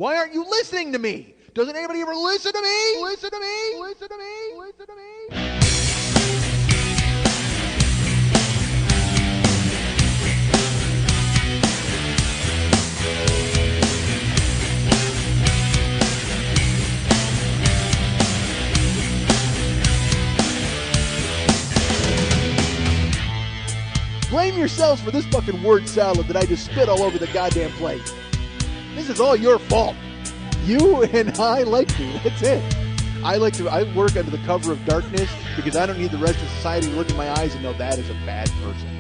Why aren't you listening to me? Doesn't anybody ever listen to me? Listen to me? Listen to me? Listen to me? Blame yourselves for this fucking word salad that I just spit all over the goddamn plate. This is all your fault. You and I like to. That's it. I work under the cover of darkness because I don't need the rest of society to look in my eyes and know that is a bad person.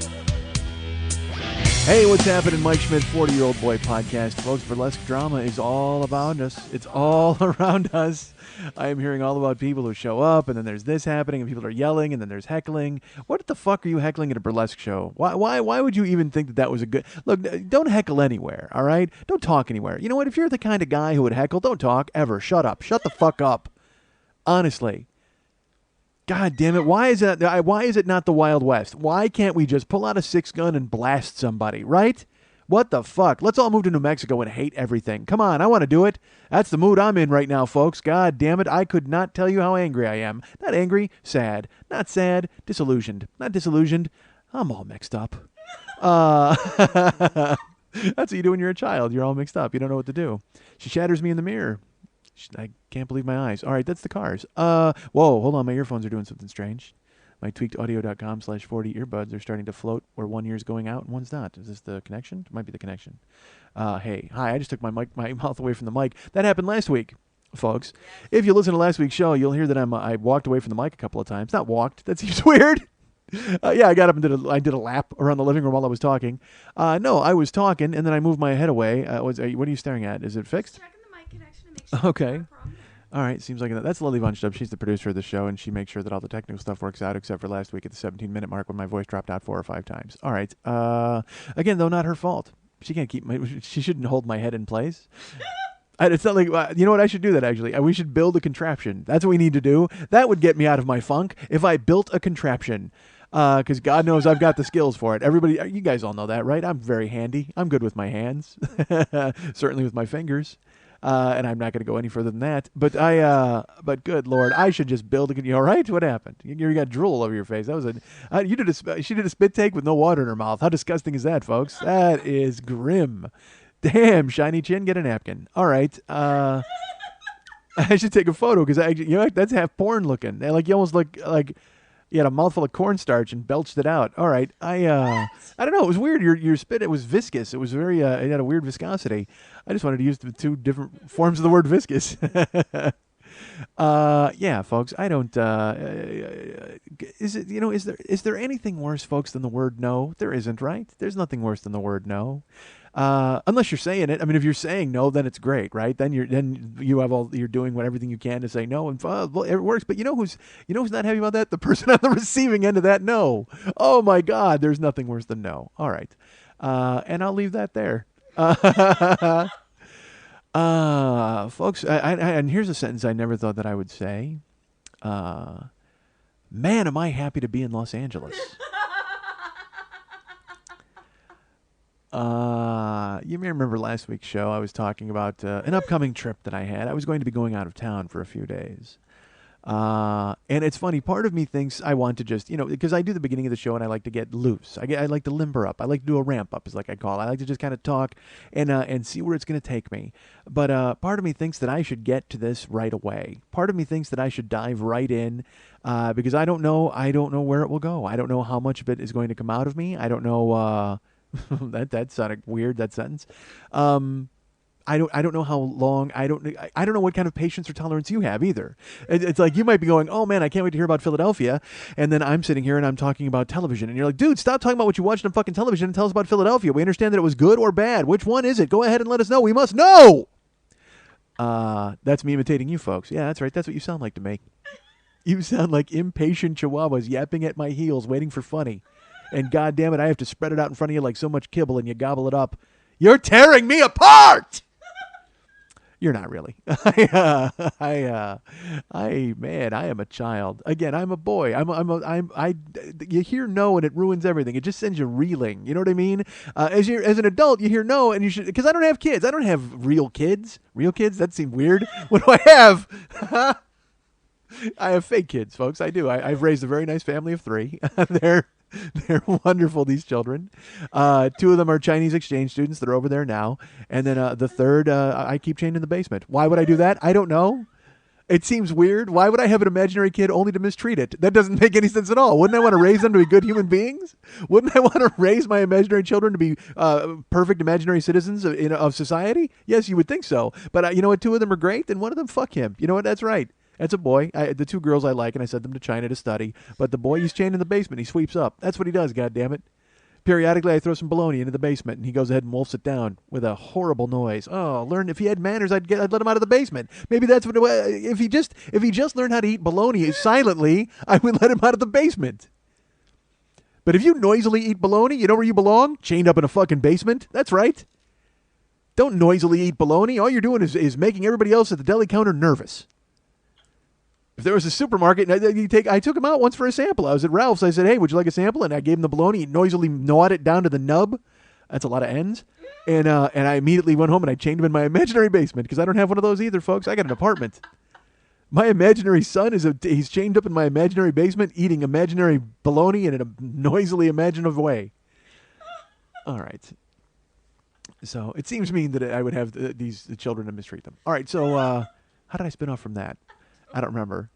Hey, what's happening? Mike Schmidt, 40-Year-Old Boy Podcast. Folks, burlesque drama is all about us. It's all around us. I am hearing all about people who show up, and then there's this happening, and people are yelling, and then there's heckling. What the fuck are you heckling at a burlesque show? Why would you even think that was a good... Look, don't heckle anywhere, all right? Don't talk anywhere. You know what? If you're the kind of guy who would heckle, don't talk ever. Shut up. Shut the fuck up. Honestly. God damn it. Why is it not the Wild West? Why can't we just pull out a 6-gun and blast somebody, right? What the fuck? Let's all move to New Mexico and hate everything. Come on, I want to do it. That's the mood I'm in right now, folks. God damn it. I could not tell you how angry I am. Not angry, sad. Not sad, disillusioned. Not disillusioned. I'm all mixed up. That's what you do when you're a child. You're all mixed up. You don't know what to do. She shatters me in the mirror. I can't believe my eyes. All right, that's the Cars. Whoa, hold on. My earphones are doing something strange. My tweakedaudio.com/40 earbuds are starting to float where one ear's going out and one's not. Is this the connection? It might be the connection. Hi, I just took my mouth away from the mic. That happened last week, folks. If you listen to last week's show, you'll hear that I walked away from the mic a couple of times. Not walked. That seems weird. Yeah, I got up and did a lap around the living room while I was talking. No, I was talking, and then I moved my head away. What are you staring at? Is it fixed? Checking the mic connection to make sure okay. All right, seems like that's Lily Von Stubb. She's the producer of the show, and she makes sure that all the technical stuff works out, except for last week at the 17-minute mark when my voice dropped out 4 or 5 times. All right. Again, though, not her fault. She can't she shouldn't hold my head in place. It's not like, you know what? I should do that, actually. We should build a contraption. That's what we need to do. That would get me out of my funk if I built a contraption. Because God knows I've got the skills for it. Everybody, you guys all know that, right? I'm very handy. I'm good with my hands. Certainly with my fingers. And I'm not going to go any further than that. But but good Lord, I should just build a. You all right? What happened? You got drool all over your face. That was she did a spit take with no water in her mouth. How disgusting is that, folks? That is grim. Damn, shiny chin, get a napkin. All right. I should take a photo because that's half porn looking. Like you almost look like. You had a mouthful of cornstarch and belched it out. All right. I don't know. It was weird. Your spit, it was viscous. It was very, it had a weird viscosity. I just wanted to use the 2 different forms of the word viscous. Yeah, folks, I don't, is there anything worse, folks, than the word no? There isn't, right? There's nothing worse than the word no. Unless you're saying it. I mean, if you're saying no, then it's great, right? Then you're doing everything you can to say no, and well, it works. But you know who's not happy about that? The person on the receiving end of that no. Oh my God, there's nothing worse than no. All right, and I'll leave that there. Folks, and here's a sentence I never thought that I would say. Man, am I happy to be in Los Angeles. You may remember last week's show, I was talking about an upcoming trip that I had. I was going to be going out of town for a few days. And it's funny, part of me thinks I want to just, because I do the beginning of the show and I like to get loose. I like to limber up. I like to do a ramp up, is like I call it. I like to just kind of talk and see where it's going to take me. But part of me thinks that I should get to this right away. Part of me thinks that I should dive right in because I don't know where it will go. I don't know how much of it is going to come out of me. I don't know... that sounded weird, that sentence. I don't know how long. I don't know what kind of patience or tolerance you have either. It's like you might be going, oh man, I can't wait to hear about Philadelphia, and then I'm sitting here and I'm talking about television, and you're like, dude, stop talking about what you watched on fucking television and tell us about Philadelphia. We understand that it was good or bad. Which one is it? Go ahead and let us know. We must know. That's me imitating you folks. Yeah, that's right. That's what you sound like to me. You sound like impatient chihuahuas yapping at my heels, waiting for funny. And God damn it, I have to spread it out in front of you like so much kibble, and you gobble it up. You're tearing me apart. You're not really. Man, I am a child. Again, I'm a boy. You hear no and it ruins everything. It just sends you reeling. You know what I mean? As an adult, you hear no and you should, because I don't have kids. I don't have real kids. Real kids? That seemed weird. What do I have? I have fake kids, folks. I do. I've raised a very nice family of 3. They're wonderful, these children. 2 of them are Chinese exchange students. They're over there now. And then the third, I keep chained in the basement. Why would I do that? I don't know. It seems weird. Why would I have an imaginary kid only to mistreat it? That doesn't make any sense at all. Wouldn't I want to raise them to be good human beings? Wouldn't I want to raise my imaginary children to be perfect imaginary citizens of society? Yes, you would think so. But you know what? 2 of them are great, and one of them, fuck him. You know what? That's right. That's a boy. The 2 girls I like, and I sent them to China to study. But the boy, he's chained in the basement. He sweeps up. That's what he does, goddammit. Periodically, I throw some bologna into the basement, and he goes ahead and wolfs it down with a horrible noise. Oh, if he had manners, I'd let him out of the basement. Maybe that's what. If he just learned how to eat bologna silently, I would let him out of the basement. But if you noisily eat bologna, you know where you belong? Chained up in a fucking basement. That's right. Don't noisily eat bologna. All you're doing is making everybody else at the deli counter nervous. If there was a supermarket, I took him out once for a sample. I was at Ralph's. I said, hey, would you like a sample? And I gave him the bologna. He noisily gnawed it down to the nub. That's a lot of ends. And I immediately went home and I chained him in my imaginary basement because I don't have one of those either, folks. I got an apartment. My imaginary son he's chained up in my imaginary basement eating imaginary bologna in a noisily imaginative way. All right. So it seems mean that I would have the children and mistreat them. All right. So how did I spin off from that? I don't remember.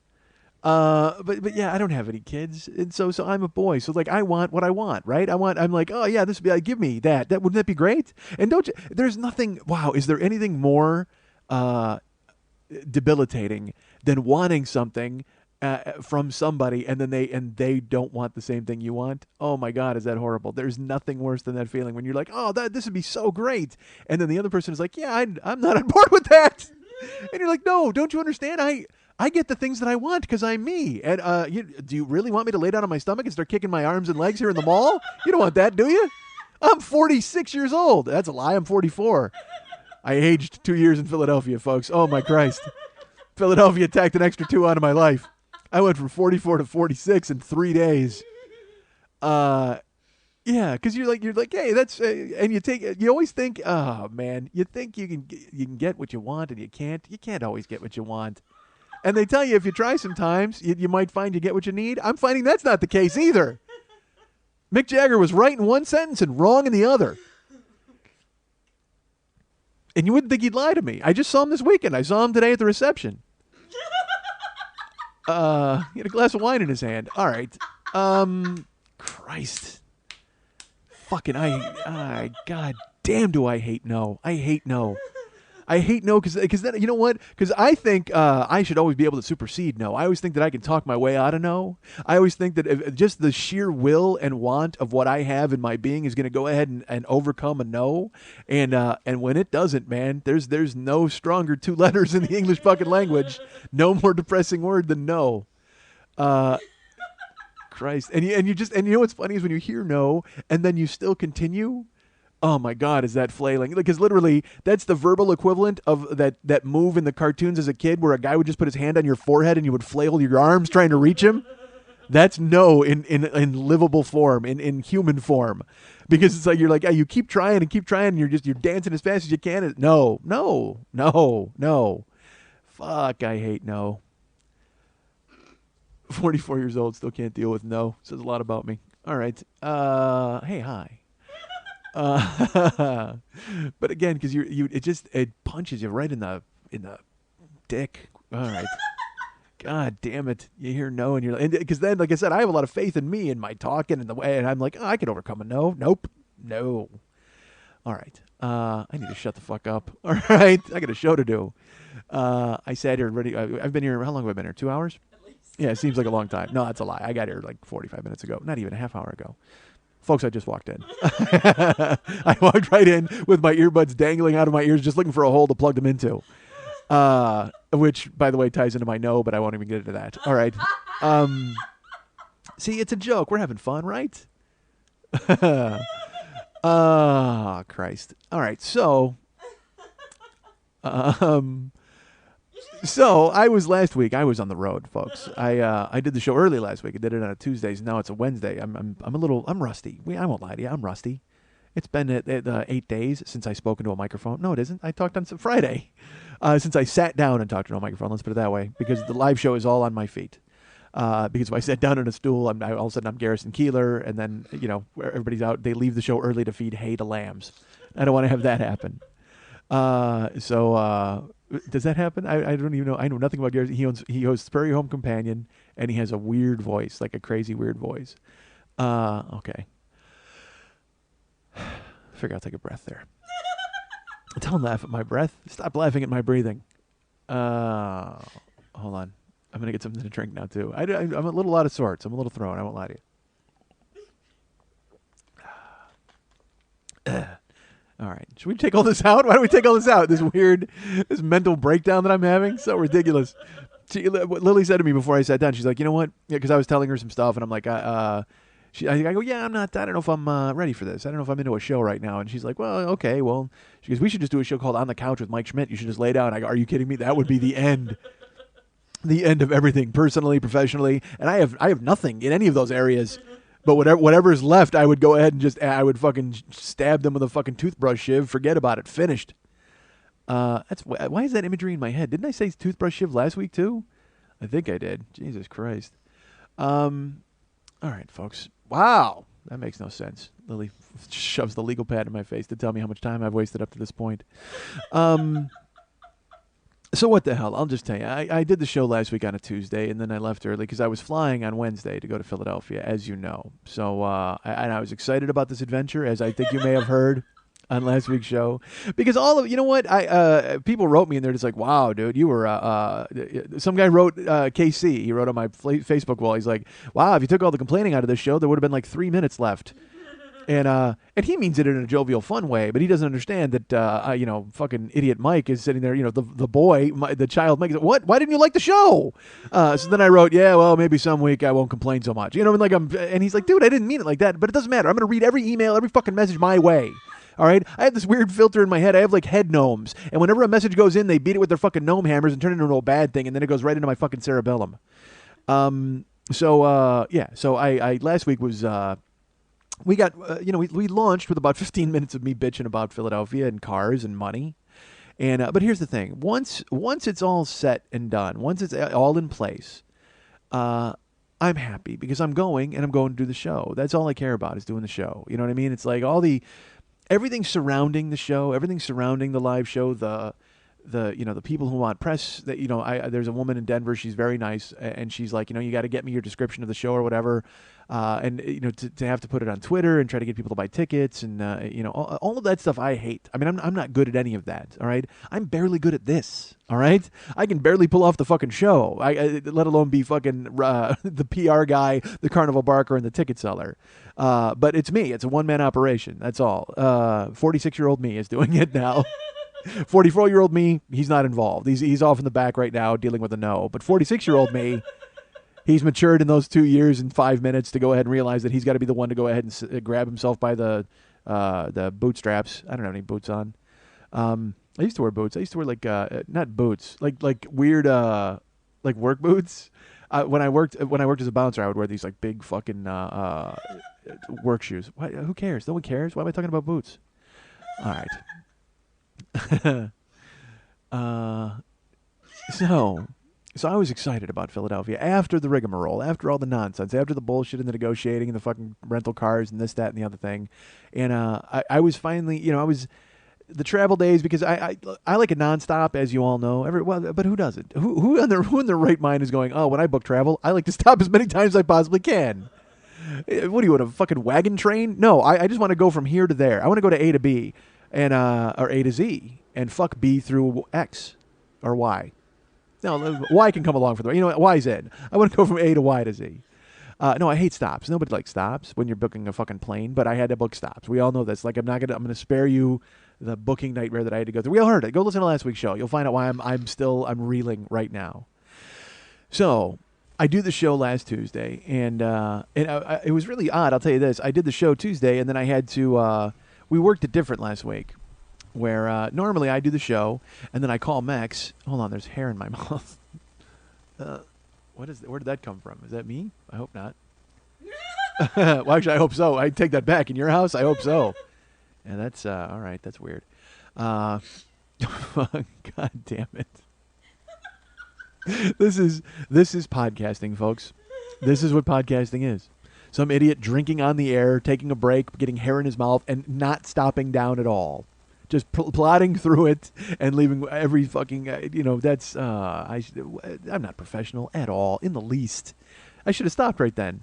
But yeah, I don't have any kids, and so I'm a boy. So like, I want what I want, right? I'm like, oh yeah, this would be. Give me that. Wouldn't that be great? And don't you? There's nothing. Wow, is there anything more debilitating than wanting something from somebody, and then they don't want the same thing you want? Oh my God, is that horrible? There's nothing worse than that feeling when you're like, oh, this would be so great, and then the other person is like, yeah, I'm not on board with that, and you're like, no, don't you understand? I get the things that I want because I'm me. And do you really want me to lay down on my stomach and start kicking my arms and legs here in the mall? You don't want that, do you? I'm 46 years old. That's a lie. I'm 44. I aged 2 years in Philadelphia, folks. Oh, my Christ. Philadelphia tacked an extra 2 onto my life. I went from 44 to 46 in 3 days. Yeah, because you're like, hey, that's, and you always think, oh, man, you think you can get what you want, and you can't. You can't always get what you want. And they tell you if you try sometimes, you might find you get what you need. I'm finding that's not the case either. Mick Jagger was right in one sentence and wrong in the other. And you wouldn't think he'd lie to me. I just saw him this weekend. I saw him today at the reception. He had a glass of wine in his hand. All right. Christ. Fucking, God damn do I hate no. I hate no. I hate no because then, you know what? Because I think I should always be able to supersede no. I always think that I can talk my way out of no. I always think that if just the sheer will and want of what I have in my being is going to go ahead and overcome a no. And when it doesn't, man, there's no stronger 2 letters in the English fucking language. No more depressing word than no. Christ. And you know what's funny is when you hear no and then you still continue. Oh my God, is that flailing? Because literally, that's the verbal equivalent of that move in the cartoons as a kid where a guy would just put his hand on your forehead and you would flail your arms trying to reach him. That's no in livable form, in human form. Because it's like you're like, you keep trying and you're dancing as fast as you can. No. Fuck, I hate no. 44 years old, still can't deal with no. Says a lot about me. All right. Hey, hi. But again, because it punches you right in the dick. All right. God damn it. You hear no and you're like, because then, like I said, I have a lot of faith in me and my talking and the way, and I'm like, I can overcome a no. Nope. No. All right. I need to shut the fuck up. All right. I got a show to do. I sat here ready. I've been here. How long have I been here? 2 hours? At least. Yeah, it seems like a long time. No, that's a lie. I got here like 45 minutes ago. Not even a half hour ago. Folks, I just walked in. I walked right in with my earbuds dangling out of my ears, just looking for a hole to plug them into. Which, by the way, ties into my no, but I won't even get into that. All right. See, it's a joke. We're having fun, right? Christ. All right, so Um, so I was last week. I was on the road, folks. I did the show early last week. I did it on a Tuesdays. Now it's a Wednesday. I'm rusty. I won't lie to you. I'm rusty. It's been 8 days since I spoke into a microphone. No, it isn't. I talked on some Friday. Since I sat down and talked into a microphone. Let's put it that way, because the live show is all on my feet. Because if I sat down on a stool, all of a sudden I'm Garrison Keeler, and then where everybody's out, they leave the show early to feed hay to lambs. I don't want to have that happen. So does that happen? I don't even know. I know nothing about Garrison. He hosts Prairie Home Companion, and he has a weird voice, like a crazy weird voice. Okay. Figure I'll take a breath there. Don't laugh at my breath. Stop laughing at my breathing. Hold on. I'm going to get something to drink now, too. I'm a little out of sorts. I'm a little thrown. I won't lie to you. All right. Should we take all this out? Why do we take all this out? This mental breakdown that I'm having? So ridiculous. Lily said to me before I sat down, she's like, you know what? Yeah, because I was telling her some stuff, and I'm like, I go, yeah, I don't know if I'm ready for this. I don't know if I'm into a show right now. And she's like, well, okay. Well, she goes, we should just do a show called On the Couch with Mike Schmidt. You should just lay down. I go, are you kidding me? That would be the end. The end of everything, personally, professionally. And I have nothing in any of those areas. But whatever is left, I would go ahead and I would fucking stab them with a fucking toothbrush shiv. Forget about it. Finished. Why is that imagery in my head? Didn't I say toothbrush shiv last week too? I think I did. Jesus Christ. All right, folks. Wow. That makes no sense. Lily shoves the legal pad in my face to tell me how much time I've wasted up to this point. So what the hell? I'll just tell you. I did the show last week on a Tuesday, and then I left early because I was flying on Wednesday to go to Philadelphia, as you know. So I was excited about this adventure, as I think you may have heard on last week's show, because you know what? People wrote me and they're just like, "Wow, dude, you were." Some guy wrote KC. He wrote on my Facebook wall. He's like, "Wow, if you took all the complaining out of this show, there would have been like 3 minutes left." And he means it in a jovial, fun way, but he doesn't understand that fucking idiot Mike is sitting there. The boy, the child Mike. What? Why didn't you like the show? So then I wrote, yeah, well, maybe some week I won't complain so much. And he's like, dude, I didn't mean it like that. But it doesn't matter. I'm gonna read every email, every fucking message my way. All right, I have this weird filter in my head. I have like head gnomes, and whenever a message goes in, they beat it with their fucking gnome hammers and turn it into a bad thing, and then it goes right into my fucking cerebellum. So I last week was. We got, we launched with about 15 minutes of me bitching about Philadelphia and cars and money. And but here's the thing. Once it's all set and done, once it's all in place, I'm happy because I'm going to do the show. That's all I care about is doing the show. You know what I mean? It's like everything surrounding the show, everything surrounding the live show, the people who want press that, there's a woman in Denver, she's very nice, and she's like, you got to get me your description of the show or whatever. And to have to put it on Twitter and try to get people to buy tickets and all of that stuff I hate. I mean, I'm not good at any of that. All right, I'm barely good at this. All right, I can barely pull off the fucking show. Let alone be fucking the PR guy, the carnival barker, and the ticket seller. But it's me. It's a one-man operation. That's all. 46-year-old me is doing it now. 44-year-old me, he's not involved. He's off in the back right now dealing with a no. But 46-year-old me. He's matured in those 2 years and 5 minutes to go ahead and realize that he's got to be the one to go ahead and grab himself by the bootstraps. I don't have any boots on. I used to wear boots. I used to wear not boots, like weird like work boots. When I worked as a bouncer, I would wear these like big fucking work shoes. Who cares? No one cares. Why am I talking about boots? All right. So I was excited about Philadelphia after the rigmarole, after all the nonsense, after the bullshit and the negotiating and the fucking rental cars and this, that, and the other thing. And I was finally, the travel days, because I like a nonstop, as you all know. But who doesn't? Who in their right mind is going, oh, when I book travel, I like to stop as many times as I possibly can. What do you want, a fucking wagon train? No, I just want to go from here to there. I want to go to A to B, and or A to Z, and fuck B through X or Y. No, Y can come along for the way. Y Z. I want to go from A to Y to Z. No, I hate stops. Nobody likes stops when you're booking a fucking plane, but I had to book stops. We all know this. Like, I'm gonna spare you the booking nightmare that I had to go through. We all heard it. Go listen to last week's show. You'll find out why I'm reeling right now. So I do the show last Tuesday, and it was really odd. I'll tell you this. I did the show Tuesday, and then I had to. We worked it different last week. where normally I do the show and then I call Max. Hold on, there's hair in my mouth. Where did that come from? Is that me? I hope not. Well, actually, I hope so. I take that back. In your house, I hope so. And that's all right. That's weird. God damn it. This is podcasting, folks. This is what podcasting is. Some idiot drinking on the air, taking a break, getting hair in his mouth, and not stopping down at all. Just plodding through it and leaving every fucking, that's, I'm not professional at all, in the least. I should have stopped right then.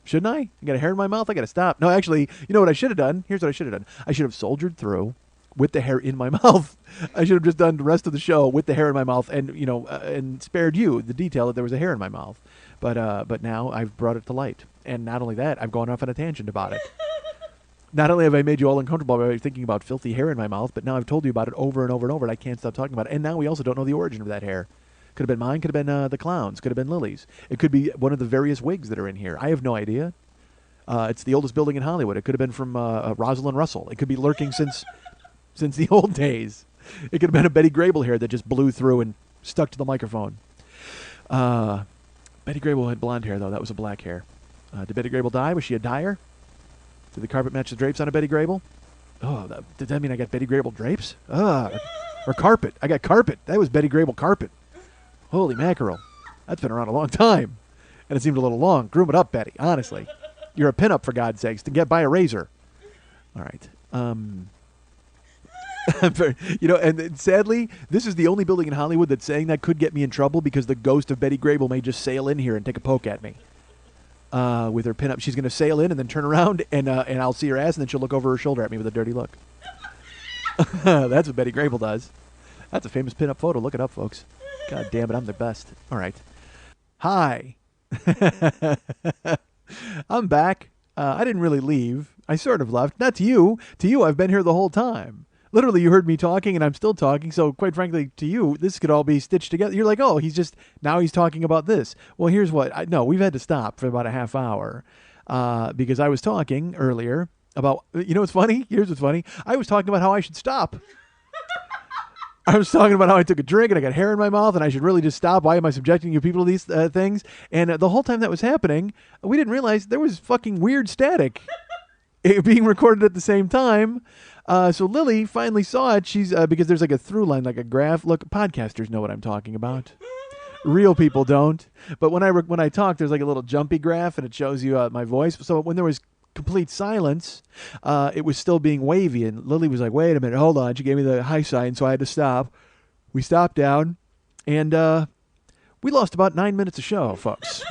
Shouldn't I? I got a hair in my mouth, I got to stop. No, actually, you know what I should have done? Here's what I should have done. I should have soldiered through with the hair in my mouth. I should have just done the rest of the show with the hair in my mouth and, and spared you the detail that there was a hair in my mouth. But now I've brought it to light. And not only that, I've gone off on a tangent about it. Not only have I made you all uncomfortable by thinking about filthy hair in my mouth, but now I've told you about it over and over and over, and I can't stop talking about it. And now we also don't know the origin of that hair. Could have been mine, could have been the clown's, could have been Lily's. It could be one of the various wigs that are in here. I have no idea. It's the oldest building in Hollywood. It could have been from Rosalind Russell. It could be lurking since the old days. It could have been a Betty Grable hair that just blew through and stuck to the microphone. Betty Grable had blonde hair, though. That was a black hair. Did Betty Grable die? Was she a dyer? Did the carpet match the drapes on a Betty Grable? Oh, did that mean I got Betty Grable drapes? Or carpet. I got carpet. That was Betty Grable carpet. Holy mackerel. That's been around a long time. And it seemed a little long. Groom it up, Betty, honestly. You're a pinup, for God's sakes, to get by a razor. All right. And sadly, this is the only building in Hollywood that's saying that could get me in trouble because the ghost of Betty Grable may just sail in here and take a poke at me. With her pinup. She's going to sail in and then turn around and I'll see her ass and then she'll look over her shoulder at me with a dirty look. That's what Betty Grable does. That's a famous pinup photo. Look it up, folks. God damn it, I'm the best. All right. Hi. I'm back. I didn't really leave. I sort of left. Not to you. To you, I've been here the whole time. Literally, you heard me talking, and I'm still talking. So, quite frankly, to you, this could all be stitched together. You're like, oh, he's talking about this. Well, here's what. No, we've had to stop for about a half hour because I was talking earlier about, what's funny? Here's what's funny. I was talking about how I should stop. I was talking about how I took a drink and I got hair in my mouth and I should really just stop. Why am I subjecting you people to these things? And the whole time that was happening, we didn't realize there was fucking weird static being recorded at the same time. So Lily finally saw it. She's because there's like a through line, like a graph. Look, podcasters know what I'm talking about. Real people don't. But when I talk, there's like a little jumpy graph and it shows you my voice. So when there was complete silence, it was still being wavy. And Lily was like, wait a minute, hold on. She gave me the high sign, so I had to stop. We stopped down and we lost about 9 minutes of show, folks.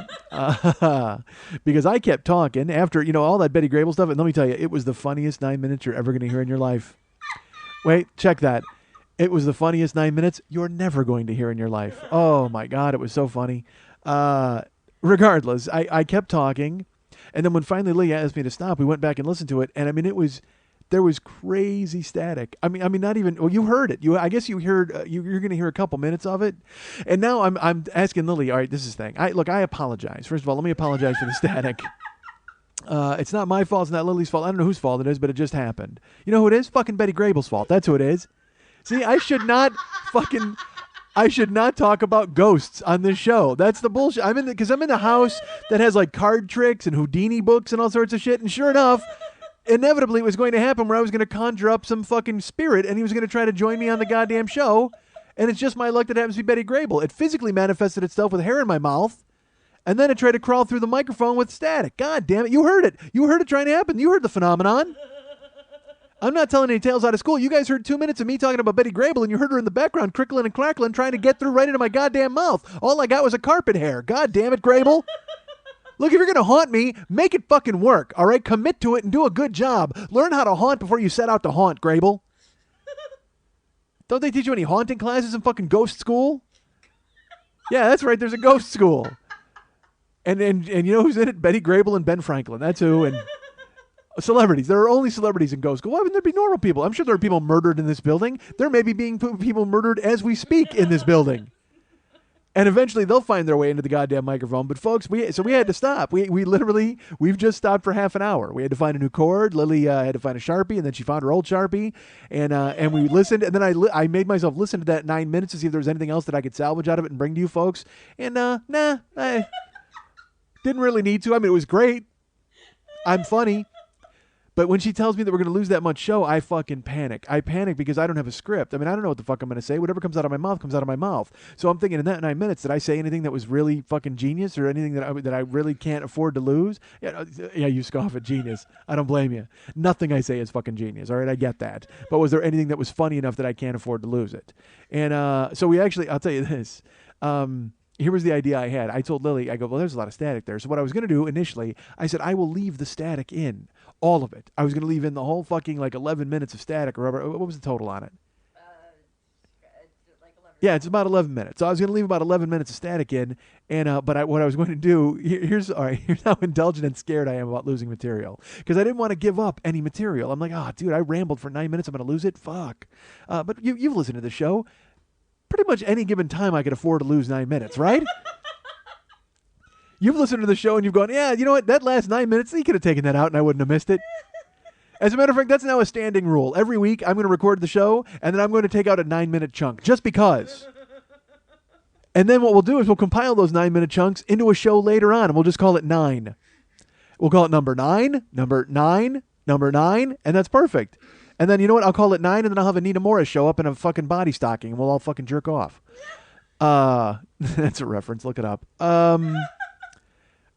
Because I kept talking after, all that Betty Grable stuff. And let me tell you, it was the funniest 9 minutes you're ever going to hear in your life. Wait, check that. It was the funniest 9 minutes you're never going to hear in your life. Oh, my God, it was so funny. Regardless, I kept talking. And then when finally Lee asked me to stop, we went back and listened to it. And, I mean, there was crazy static. I mean, not even. Well, you heard it. I guess you heard. You're going to hear a couple minutes of it. And now I'm asking Lily. All right, this is the thing. I apologize. First of all, let me apologize for the static. It's not my fault. It's not Lily's fault. I don't know whose fault it is, but it just happened. You know who it is? Fucking Betty Grable's fault. That's who it is. See, I should not talk about ghosts on this show. That's the bullshit. Because I'm in the house that has like card tricks and Houdini books and all sorts of shit. And sure enough, inevitably it was going to happen where I was going to conjure up some fucking spirit and he was going to try to join me on the goddamn show. And it's just my luck that it happens to be Betty Grable. It physically manifested itself with hair in my mouth. And then it tried to crawl through the microphone with static. God damn it. You heard it. You heard it trying to happen. You heard the phenomenon. I'm not telling any tales out of school. You guys heard 2 minutes of me talking about Betty Grable, and you heard her in the background crickling and crackling, trying to get through right into my goddamn mouth. All I got was a carpet hair. God damn it, Grable. Look, if you're going to haunt me, make it fucking work, all right? Commit to it and do a good job. Learn how to haunt before you set out to haunt, Grable. Don't they teach you any haunting classes in fucking ghost school? Yeah, that's right. There's a ghost school. And you know who's in it? Betty Grable and Ben Franklin. That's who. And celebrities. There are only celebrities in ghost school. Why wouldn't there be normal people? I'm sure there are people murdered in this building. There may be being people murdered as we speak in this building. And eventually they'll find their way into the goddamn microphone. But folks, we had to stop. We've just stopped for half an hour. We had to find a new chord. Lily had to find a Sharpie, and then she found her old Sharpie, and we listened. And then I made myself listen to that 9 minutes to see if there was anything else that I could salvage out of it and bring to you folks. And I didn't really need to. I mean, it was great. I'm funny. But when she tells me that we're going to lose that much show, I fucking panic. I panic because I don't have a script. I mean, I don't know what the fuck I'm going to say. Whatever comes out of my mouth comes out of my mouth. So I'm thinking in that 9 minutes, did I say anything that was really fucking genius or anything that I really can't afford to lose? Yeah, you scoff at genius. I don't blame you. Nothing I say is fucking genius. All right, I get that. But was there anything that was funny enough that I can't afford to lose it? And so we actually, I'll tell you this. Here was the idea I had. I told Lily, I go, well, there's a lot of static there. So what I was going to do initially, I said, I will leave the static in. All of it. I was going to leave in the whole fucking 11 minutes of static or whatever. What was the total on it? Like 11. Yeah, it's about 11 minutes. So I was going to leave about 11 minutes of static in. And what I was going to do, here's how indulgent and scared I am about losing material. Because I didn't want to give up any material. I'm like, dude, I rambled for 9 minutes. I'm going to lose it? Fuck. But you've listened to the show. Pretty much any given time I could afford to lose 9 minutes, right? You've listened to the show and you've gone, yeah, you know what? That last 9 minutes, you could have taken that out and I wouldn't have missed it. As a matter of fact, that's now a standing rule. Every week, I'm going to record the show and then I'm going to take out a 9 minute chunk just because. And then what we'll do is we'll compile those 9 minute chunks into a show later on and we'll just call it 9. We'll call it number 9, number 9, number 9, and that's perfect. And then, you know what? I'll call it 9 and then I'll have Anita Morris show up in a fucking body stocking and we'll all fucking jerk off. That's a reference. Look it up.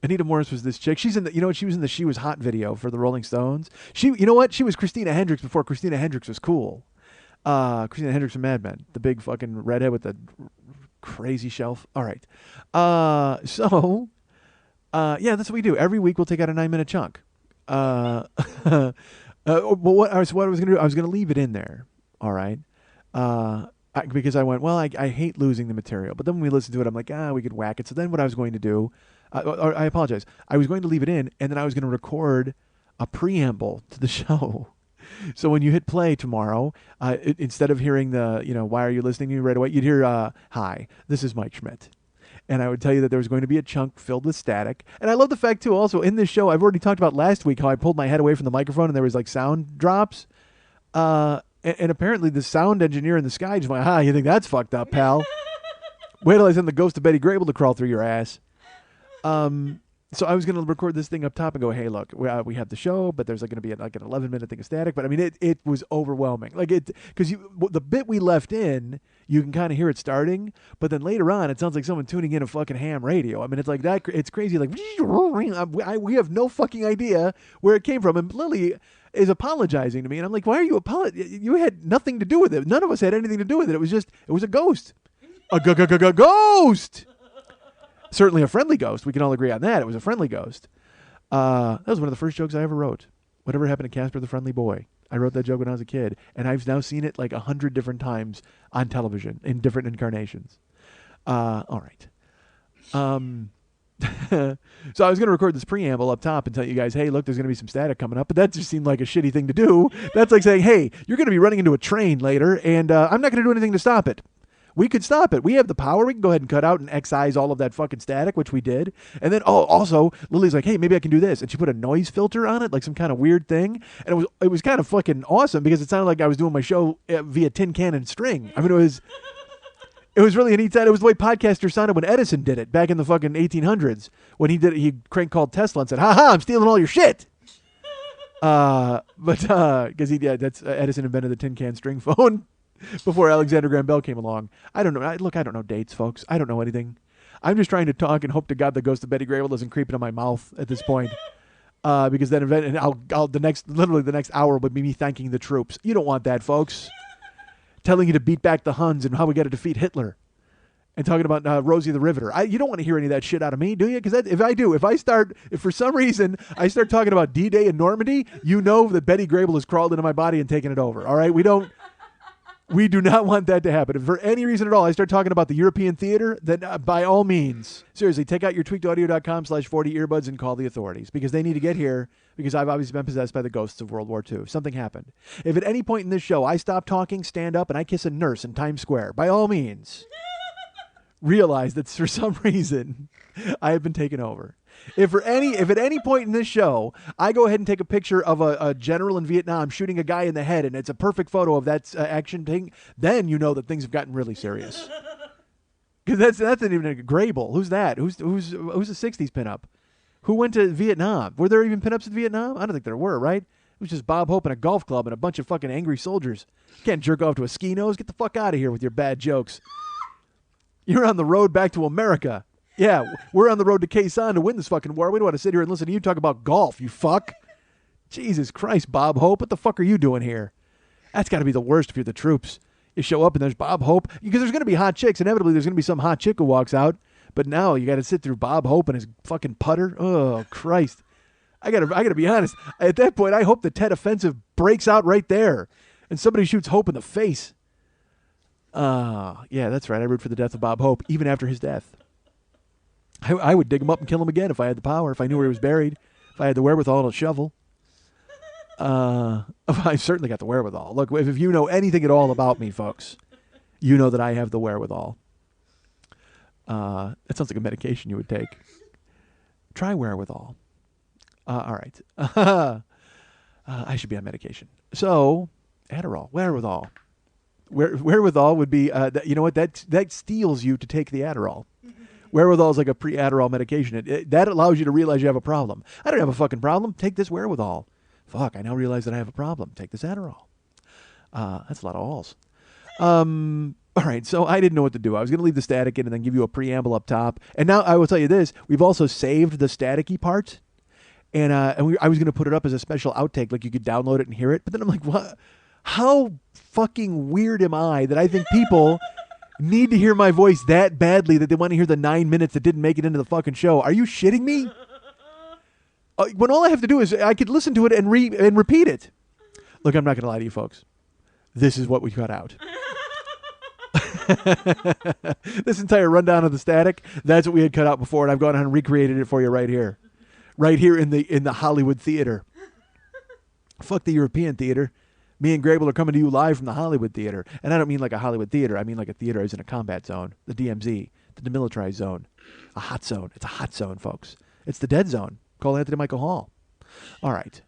Anita Morris was this chick. She's in the, you know what? She was in the She Was Hot video for the Rolling Stones. You know what? She was Christina Hendricks before Christina Hendricks was cool. Christina Hendricks from Mad Men, the big fucking redhead with the crazy shelf. All right. Yeah, that's what we do. Every week we'll take out a 9 minute chunk. What I was going to do, I was going to leave it in there. All right. Because I went, well, I hate losing the material. But then when we listened to it, I'm like, we could whack it. So then what I was going to do, I apologize. I was going to leave it in, and then I was going to record a preamble to the show. So when you hit play tomorrow, instead of hearing the, why are you listening to me right away, you'd hear, hi, this is Mike Schmidt. And I would tell you that there was going to be a chunk filled with static. And I love the fact, too, also, in this show, I've already talked about last week how I pulled my head away from the microphone and there was, sound drops. And apparently the sound engineer in the sky just went, you think that's fucked up, pal? Wait till I send the ghost of Betty Grable to crawl through your ass. So I was going to record this thing up top and go, hey, look, we have the show, but there's going to be an 11-minute thing of static. But, I mean, it was overwhelming. Because the bit we left in, you can kind of hear it starting, but then later on, it sounds like someone tuning in a fucking ham radio. I mean, it's like that. It's crazy. We have no fucking idea where it came from. And Lily is apologizing to me, and I'm like, why are you apologizing? You had nothing to do with it. None of us had anything to do with it. It was a ghost. A ghost! Certainly a friendly ghost. We can all agree on that. It was a friendly ghost. That was one of the first jokes I ever wrote. Whatever happened to Casper the Friendly Boy? I wrote that joke when I was a kid, and I've now seen it 100 different times on television in different incarnations. All right. So I was going to record this preamble up top and tell you guys, hey, look, there's going to be some static coming up, but that just seemed like a shitty thing to do. That's like saying, hey, you're going to be running into a train later, and I'm not going to do anything to stop it. We could stop it. We have the power. We can go ahead and cut out and excise all of that fucking static, which we did. And then, also, Lily's like, hey, maybe I can do this. And she put a noise filter on it, some kind of weird thing. And it was kind of fucking awesome because it sounded like I was doing my show via tin can and string. I mean, it was really a neat sound. It was the way podcasters sounded when Edison did it back in the fucking 1800s. When he did it, he crank called Tesla and said, I'm stealing all your shit. Because that's Edison invented the tin can string phone. Before Alexander Graham Bell came along. I don't know. I don't know dates, folks. I don't know anything. I'm just trying to talk and hope to God the ghost of Betty Grable doesn't creep into my mouth at this point. Because then the next hour would be me thanking the troops. You don't want that, folks. Telling you to beat back the Huns and how we got to defeat Hitler. And talking about Rosie the Riveter. You don't want to hear any of that shit out of me, do you? Because if for some reason I start talking about D-Day and Normandy, you know that Betty Grable has crawled into my body and taken it over. All right? We do not want that to happen. If for any reason at all I start talking about the European theater, then by all means, seriously, take out your tweakedaudio.com/40 earbuds and call the authorities because they need to get here because I've obviously been possessed by the ghosts of World War II. Something happened. If at any point in this show I stop talking, stand up, and I kiss a nurse in Times Square, by all means, realize that for some reason I have been taken over. If at any point in this show I go ahead and take a picture of a general in Vietnam shooting a guy in the head and it's a perfect photo of that action thing, then you know that things have gotten really serious. Because that's not even a Grable. Who's that? Who's a '60s pinup? Who went to Vietnam? Were there even pinups in Vietnam? I don't think there were, right? It was just Bob Hope and a golf club and a bunch of fucking angry soldiers. You can't jerk off to a ski nose. Get the fuck out of here with your bad jokes. You're on the road back to America. Yeah, we're on the road to Khe Sanh to win this fucking war. We don't want to sit here and listen to you talk about golf, you fuck. Jesus Christ, Bob Hope. What the fuck are you doing here? That's got to be the worst if you're the troops. You show up and there's Bob Hope. Because there's going to be hot chicks. Inevitably, there's going to be some hot chick who walks out. But now you got to sit through Bob Hope and his fucking putter. Oh, Christ. I gotta be honest. At that point, I hope the Tet Offensive breaks out right there. And somebody shoots Hope in the face. Yeah, that's right. I root for the death of Bob Hope, even after his death. I would dig him up and kill him again if I had the power, if I knew where he was buried, if I had the wherewithal to shovel. I've certainly got the wherewithal. Look, if you know anything at all about me, folks, you know that I have the wherewithal. That sounds like a medication you would take. Try wherewithal. All right. I should be on medication. So, Adderall, wherewithal. Wherewithal would be, you know what, that steals you to take the Adderall. Wherewithal is like a pre-Adderall medication. That allows you to realize you have a problem. I don't have a fucking problem. Take this wherewithal. Fuck, I now realize that I have a problem. Take this Adderall. That's a lot of alls. All right, so I didn't know what to do. I was going to leave the static in and then give you a preamble up top. And now I will tell you this. We've also saved the staticky part. And I was going to put it up as a special outtake, like you could download it and hear it. But then I'm like, what? How fucking weird am I that I think people need to hear my voice that badly that they want to hear the 9 minutes that didn't make it into the fucking show? Are you shitting me? When all I have to do is I could listen to it and repeat it. Look, I'm not going to lie to you folks. This is what we cut out. This entire rundown of the static, that's what we had cut out before, and I've gone ahead and recreated it for you right here. Right here in the Hollywood theater. Fuck the European theater. Me and Grable are coming to you live from the Hollywood theater. And I don't mean like a Hollywood theater. I mean like a theater is in a combat zone. The DMZ. The demilitarized zone. A hot zone. It's a hot zone, folks. It's the dead zone. Call Anthony Michael Hall. All right.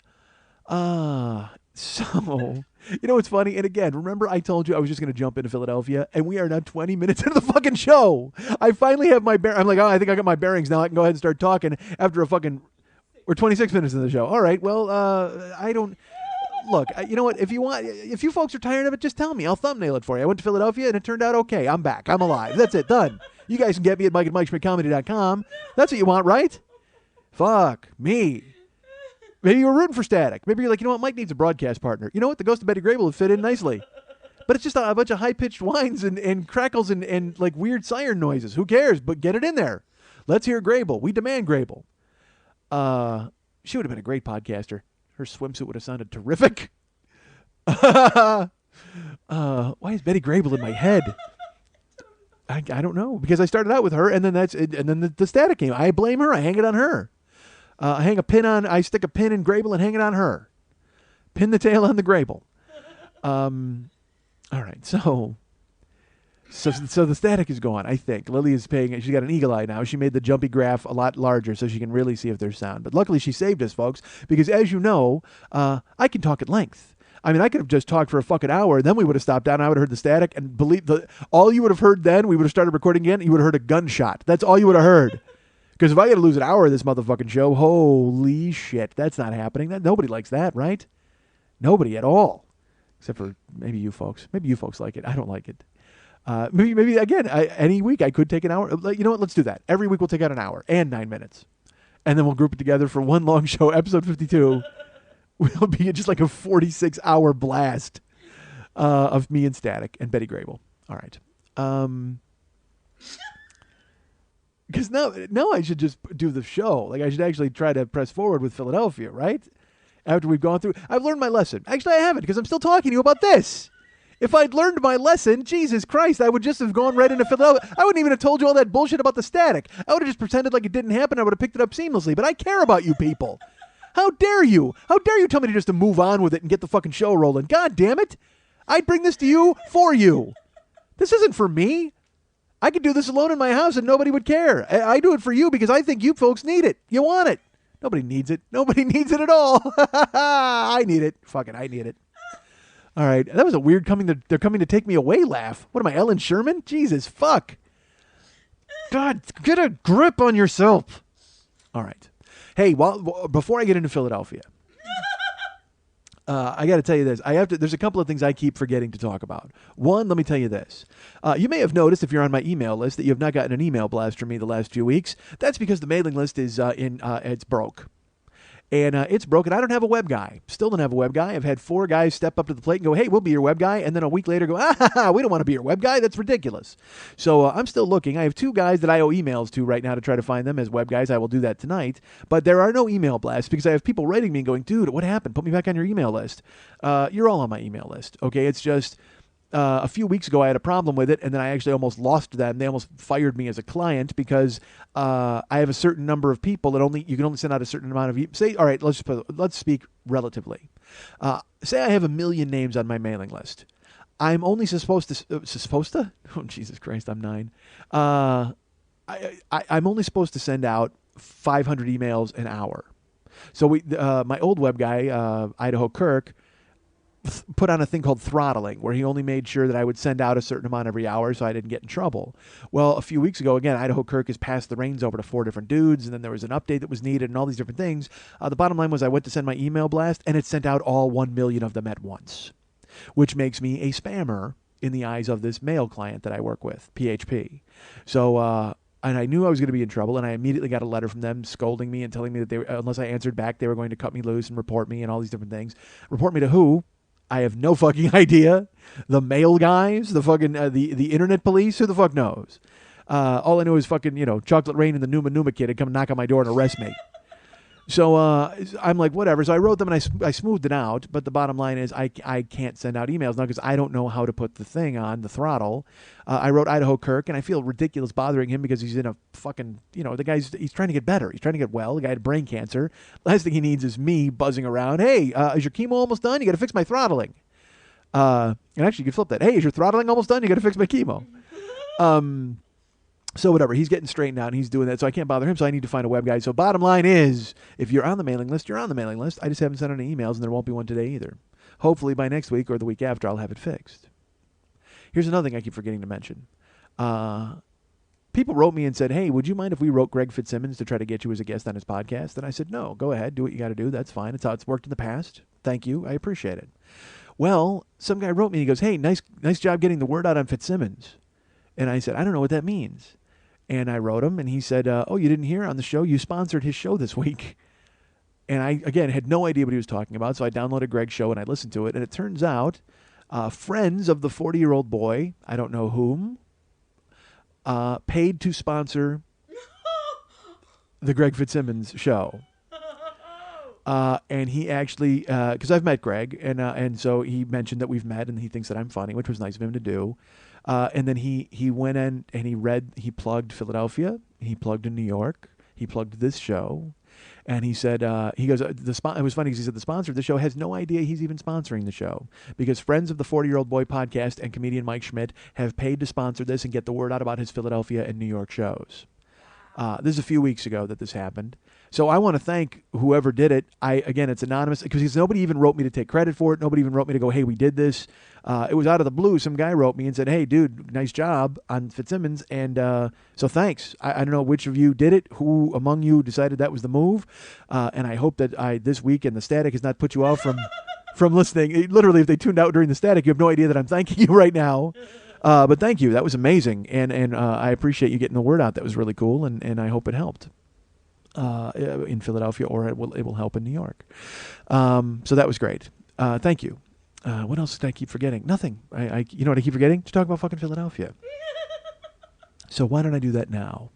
So, you know what's funny? And again, remember I told you I was just going to jump into Philadelphia, and we are now 20 minutes into the fucking show. I finally have my I'm like, oh, I think I got my bearings now. I can go ahead and start talking after a fucking... We're 26 minutes into the show. All right, well, I don't... Look, you know what? If you folks are tired of it, just tell me. I'll thumbnail it for you. I went to Philadelphia, and it turned out okay. I'm back. I'm alive. That's it. Done. You guys can get me at MikeandMikeSchmidtComedy.com. That's what you want, right? Fuck me. Maybe you're rooting for static. Maybe you're like, you know what? Mike needs a broadcast partner. You know what? The Ghost of Betty Grable would fit in nicely. But it's just a bunch of high-pitched whines and crackles and like weird siren noises. Who cares? But get it in there. Let's hear Grable. We demand Grable. She would have been a great podcaster. Her swimsuit would have sounded terrific. Why is Betty Grable in my head? I don't know, because I started out with her, and then the static came. I blame her. I hang it on her. I stick a pin in Grable and hang it on her. Pin the tail on the Grable. All right, so the static is gone, I think. Lily is paying. She's got an eagle eye now. She made the jumpy graph a lot larger so she can really see if there's sound. But luckily she saved us, folks, because as you know, I can talk at length. I mean, I could have just talked for a fucking hour, and then we would have stopped down. I would have heard the static, and all you would have heard then, we would have started recording again, you would have heard a gunshot. That's all you would have heard. Because if I got to lose an hour of this motherfucking show, holy shit, that's not happening. Nobody likes that, right? Nobody at all. Except for maybe you folks. Maybe you folks like it. I don't like it. Maybe again, any week I could take an hour. You know what? Let's do that. Every week we'll take out an hour and 9 minutes. And then we'll group it together for one long show. Episode 52 will be just like a 46-hour blast of me and Static and Betty Grable. All right. Because now I should just do the show. Like, I should actually try to press forward with Philadelphia, right? After we've gone through. I've learned my lesson. Actually, I haven't, because I'm still talking to you about this. If I'd learned my lesson, Jesus Christ, I would just have gone right into Philadelphia. I wouldn't even have told you all that bullshit about the static. I would have just pretended like it didn't happen. I would have picked it up seamlessly. But I care about you people. How dare you? How dare you tell me to move on with it and get the fucking show rolling? God damn it. I'd bring this to you for you. This isn't for me. I could do this alone in my house and nobody would care. I do it for you because I think you folks need it. You want it. Nobody needs it. Nobody needs it at all. I need it. Fuck it. I need it. All right. That was a weird they're coming to take me away laugh. What am I, Ellen Sherman? Jesus, fuck. God, get a grip on yourself. All right. Hey, before I get into Philadelphia, I got to tell you this. There's a couple of things I keep forgetting to talk about. One, let me tell you this. You may have noticed if you're on my email list that you have not gotten an email blast from me the last few weeks. That's because the mailing list is it's broke. And it's broken. I don't have a web guy. Still don't have a web guy. I've had 4 guys step up to the plate and go, hey, we'll be your web guy. And then a week later go, we don't want to be your web guy. That's ridiculous. So I'm still looking. I have 2 guys that I owe emails to right now to try to find them as web guys. I will do that tonight. But there are no email blasts because I have people writing me and going, dude, what happened? Put me back on your email list. You're all on my email list. Okay, it's just... a few weeks ago, I had a problem with it, and then I actually almost lost them. They almost fired me as a client because I have a certain number of people that you can only send out a certain amount of. Say, all right, let's speak relatively. Say I have 1 million names on my mailing list. I'm only supposed to. Oh, Jesus Christ, I'm 9. I'm only supposed to send out 500 emails an hour. So my old web guy, Idaho Kirk, put on a thing called throttling, where he only made sure that I would send out a certain amount every hour so I didn't get in trouble. Well, a few weeks ago, again, Idaho Kirk has passed the reins over to 4 different dudes, and then there was an update that was needed and all these different things. The bottom line was I went to send my email blast, and it sent out all 1 million of them at once, which makes me a spammer in the eyes of this mail client that I work with, PHP. So, and I knew I was going to be in trouble, and I immediately got a letter from them scolding me and telling me that unless I answered back, they were going to cut me loose and report me and all these different things. Report me to who? I have no fucking idea. The mail guys, the fucking the internet police, who the fuck knows? All I know is fucking Chocolate Rain and the Numa kid had come knock on my door and arrest me. So I'm like, whatever. So I wrote them and I smoothed it out. But the bottom line is I can't send out emails now because I don't know how to put the thing on the throttle. I wrote Idaho Kirk, and I feel ridiculous bothering him because he's in a fucking, he's trying to get better. He's trying to get well. The guy had brain cancer. Last thing he needs is me buzzing around. Hey, is your chemo almost done? You got to fix my throttling. And actually, you could flip that. Hey, is your throttling almost done? You got to fix my chemo. So whatever, he's getting straightened out and he's doing that, so I can't bother him, so I need to find a web guy. So bottom line is, if you're on the mailing list, you're on the mailing list. I just haven't sent any emails, and there won't be one today either. Hopefully by next week or the week after, I'll have it fixed. Here's another thing I keep forgetting to mention. People wrote me and said, hey, would you mind if we wrote Greg Fitzsimmons to try to get you as a guest on his podcast? And I said, no, go ahead, do what you got to do. That's fine. It's how it's worked in the past. Thank you. I appreciate it. Well, some guy wrote me, he goes, hey, nice job getting the word out on Fitzsimmons. And I said, I don't know what that means. And I wrote him, and he said, oh, you didn't hear on the show? You sponsored his show this week. And I, again, had no idea what he was talking about, so I downloaded Greg's show, and I listened to it. And it turns out friends of the 40-year-old boy, I don't know whom, paid to sponsor the Greg Fitzsimmons show. And he actually, because I've met Greg, and so he mentioned that we've met, and he thinks that I'm funny, which was nice of him to do. And then he went in and he plugged Philadelphia, he plugged in New York, he plugged this show, and he said, he goes, it was funny because he said the sponsor of the show has no idea he's even sponsoring the show because friends of the 40-year-old boy podcast and comedian Mike Schmidt have paid to sponsor this and get the word out about his Philadelphia and New York shows. This is a few weeks ago that this happened. So I want to thank whoever did it. Again, it's anonymous because nobody even wrote me to take credit for it. Nobody even wrote me to go, hey, we did this. It was out of the blue. Some guy wrote me and said, hey, dude, nice job on Fitzsimmons. And so thanks. I don't know which of you did it, who among you decided that was the move. And I hope that this week and the static has not put you off from listening. Literally, if they tuned out during the static, you have no idea that I'm thanking you right now. But thank you. That was amazing. And I appreciate you getting the word out. That was really cool. And I hope it helped. In Philadelphia, or it will help in New York. So that was great. Thank you. What else did I keep forgetting? Nothing. You know what I keep forgetting? To talk about fucking Philadelphia. So why don't I do that now?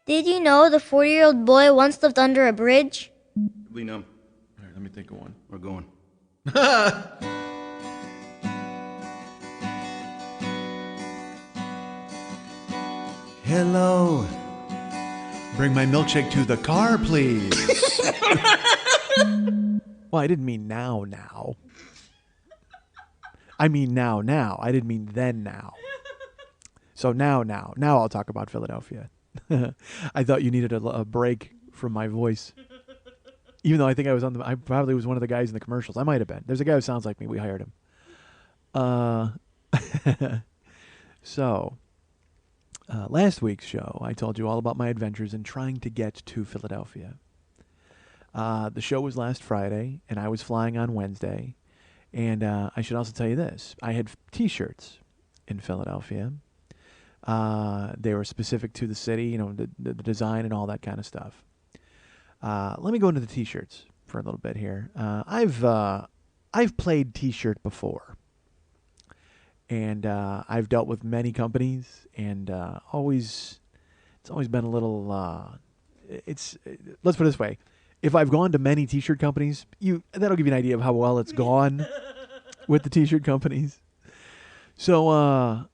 Did you know the 40-year-old boy once lived under a bridge? We know. All right, let me think of one. We're going. Hello. Bring my milkshake to the car, please. Well, I didn't mean now. I mean now. I didn't mean then now. So now I'll talk about Philadelphia. I thought you needed a break from my voice. Even though I think I probably was one of the guys in the commercials. I might have been. There's a guy who sounds like me. We hired him. So, last week's show, I told you all about my adventures in trying to get to Philadelphia. The show was last Friday, and I was flying on Wednesday. And I should also tell you this. I had T-shirts in Philadelphia. They were specific to the city, you know, the design and all that kind of stuff. Let me go into the T-shirts for a little bit here. I've played T-shirt before. And I've dealt with many companies, and it's always been a little. Let's put it this way: if I've gone to many T-shirt companies, that'll give you an idea of how well it's gone with the T-shirt companies. So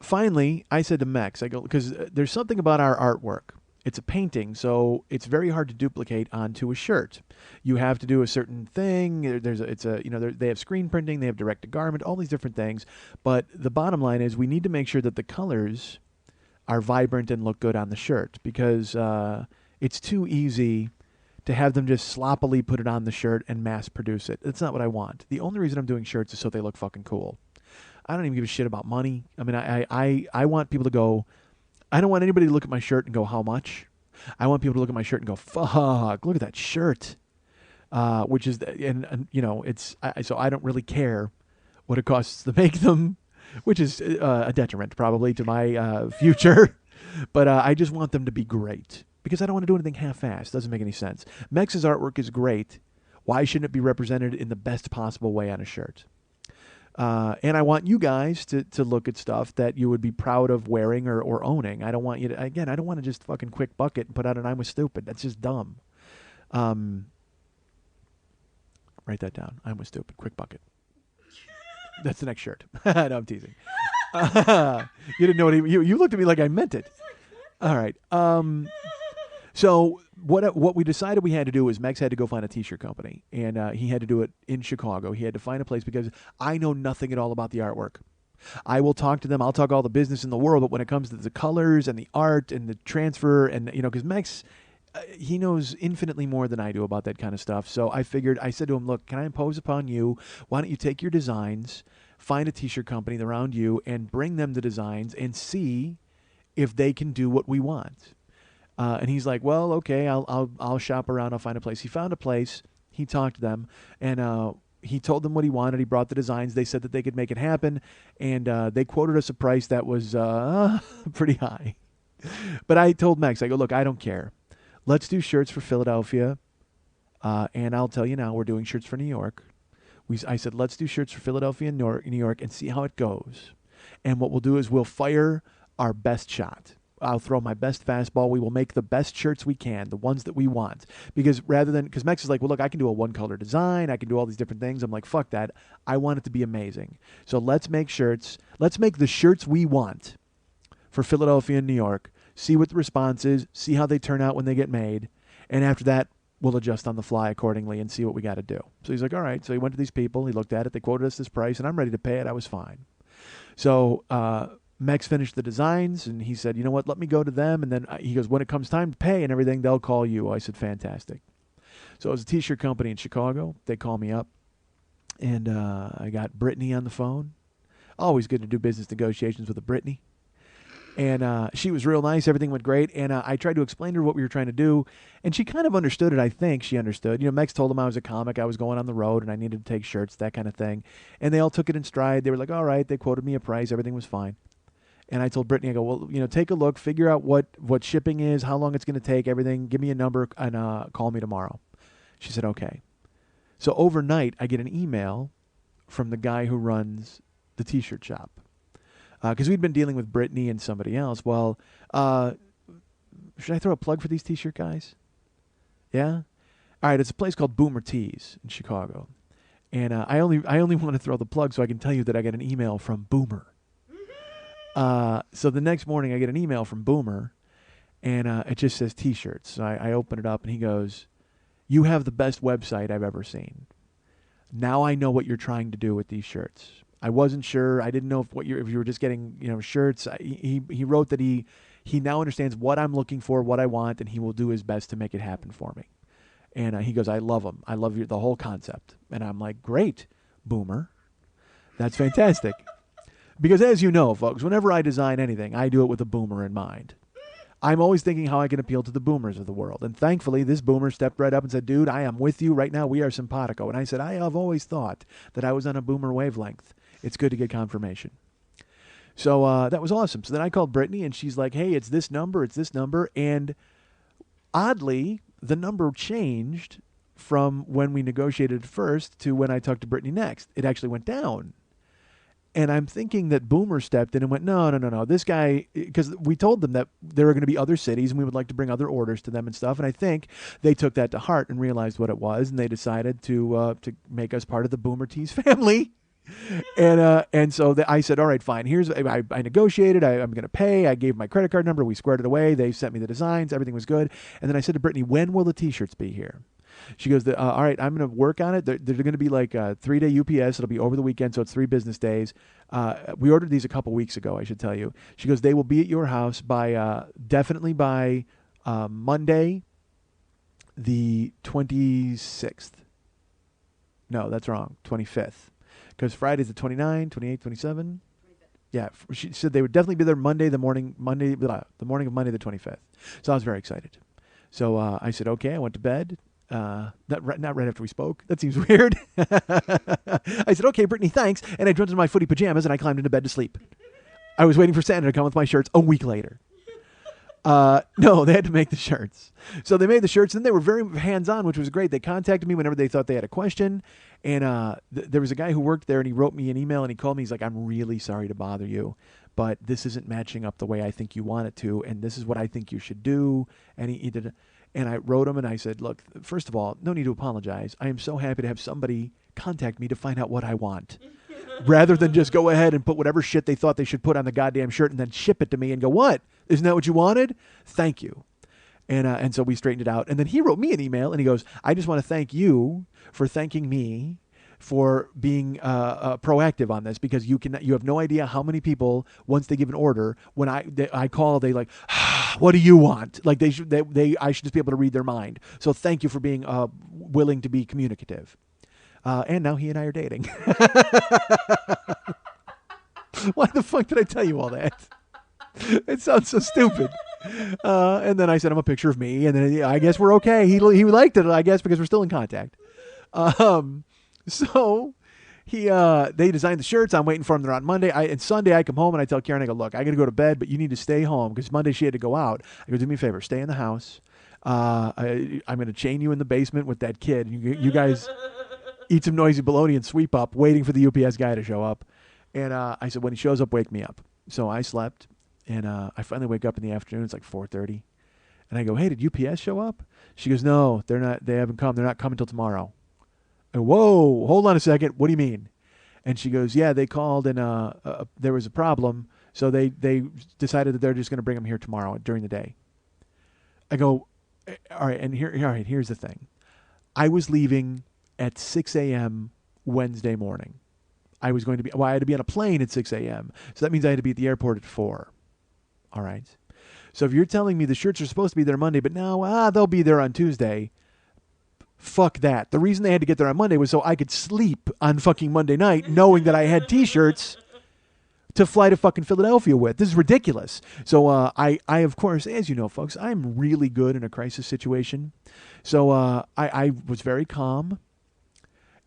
finally, I said to Mex, I go, because there's something about our artwork. It's a painting, so it's very hard to duplicate onto a shirt. You have to do a certain thing. They have screen printing, they have direct to garment, all these different things. But the bottom line is we need to make sure that the colors are vibrant and look good on the shirt, because it's too easy to have them just sloppily put it on the shirt and mass produce it. That's not what I want. The only reason I'm doing shirts is so they look fucking cool. I don't even give a shit about money. I mean, I want people to go. I don't want anybody to look at my shirt and go, how much? I want people to look at my shirt and go, fuck, look at that shirt. Which is, so I don't really care what it costs to make them, which is a detriment probably to my future. But I just want them to be great, because I don't want to do anything half-assed. Doesn't make any sense. Mex's artwork is great. Why shouldn't it be represented in the best possible way on a shirt? And I want you guys to look at stuff that you would be proud of wearing or owning. I don't want you to, again, I don't want to just fucking quick bucket and put out an I'm stupid. That's just dumb. Write that down. I'm stupid. Quick bucket. That's the next shirt. No, I'm teasing. You didn't know what you looked at me like I meant it. All right. So what we decided we had to do was Mex had to go find a T-shirt company, and he had to do it in Chicago. He had to find a place, because I know nothing at all about the artwork. I will talk to them. I'll talk all the business in the world, but when it comes to the colors and the art and the transfer, and because Mex, he knows infinitely more than I do about that kind of stuff. So I said to him, look, can I impose upon you? Why don't you take your designs, find a T-shirt company around you, and bring them the designs and see if they can do what we want. And he's like, well, okay, I'll shop around. I'll find a place. He found a place. He talked to them, and he told them what he wanted. He brought the designs. They said that they could make it happen, and they quoted us a price that was pretty high. But I told Mex, I go, look, I don't care. Let's do shirts for Philadelphia, and I'll tell you now, we're doing shirts for New York. I said, let's do shirts for Philadelphia and New York and see how it goes. And what we'll do is we'll fire our best shot. I'll throw my best fastball. We will make the best shirts we can, the ones that we want. Because Mex is like, well, look, I can do a one-color design. I can do all these different things. I'm like, fuck that. I want it to be amazing. So let's make shirts. Let's make the shirts we want for Philadelphia and New York. See what the response is. See how they turn out when they get made. And after that, we'll adjust on the fly accordingly and see what we got to do. So he's like, all right. So he went to these people. He looked at it. They quoted us this price, and I'm ready to pay it. I was fine. So Mex finished the designs, and he said, you know what, let me go to them. And then he goes, when it comes time to pay and everything, they'll call you. I said, fantastic. So it was a T-shirt company in Chicago. They call me up, and I got Brittany on the phone. Always good to do business negotiations with a Brittany. And she was real nice. Everything went great. And I tried to explain to her what we were trying to do, and she kind of understood it. I think she understood. Mex told them I was a comic. I was going on the road, and I needed to take shirts, that kind of thing. And they all took it in stride. They were like, all right. They quoted me a price. Everything was fine. And I told Brittany, I go, well, take a look, figure out what shipping is, how long it's going to take, everything. Give me a number and call me tomorrow. She said, okay. So overnight, I get an email from the guy who runs the T-shirt shop. Because we'd been dealing with Brittany and somebody else. Well, should I throw a plug for these T-shirt guys? Yeah? All right, it's a place called Boomer Tees in Chicago. And I only want to throw the plug so I can tell you that I got an email from Boomer. So the next morning I get an email from Boomer, and it just says T-shirts. So I open it up, and he goes, you have the best website I've ever seen. Now I know what you're trying to do with these shirts. I wasn't sure. I didn't know if you were just getting, shirts. He wrote that he now understands what I'm looking for, what I want, and he will do his best to make it happen for me. And he goes, I love them. I love the whole concept. And I'm like, great, Boomer. That's fantastic. Because as you know, folks, whenever I design anything, I do it with a boomer in mind. I'm always thinking how I can appeal to the boomers of the world. And thankfully, this boomer stepped right up and said, dude, I am with you right now. We are simpatico. And I said, I have always thought that I was on a boomer wavelength. It's good to get confirmation. So that was awesome. So then I called Brittany, and she's like, hey, it's this number. And oddly, the number changed from when we negotiated first to when I talked to Brittany next. It actually went down. And I'm thinking that Boomer stepped in and went, no. This guy, because we told them that there are going to be other cities and we would like to bring other orders to them and stuff. And I think they took that to heart and realized what it was. And they decided to make us part of the Boomer Tees family. And so I said, all right, fine. I negotiated. I'm going to pay. I gave my credit card number. We squared it away. They sent me the designs. Everything was good. And then I said to Brittany, when will the T-shirts be here? She goes, all right, I'm going to work on it. They're going to be like a 3-day UPS. It'll be over the weekend, so it's 3 business days. We ordered these a couple weeks ago, I should tell you. She goes, they will be at your house definitely by Monday, the 26th. No, that's wrong, 25th. Because Friday's the 29th, 28th, 27th. 25th. Yeah, she said they would definitely be there the morning of Monday the 25th. So I was very excited. So I said, okay, I went to bed. Not right after we spoke. That seems weird. I said, okay, Brittany, thanks. And I jumped into my footy pajamas and I climbed into bed to sleep. I was waiting for Santa to come with my shirts a week later. No, they had to make the shirts. So they made the shirts, and they were very hands-on, which was great. They contacted me whenever they thought they had a question. And there was a guy who worked there, and he wrote me an email, and he called me. He's like, I'm really sorry to bother you, but this isn't matching up the way I think you want it to, and this is what I think you should do. And he did. And I wrote him, and I said, look, first of all, no need to apologize. I am so happy to have somebody contact me to find out what I want, rather than just go ahead and put whatever shit they thought they should put on the goddamn shirt and then ship it to me and go, what? Isn't that what you wanted? Thank you. And so we straightened it out. And then he wrote me an email, and he goes, I just want to thank you for thanking me for being proactive on this, because you have no idea how many people, once they give an order, when I call, they like, what do you want? Like I should just be able to read their mind. So thank you for being willing to be communicative. And now he and I are dating. Why the fuck did I tell you all that? It sounds so stupid. And then I sent him a picture of me, and then I guess we're okay. He liked it, I guess, because we're still in contact. So they designed the shirts. I'm waiting for them. They're on Monday. And Sunday I come home and I tell Karen, I go, look, I got to go to bed, but you need to stay home, because Monday she had to go out. I go, do me a favor, stay in the house. I'm going to chain you in the basement with that kid. You guys eat some noisy bologna and sweep up, waiting for the UPS guy to show up. And I said, when he shows up, wake me up. So I slept. And I finally wake up in the afternoon. It's like 4:30. And I go, hey, did UPS show up? She goes, no, they're not. They haven't come. They're not coming till tomorrow. I go, whoa, hold on a second. What do you mean? And she goes, yeah, they called and there was a problem. So they decided that they're just going to bring them here tomorrow during the day. I go, all right. And here's the thing. I was leaving at 6 a.m. Wednesday morning. I had to be on a plane at 6 a.m. So that means I had to be at the airport at 4. All right. So if you're telling me the shirts are supposed to be there Monday, but now they'll be there on Tuesday, fuck that. The reason they had to get there on Monday was so I could sleep on fucking Monday night knowing that I had T-shirts to fly to fucking Philadelphia with. This is ridiculous. So I of course, as you know, folks, I'm really good in a crisis situation. So I was very calm.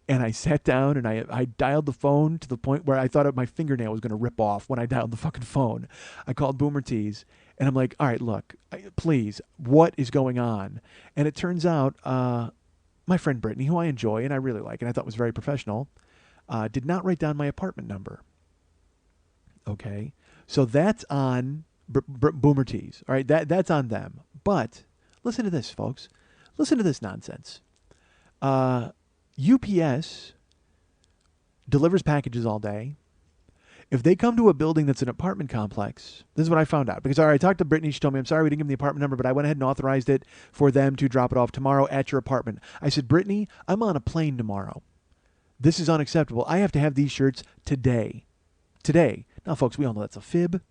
And I sat down and I dialed the phone to the point where I thought my fingernail was going to rip off when I dialed the fucking phone. I called Boomer Tees, and I'm like, all right, look, please, what is going on? And it turns out my friend Brittany, who I enjoy and I really like and I thought was very professional, did not write down my apartment number. Okay? So that's on Boomer Tees. All right? That's on them. But listen to this, folks. Listen to this nonsense. UPS delivers packages all day. If they come to a building that's an apartment complex, this is what I found out. Because I talked to Brittany. She told me, I'm sorry we didn't give them the apartment number, but I went ahead and authorized it for them to drop it off tomorrow at your apartment. I said, Brittany, I'm on a plane tomorrow. This is unacceptable. I have to have these shirts today. Today. Now, folks, we all know that's a fib.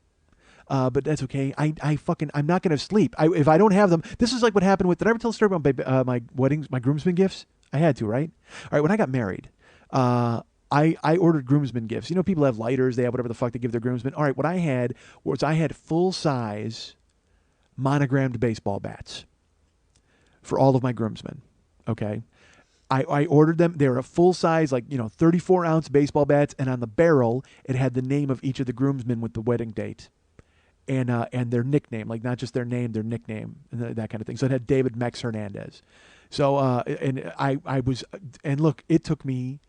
But that's okay. I'm not going to sleep. If I don't have them, this is like what happened with, did I ever tell a story about my weddings, my groomsmen gifts? I had to, right? All right, when I got married, I ordered groomsmen gifts. You know, people have lighters, they have whatever the fuck they give their groomsmen. All right, what I had was I had full-size monogrammed baseball bats for all of my groomsmen, okay? I ordered them. They were a full-size, 34-ounce baseball bats, and on the barrel, it had the name of each of the groomsmen with the wedding date. And their nickname, like not just their name, their nickname, and that kind of thing. So it had David Mex Hernandez. So, and look, it took me,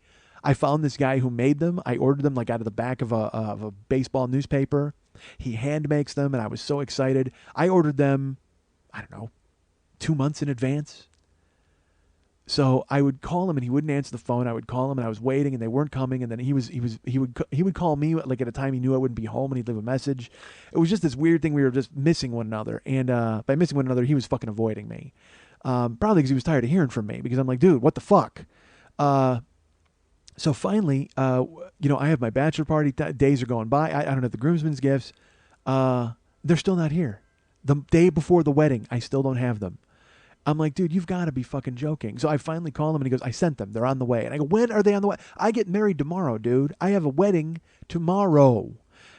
I found this guy who made them. I ordered them like out of the back of a baseball newspaper. He hand makes them, and I was so excited. I ordered them, I don't know, 2 months in advance. So I would call him and he wouldn't answer the phone. I would call him and I was waiting and they weren't coming. And then he would call me like at a time he knew I wouldn't be home and he'd leave a message. It was just this weird thing. We were just missing one another. And by missing one another, he was fucking avoiding me. Probably because he was tired of hearing from me because I'm like, dude, what the fuck? So finally, I have my bachelor party. Days are going by. I don't have the groomsmen's gifts. They're still not here. The day before the wedding, I still don't have them. I'm like, dude, you've got to be fucking joking. So I finally call him and he goes, I sent them. They're on the way. And I go, when are they on the way? I get married tomorrow, dude. I have a wedding tomorrow.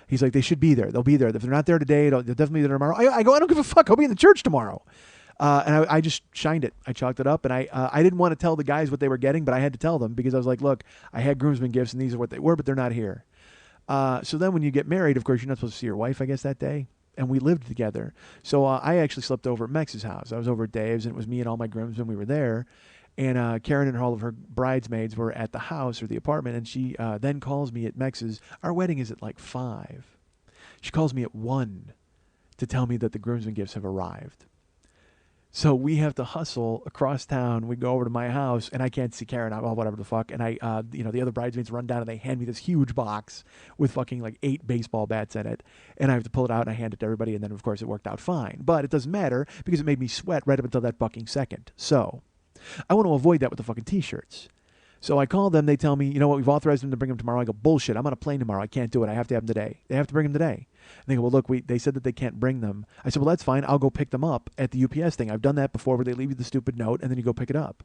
He's like, they should be there. They'll be there. If they're not there today, they'll definitely be there tomorrow. I go, I don't give a fuck. I'll be in the church tomorrow. And I just shined it. I chalked it up. And I didn't want to tell the guys what they were getting, but I had to tell them because I was like, look, I had groomsmen gifts and these are what they were, but they're not here. So then when you get married, of course, you're not supposed to see your wife, I guess, that day. And we lived together. So I actually slept over at Mex's house. I was over at Dave's, and it was me and all my groomsmen. We were there. And Karen and all of her bridesmaids were at the house or the apartment. And she then calls me at Mex's. Our wedding is at like 5. She calls me at 1 to tell me that the groomsmen gifts have arrived. So we have to hustle across town. We go over to my house, and I can't see Karen. Well, whatever the fuck. And the other bridesmaids run down, and they hand me this huge box with fucking like 8 baseball bats in it. And I have to pull it out, and I hand it to everybody. And then, of course, it worked out fine. But it doesn't matter because it made me sweat right up until that fucking second. So I want to avoid that with the fucking T-shirts. So I call them. They tell me, you know what, we've authorized them to bring them tomorrow. I go, bullshit. I'm on a plane tomorrow. I can't do it. I have to have them today. They have to bring them today. And they go, well, look, they said that they can't bring them. I said, well, that's fine. I'll go pick them up at the UPS thing. I've done that before where they leave you the stupid note and then you go pick it up.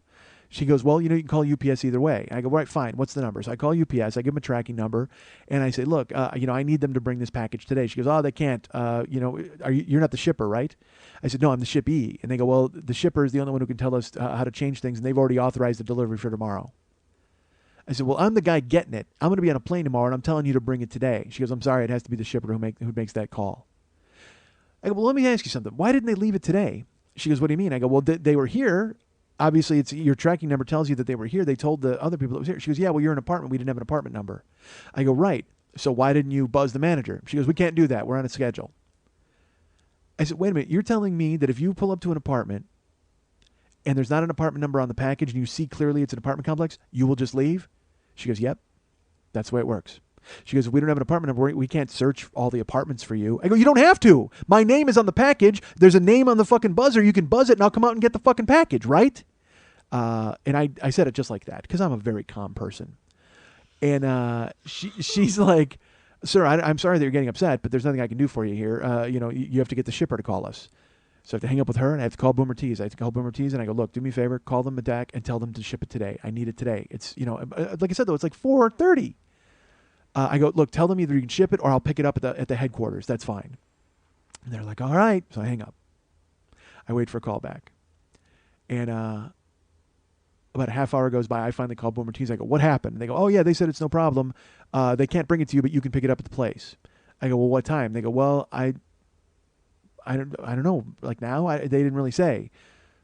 She goes, well, you can call UPS either way. I go, right, fine. What's the number? So I call UPS. I give them a tracking number. And I say, look, I need them to bring this package today. She goes, oh, they can't. You're not the shipper, right? I said, no, I'm the shippee. And they go, well, the shipper is the only one who can tell us how to change things. And they've already authorized the delivery for tomorrow. I said, well, I'm the guy getting it. I'm going to be on a plane tomorrow, and I'm telling you to bring it today. She goes, I'm sorry, it has to be the shipper who makes that call. I go, well, let me ask you something. Why didn't they leave it today? She goes, what do you mean? I go, well, they were here. Obviously, your tracking number tells you that they were here. They told the other people that was here. She goes, yeah, well, you're an apartment. We didn't have an apartment number. I go, right. So why didn't you buzz the manager? She goes, we can't do that. We're on a schedule. I said, wait a minute. You're telling me that if you pull up to an apartment and there's not an apartment number on the package and you see clearly it's an apartment complex, you will just leave? She goes, yep, that's the way it works. She goes, if we don't have an apartment number, we can't search all the apartments for you. I go, you don't have to. My name is on the package. There's a name on the fucking buzzer. You can buzz it and I'll come out and get the fucking package, right? And I said it just like that because I'm a very calm person. And she's like, sir, I'm sorry that you're getting upset, but there's nothing I can do for you here. You have to get the shipper to call us. So I have to hang up with her, and I have to call Boomer Tees. And I go, look, do me a favor, call them back and tell them to ship it today. I need it today. It's, like I said, though, it's like 4:30. I go, look, tell them either you can ship it or I'll pick it up at the headquarters. That's fine. And they're like, all right. So I hang up. I wait for a call back. And about a half hour goes by. I finally call Boomer Tees. I go, what happened? And they go, oh, yeah, they said it's no problem. They can't bring it to you, but you can pick it up at the place. I go, well, what time? They go, well, I don't know. Like now, they didn't really say.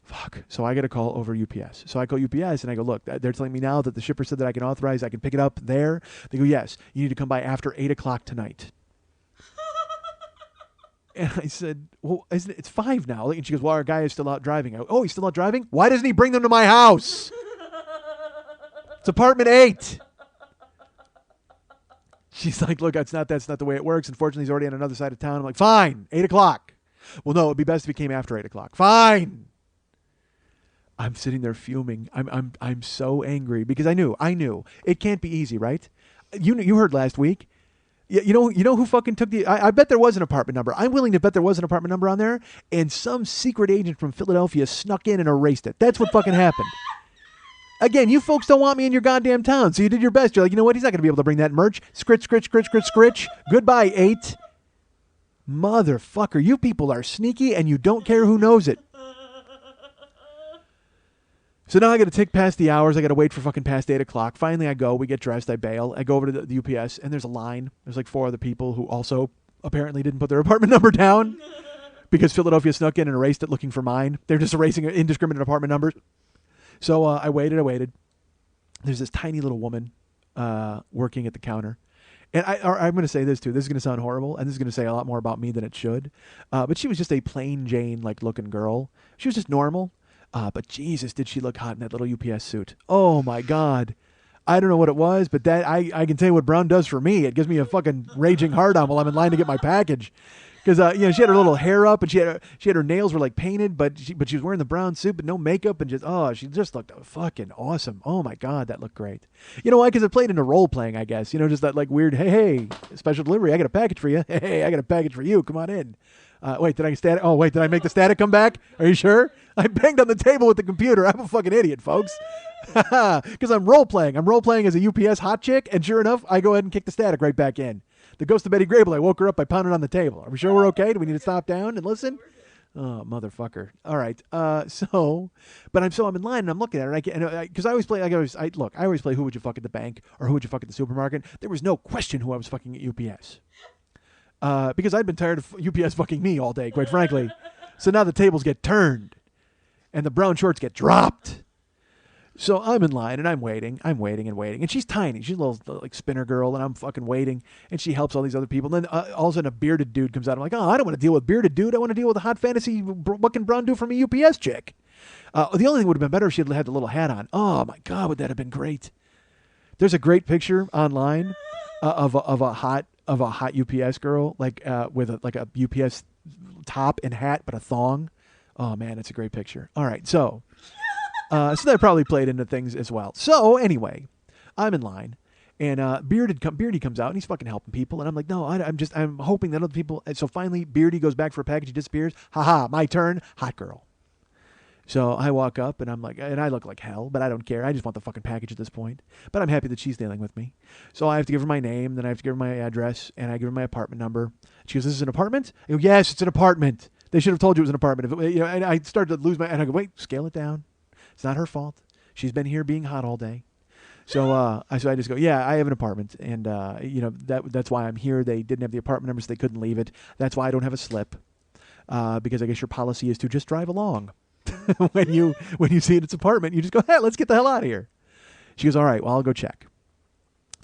Fuck. So I got to call over UPS. So I call UPS and I go, look, they're telling me now that the shipper said that I can pick it up there. They go, yes, you need to come by after 8 o'clock tonight. And I said, well, it's 5 now. And she goes, well, our guy is still out driving. I go, oh, he's still out driving? Why doesn't he bring them to my house? It's apartment 8. She's like, look, that's not the way it works. Unfortunately, he's already on another side of town. I'm like, fine, 8 o'clock. Well, no, it'd be best if he came after 8 o'clock. Fine. I'm sitting there fuming. I'm so angry because I knew it can't be easy, right? You heard last week. You know who fucking took the? I bet there was an apartment number. I'm willing to bet there was an apartment number on there, and some secret agent from Philadelphia snuck in and erased it. That's what fucking happened. Again, you folks don't want me in your goddamn town, so you did your best. You're like, you know what? He's not going to be able to bring that merch. Scritch, scritch, scritch, scritch, scritch. Goodbye, 8. Motherfucker, you people are sneaky, and you don't care who knows it. So now I got to tick past the hours. I got to wait for fucking past 8 o'clock. Finally, I go. We get dressed. I bail. I go over to the UPS, and there's a line. There's like 4 other people who also apparently didn't put their apartment number down because Philadelphia snuck in and erased it looking for mine. They're just erasing indiscriminate apartment numbers. So I waited. There's this tiny little woman working at the counter. And I'm going to say this, too. This is going to sound horrible, and this is going to say a lot more about me than it should. But she was just a plain Jane, looking girl. She was just normal. But Jesus, did she look hot in that little UPS suit. Oh, my God. I don't know what it was, but that I can tell you what Brown does for me. It gives me a fucking raging hard on while I'm in line to get my package. Because she had her little hair up and she had her nails were like painted, but she was wearing the brown suit, but no makeup, and she just looked fucking awesome. Oh my God, that looked great. You know why? Because it played into role playing, I guess. Just that weird, hey, special delivery. I got a package for you. Hey, I got a package for you. Come on in. Wait, did I make the static come back? Are you sure? I banged on the table with the computer. I'm a fucking idiot, folks. Because I'm role playing. I'm role playing as a UPS hot chick, and sure enough, I go ahead and kick the static right back in. The ghost of Betty Grable, I woke her up by pounding on the table. Are we sure we're okay? Do we need to stop down and listen? Oh, motherfucker. All right. But I'm in line and I'm looking at her. Because I always play, I always play Who Would You Fuck at the Bank or Who Would You Fuck at the Supermarket. There was no question who I was fucking at UPS. Because I'd been tired of UPS fucking me all day, quite frankly. So now the tables get turned and the brown shorts get dropped. So I'm in line and I'm waiting. And she's tiny. She's a little spinner girl, and I'm fucking waiting. And she helps all these other people. And then all of a sudden a bearded dude comes out. I'm like, oh, I don't want to deal with bearded dude. I want to deal with a hot fantasy fucking brown dude from a UPS chick. The only thing would have been better if she had had the little hat on. Oh my God, would that have been great? There's a great picture online of a hot UPS girl with a UPS top and hat, but a thong. Oh man, it's a great picture. All right, so that probably played into things as well. So anyway, I'm in line, and Beardy comes out, and he's fucking helping people, and I'm like, no, I'm hoping that other people. And so finally, Beardy goes back for a package, he disappears. Ha, my turn, hot girl. So I walk up, and I'm like, and I look like hell, but I don't care. I just want the fucking package at this point. But I'm happy that she's dealing with me. So I have to give her my name, then I have to give her my address, and I give her my apartment number. She goes, "This is an apartment?" I go, "Yes, it's an apartment. They should have told you it was an apartment." And I started to lose and I go, "Wait, scale it down. It's not her fault. She's been here being hot all day." So I just go, "Yeah, I have an apartment, and that's why I'm here. They didn't have the apartment number, so they couldn't leave it. That's why I don't have a slip, because I guess your policy is to just drive along." when you see it's apartment, you just go, "Hey, let's get the hell out of here." She goes, "All right, well, I'll go check."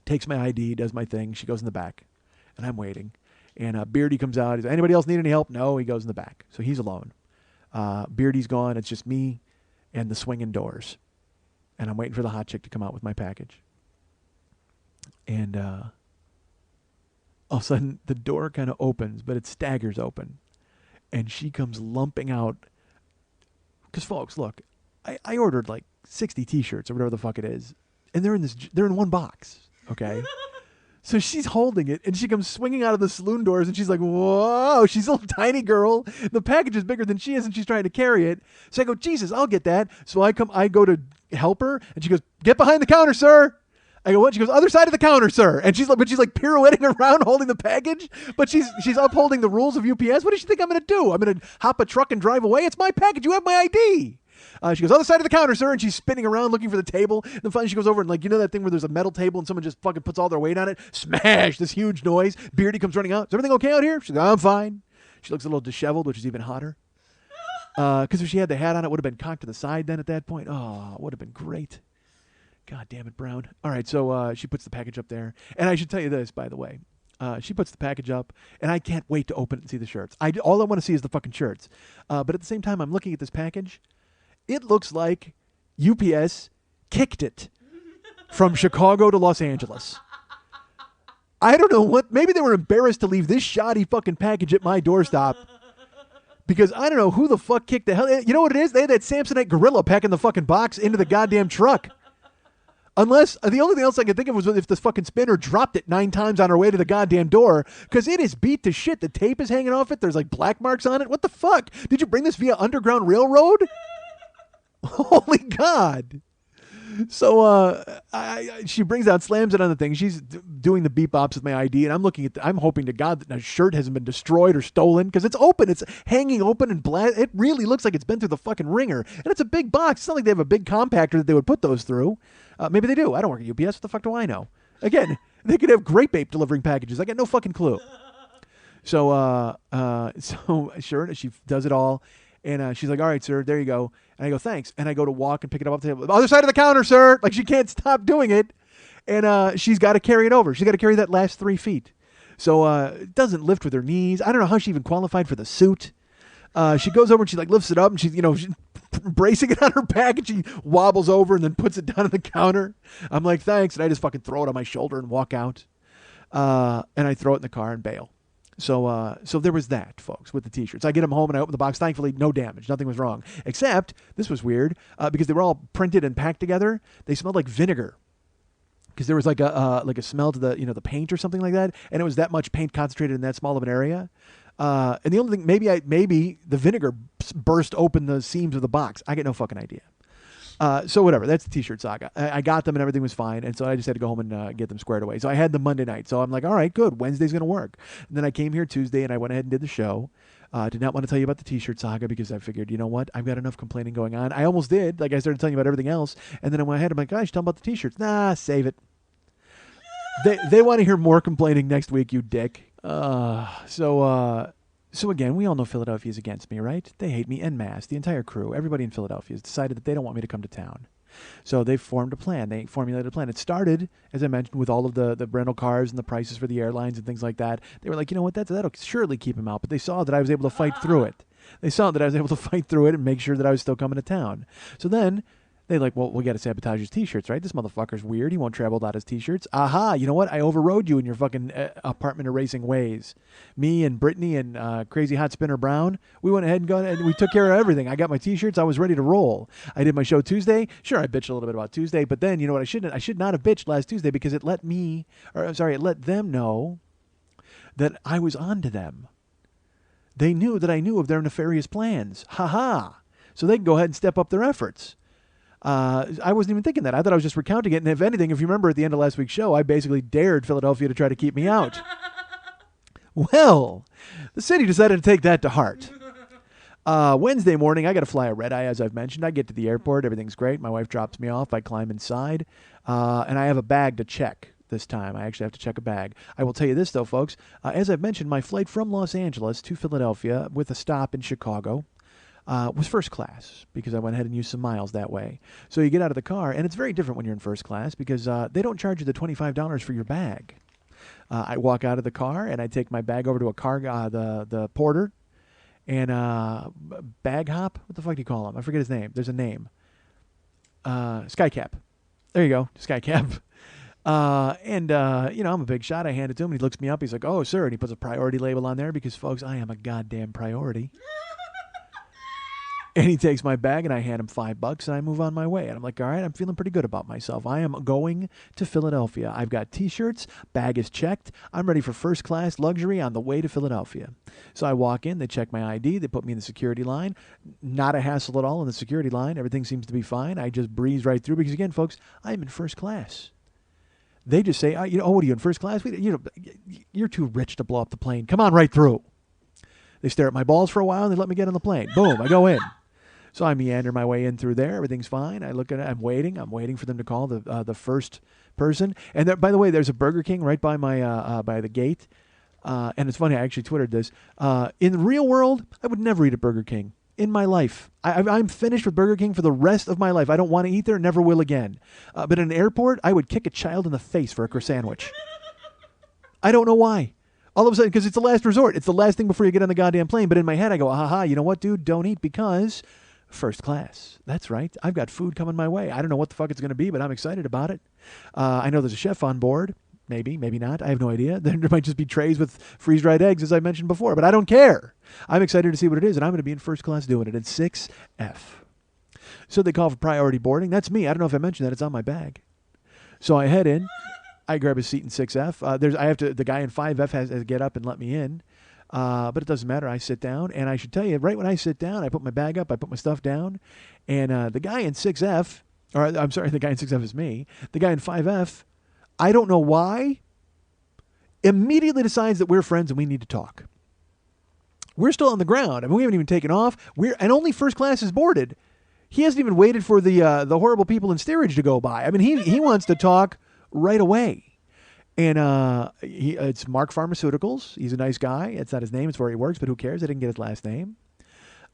Takes my ID, does my thing. She goes in the back, and I'm waiting. And Beardy comes out. He's, "Anybody else need any help?" No, he goes in the back. So he's alone. Beardy's gone. It's just me and the swinging doors. And I'm waiting for the hot chick to come out with my package. And all of a sudden, the door kind of opens, but it staggers open. And she comes lumping out. Because, folks, look, I ordered 60 T-shirts or whatever the fuck it is, and they're in one box, okay? So she's holding it, and she comes swinging out of the saloon doors, and she's like, "Whoa!" She's a little tiny girl. The package is bigger than she is, and she's trying to carry it. So I go, "Jesus, I'll get that." So I go to help her, and she goes, "Get behind the counter, sir." I go, "What?" She goes, "Other side of the counter, sir." And she's pirouetting around holding the package, but she's upholding the rules of UPS. What does she think I'm going to do? I'm going to hop a truck and drive away? It's my package. You have my ID. She goes, "Other side of the counter, sir." And she's spinning around looking for the table. And then finally she goes over and that thing where there's a metal table and someone just fucking puts all their weight on it. Smash! This huge noise. Beardy comes running out. "Is everything okay out here?" She's like, "I'm fine." She looks a little disheveled, which is even hotter. Because if she had the hat on, it would have been cocked to the side then at that point. Oh, it would have been great. God damn it, Brown. All right, so she puts the package up there. And I should tell you this, by the way. She puts the package up, and I can't wait to open it and see the shirts. All I want to see is the fucking shirts. But at the same time, I'm looking at this package. It looks like UPS kicked it from Chicago to Los Angeles. I don't know what. Maybe they were embarrassed to leave this shoddy fucking package at my doorstep. Because I don't know who the fuck kicked the hell. You know what it is? They had that Samsonite gorilla packing the fucking box into the goddamn truck. Unless, the only thing else I could think of was if this fucking spinner dropped it 9 times on her way to the goddamn door, because it is beat to shit. The tape is hanging off it. There's like black marks on it. What the fuck? Did you bring this via Underground Railroad? Holy God. So she brings out, slams it on the thing. She's doing the beep bops with my ID, and I'm looking at I'm hoping to God that my shirt hasn't been destroyed or stolen, because it's open. It's hanging open and it really looks like it's been through the fucking ringer. And it's a big box. It's not like they have a big compactor that they would put those through. Maybe they do. I don't work at UPS. What the fuck do I know? Again, they could have grape ape delivering packages. I got no fucking clue. So sure, she does it all. And she's like, all right, sir, there you go. And I go, thanks. And I go to walk and pick it up off the table. The other side of the counter, sir. Like, she can't stop doing it. And she's got to carry it over. She's got to carry that last 3 feet. So it doesn't lift with her knees. I don't know how she even qualified for the suit. She goes over and she like lifts it up and she's bracing it on her back, and she wobbles over and then puts it down on the counter. I'm like, thanks. And I just fucking throw it on my shoulder and walk out. And I throw it in the car and bail. So there was that, folks, with the T-shirts. I get them home and I open the box. Thankfully, no damage. Nothing was wrong. Except, this was weird, because they were all printed and packed together. They smelled like vinegar. Because there was like a smell to the paint or something like that, and it was that much paint concentrated in that small of an area. And the only thing, maybe the vinegar burst open the seams of the box. I get no fucking idea. So whatever, that's the T-shirt saga. I got them and everything was fine, and so I just had to go home and get them squared away. So I had them Monday night. So I'm like, all right, good. Wednesday's going to work. And then I came here Tuesday, and I went ahead and did the show. Did not want to tell you about the T-shirt saga because I figured, you know what? I've got enough complaining going on. I almost did. Like, I started telling you about everything else, and then I went ahead. I'm like, gosh, tell them about the T-shirts. Nah, save it. They want to hear more complaining next week, you dick. So again, we all know Philadelphia's against me, right? They hate me en masse. The entire crew, everybody in Philadelphia has decided that they don't want me to come to town. So they've formed a plan. They formulated a plan. It started, as I mentioned, with all of the rental cars and the prices for the airlines and things like that. They were like, you know what, that'll surely keep him out. But they saw that I was able to fight through it. They saw that I was able to fight through it and make sure that I was still coming to town. So then they like, well, we got to sabotage his T-shirts, right? This motherfucker's weird. He won't travel without his T-shirts. Aha, you know what? I overrode you in your fucking apartment erasing ways. Me and Brittany and Crazy Hot Spinner Brown, we went ahead and we took care of everything. I got my T-shirts. I was ready to roll. I did my show Tuesday. Sure, I bitched a little bit about Tuesday, but then, you know what? I should not have bitched last Tuesday because it let them know that I was on to them. They knew that I knew of their nefarious plans. Ha. So they can go ahead and step up their efforts. I wasn't even thinking that. I thought I was just recounting it. And if anything, if you remember at the end of last week's show, I basically dared Philadelphia to try to keep me out. Well, the city decided to take that to heart. Wednesday morning, I got to fly a red eye, as I've mentioned. I get to the airport. Everything's great. My wife drops me off. I climb inside. And I have a bag to check this time. I actually have to check a bag. I will tell you this, though, folks. As I've mentioned, my flight from Los Angeles to Philadelphia with a stop in Chicago was first class because I went ahead and used some miles that way. So you get out of the car, and it's very different when you're in first class because they don't charge you the $25 for your bag. I walk out of the car, and I take my bag over to a car, the porter, and bag hop. What the fuck do you call him? I forget his name. There's a name. Skycap. There you go, Skycap. I'm a big shot. I hand it to him, and he looks me up. He's like, oh, sir, and he puts a priority label on there because, folks, I am a goddamn priority. And he takes my bag, and I hand him $5, and I move on my way. And I'm like, all right, I'm feeling pretty good about myself. I am going to Philadelphia. I've got T-shirts. Bag is checked. I'm ready for first class luxury on the way to Philadelphia. So I walk in. They check my ID. They put me in the security line. Not a hassle at all in the security line. Everything seems to be fine. I just breeze right through because, again, folks, I'm in first class. They just say, what are you in first class? You're too rich to blow up the plane. Come on right through. They stare at my balls for a while, and they let me get on the plane. Boom, I go in. So I meander my way in through there. Everything's fine. I look at it. I'm waiting for them to call the first person. And there, by the way, there's a Burger King right by my by the gate. And it's funny. I actually Twittered this. In the real world, I would never eat at Burger King in my life. I'm finished with Burger King for the rest of my life. I don't want to eat there. Never will again. But in an airport, I would kick a child in the face for a croissant sandwich. I don't know why. All of a sudden, because it's the last resort. It's the last thing before you get on the goddamn plane. But in my head, I go, you know what, dude? Don't eat because first class. That's right. I've got food coming my way. I don't know what the fuck it's going to be, but I'm excited about it. I know there's a chef on board. Maybe not. I have no idea. There might just be trays with freeze-dried eggs, as I mentioned before, but I don't care. I'm excited to see what it is, and I'm going to be in first class doing it in 6F. So they call for priority boarding. That's me. I don't know if I mentioned that. It's on my bag. So I head in. I grab a seat in 6F. The guy in 5F has to get up and let me in. But it doesn't matter. I sit down, and I should tell you, right when I sit down, I put my bag up, I put my stuff down, and the guy in 6F, or I'm sorry, the guy in 6F is me. The guy in 5F, I don't know why, immediately decides that we're friends and we need to talk. We're still on the ground. I mean, we haven't even taken off. And only first class is boarded. He hasn't even waited for the horrible people in steerage to go by. I mean, he wants to talk right away. And it's Mark Pharmaceuticals. He's a nice guy. It's not his name. It's where he works, but who cares? I didn't get his last name.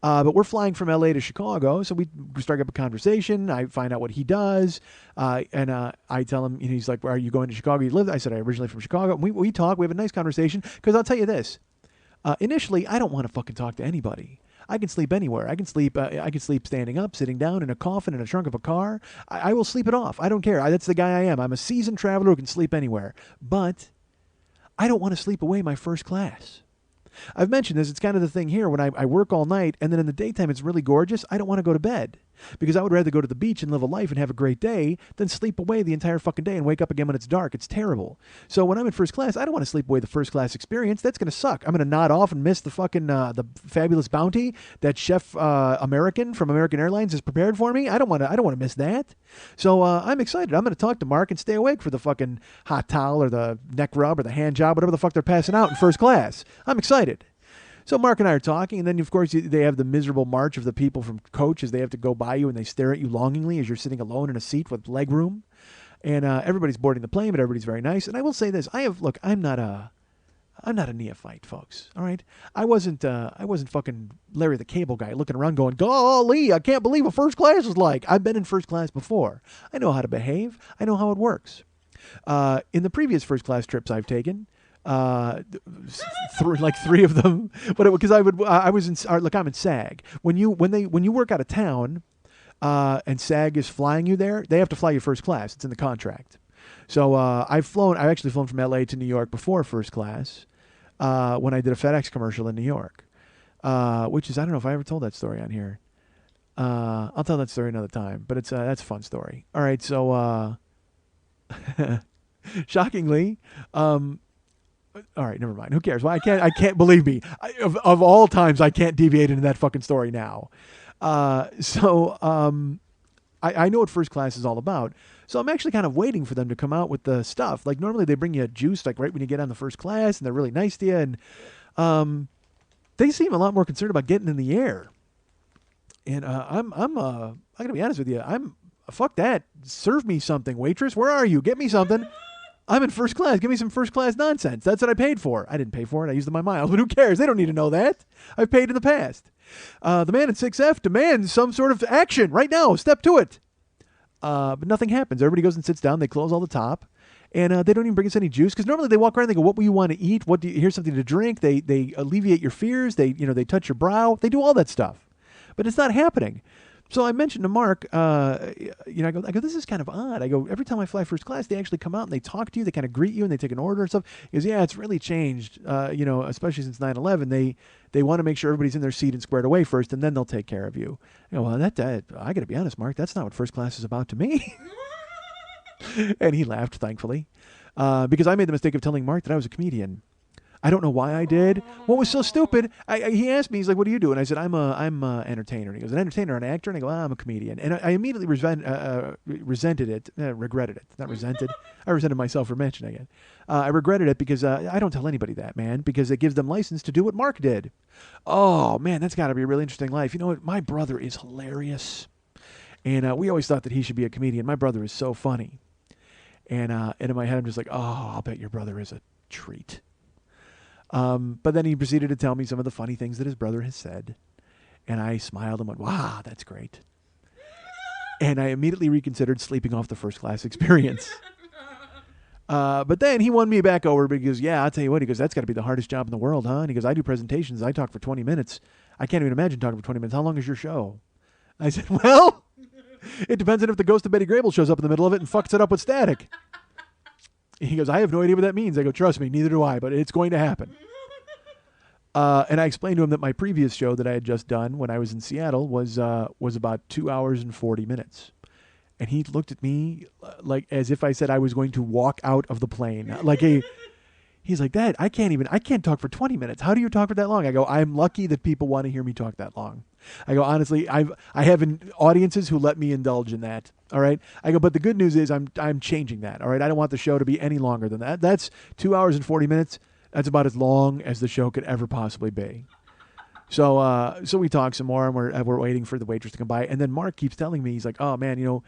But we're flying from L.A. to Chicago, so we start up a conversation. I find out what he does, and I tell him, he's like, "Are you going to Chicago? You live?" I said, "I'm originally from Chicago." And we talk. We have a nice conversation, because I'll tell you this. Initially, I don't want to fucking talk to anybody. I can sleep anywhere. I can sleep standing up, sitting down, in a coffin, in a trunk of a car. I will sleep it off. I don't care. That's the guy I am. I'm a seasoned traveler who can sleep anywhere. But I don't want to sleep away my first class. I've mentioned this. It's kind of the thing here. When I work all night, and then in the daytime it's really gorgeous, I don't want to go to bed. Because I would rather go to the beach and live a life and have a great day than sleep away the entire fucking day and wake up again when it's dark. It's terrible. So when I'm in first class, I don't want to sleep away the first class experience. That's going to suck. I'm going to nod off and miss the fucking the fabulous bounty that Chef American from American Airlines has prepared for me. I don't want to miss that. So I'm excited. I'm going to talk to Mark and stay awake for the fucking hot towel or the neck rub or the hand job, whatever the fuck they're passing out in first class. I'm excited. So Mark and I are talking, and then, of course, they have the miserable march of the people from coach as they have to go by you, and they stare at you longingly as you're sitting alone in a seat with leg room. And everybody's boarding the plane, but everybody's very nice. And I will say this. I'm not a neophyte, folks. All right? I wasn't fucking Larry the Cable Guy looking around going, golly, I can't believe what first class is like. I've been in first class before. I know how to behave. I know how it works. In the previous first class trips I've taken, three of them, but because I'm in SAG. When you work out of town, and SAG is flying you there, they have to fly you first class. It's in the contract. So I've actually flown from LA to New York before first class, when I did a FedEx commercial in New York, which is, I don't know if I ever told that story on here. I'll tell that story another time, but that's a fun story. All right, so shockingly, all right, never mind. Who cares? Well, I can't believe me. Of all times, I can't deviate into that fucking story now. I know what first class is all about. So I'm actually kind of waiting for them to come out with the stuff. Like, normally they bring you a juice, like, right when you get on the first class, and they're really nice to you. And they seem a lot more concerned about getting in the air. And I'm going to be honest with you. Fuck that. Serve me something, waitress. Where are you? Get me something. I'm in first class. Give me some first class nonsense. That's what I paid for. I didn't pay for it. I used my miles. But who cares? They don't need to know that. I've paid in the past. The man in 6F demands some sort of action right now. Step to it. But nothing happens. Everybody goes and sits down. They close all the top. And they don't even bring us any juice. Because normally they walk around and they go, what will you want to eat? Here's something to drink. They alleviate your fears. They touch your brow. They do all that stuff. But it's not happening. So I mentioned to Mark, I go, this is kind of odd. I go, every time I fly first class, they actually come out and they talk to you. They kind of greet you and they take an order and stuff. He goes, yeah, it's really changed, especially since 9/11. They want to make sure everybody's in their seat and squared away first, and then they'll take care of you. I go, well, I got to be honest, Mark, that's not what first class is about to me. And he laughed, thankfully, because I made the mistake of telling Mark that I was a comedian. I don't know why I did. What was so stupid? He asked me, he's like, what do you do? And I said, I'm a entertainer. And he goes, an entertainer, an actor? And I go, I'm a comedian. And I immediately resented it, regretted it, not resented. I resented myself for mentioning it. I regretted it because I don't tell anybody that, man, because it gives them license to do what Mark did. Oh, man, that's got to be a really interesting life. You know what? My brother is hilarious. And we always thought that he should be a comedian. My brother is so funny. And in my head, I'm just like, oh, I'll bet your brother is a treat. But then he proceeded to tell me some of the funny things that his brother has said. And I smiled and went, wow, that's great. And I immediately reconsidered sleeping off the first class experience. But then he won me back over because, yeah, I'll tell you what, he goes, that's got to be the hardest job in the world, huh? And he goes, I do presentations. I talk for 20 minutes. I can't even imagine talking for 20 minutes. How long is your show? I said, well, it depends on if the ghost of Betty Grable shows up in the middle of it and fucks it up with static. He goes, I have no idea what that means. I go, trust me, neither do I, but it's going to happen. And I explained to him that my previous show that I had just done when I was in Seattle was about 2 hours and 40 minutes. And he looked at me like as if I said I was going to walk out of the plane. He's like, Dad, I can't talk for 20 minutes. How do you talk for that long? I go, I'm lucky that people want to hear me talk that long. I go, honestly, I have audiences who let me indulge in that. All right. I go, but the good news is I'm changing that. All right. I don't want the show to be any longer than that. That's 2 hours and 40 minutes. That's about as long as the show could ever possibly be. So we talk some more, and we're waiting for the waitress to come by. And then Mark keeps telling me, he's like, oh man,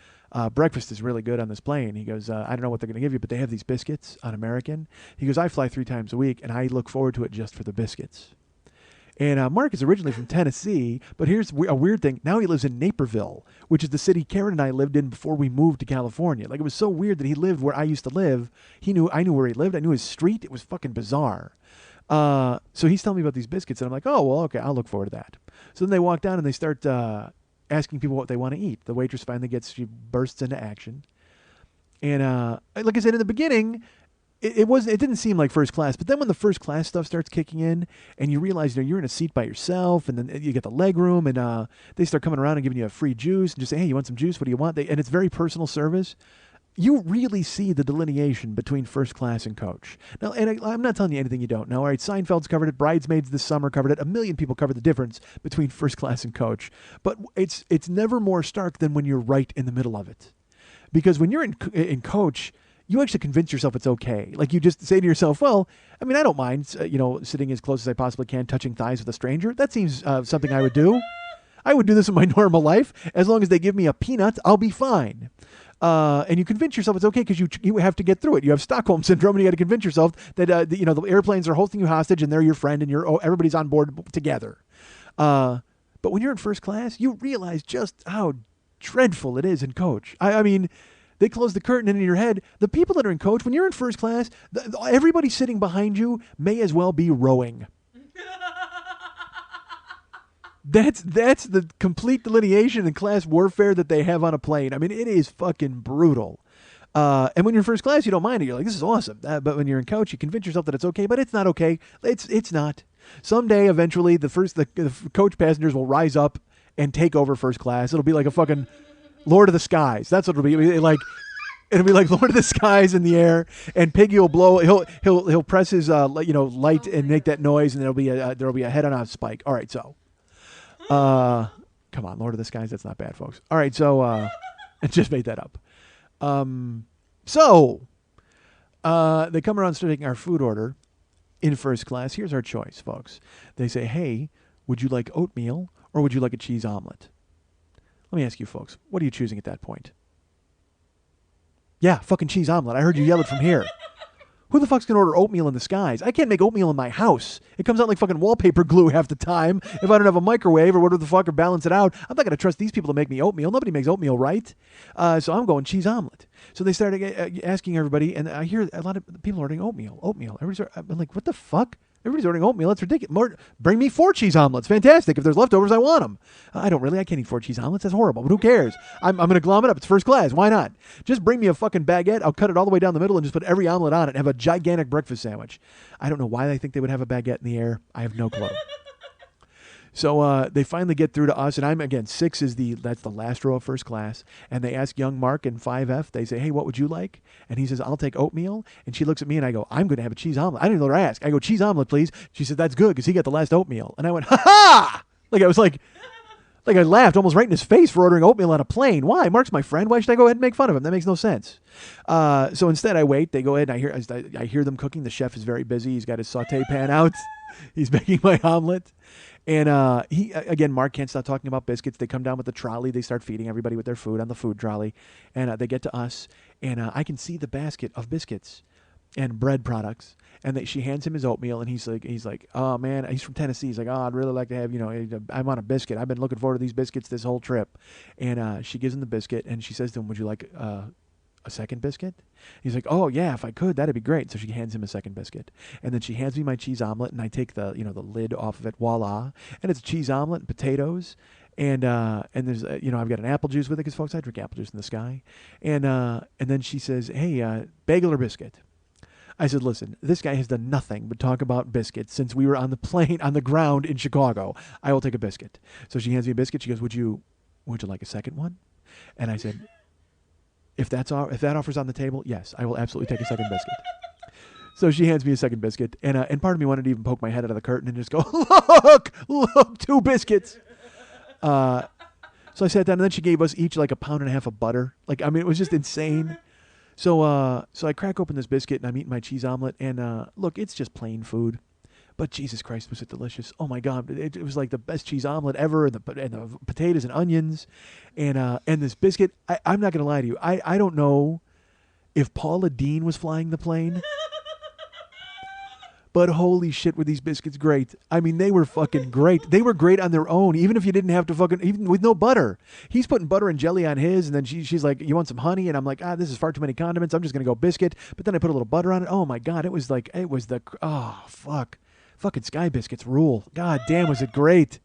breakfast is really good on this plane. He goes, I don't know what they're going to give you, but they have these biscuits on American. He goes, I fly 3 times a week, and I look forward to it just for the biscuits. And Mark is originally from Tennessee, but here's a weird thing. Now he lives in Naperville, which is the city Karen and I lived in before we moved to California. Like, it was so weird that he lived where I used to live. I knew where he lived. I knew his street. It was fucking bizarre. So he's telling me about these biscuits, and I'm like, oh, well, okay, I'll look forward to that. So then they walk down and they start asking people what they want to eat. The waitress finally she bursts into action. And like I said in the beginning, it didn't seem like first class, but then when the first class stuff starts kicking in and you realize you're in a seat by yourself, and then you get the leg room, and they start coming around and giving you a free juice and just say, hey, you want some juice? What do you want? And it's very personal service. You really see the delineation between first class and coach. Now, and I'm not telling you anything you don't know. All right, Seinfeld's covered it. Bridesmaids this summer covered it. A million people covered the difference between first class and coach. But it's never more stark than when you're right in the middle of it. Because when you're in coach, you actually convince yourself it's okay. Like, you just say to yourself, well, I mean, I don't mind, sitting as close as I possibly can, touching thighs with a stranger. That seems something I would do. I would do this in my normal life. As long as they give me a peanut, I'll be fine. And you convince yourself it's okay because you have to get through it. You have Stockholm syndrome, and you got to convince yourself that the airplanes are holding you hostage and they're your friend, and everybody's on board together. But when you're in first class, you realize just how dreadful it is in coach. I mean, they close the curtain, and in your head, the people that are in coach, when you're in first class, everybody sitting behind you may as well be rowing. That's the complete delineation in class warfare that they have on a plane. I mean, it is fucking brutal. And when you're in first class, you don't mind it. You're like, this is awesome. But when you're in coach, you convince yourself that it's okay, but it's not okay. It's not. Someday, eventually, the coach passengers will rise up and take over first class. It'll be like a fucking Lord of the Skies. That's what it'll be. It'll be like Lord of the Skies in the air, and Piggy will blow. He'll press his light and make that noise, and there'll be a head on a spike. All right, so. Come on, Lord of the Skies. That's not bad, folks. All right, so I just made that up. So they come around taking our food order in first class. Here's our choice, folks. They say, hey, would you like oatmeal or would you like a cheese omelet? Let me ask you, folks, what are you choosing at that point? Yeah, fucking cheese omelet. I heard you yell it from here. Who the fuck's going to order oatmeal in the skies? I can't make oatmeal in my house. It comes out like fucking wallpaper glue half the time. If I don't have a microwave or whatever the fuck or balance it out, I'm not going to trust these people to make me oatmeal. Nobody makes oatmeal right. So I'm going cheese omelet. So they started asking everybody, and I hear a lot of people ordering oatmeal. I'm like, what the fuck? Everybody's ordering oatmeal. That's ridiculous. Bring me 4 cheese omelets. Fantastic. If there's leftovers, I want them. I can't eat 4 cheese omelets. That's horrible. But who cares? I'm going to glom it up. It's first class. Why not? Just bring me a fucking baguette. I'll cut it all the way down the middle and just put every omelet on it and have a gigantic breakfast sandwich. I don't know why they think they would have a baguette in the air. I have no clue. So they finally get through to us, and I'm, again, 6 that's the last row of first class, and they ask young Mark in 5F, they say, hey, what would you like? And he says, I'll take oatmeal, and she looks at me, and I go, I'm going to have a cheese omelet. I didn't even let her ask. I go, cheese omelet, please. She said, that's good, because he got the last oatmeal. And I went, ha-ha! Like I laughed almost right in his face for ordering oatmeal on a plane. Why? Mark's my friend. Why should I go ahead and make fun of him? That makes no sense. So instead I wait. They go ahead, and I hear them cooking. The chef is very busy. He's got his saute pan out. He's making my omelet. And Mark can't stop talking about biscuits. They come down with the trolley. They start feeding everybody with their food on the food trolley. And they get to us, and I can see the basket of biscuits and bread products. And she hands him his oatmeal, and he's like, oh man, he's from Tennessee. He's like, oh, I'd really like to have, I want a biscuit. I've been looking forward to these biscuits this whole trip. And she gives him the biscuit, and she says to him, would you like a second biscuit? He's like, oh yeah, if I could, that'd be great. So she hands him a second biscuit, and then she hands me my cheese omelet, and I take the the lid off of it. Voila, and it's a cheese omelet and potatoes, and there's I've got an apple juice with it because folks, I drink apple juice in the sky, and then she says, hey, bagel or biscuit? I said, listen, this guy has done nothing but talk about biscuits since we were on the plane, on the ground in Chicago. I will take a biscuit. So she hands me a biscuit. She goes, would you like a second one? And I said, if that offer's on the table, yes, I will absolutely take a second biscuit. So she hands me a second biscuit, and part of me wanted to even poke my head out of the curtain and just go, look, 2 biscuits. So I sat down, and then she gave us each like a pound and a half of butter. Like, I mean, it was just insane. So I crack open this biscuit, and I'm eating my cheese omelet, and look, it's just plain food. But Jesus Christ, was it delicious. Oh, my God. It was like the best cheese omelet ever, and the potatoes and onions. And this biscuit, I'm not going to lie to you. I don't know if Paula Deen was flying the plane. But holy shit, were these biscuits great. I mean, they were fucking great. They were great on their own, even if you didn't have to fucking, even with no butter. He's putting butter and jelly on his, and then she's like, you want some honey? And I'm like, this is far too many condiments. I'm just going to go biscuit. But then I put a little butter on it. Oh, my God. It was fuck. Fucking Sky Biscuits rule. God damn, was it great.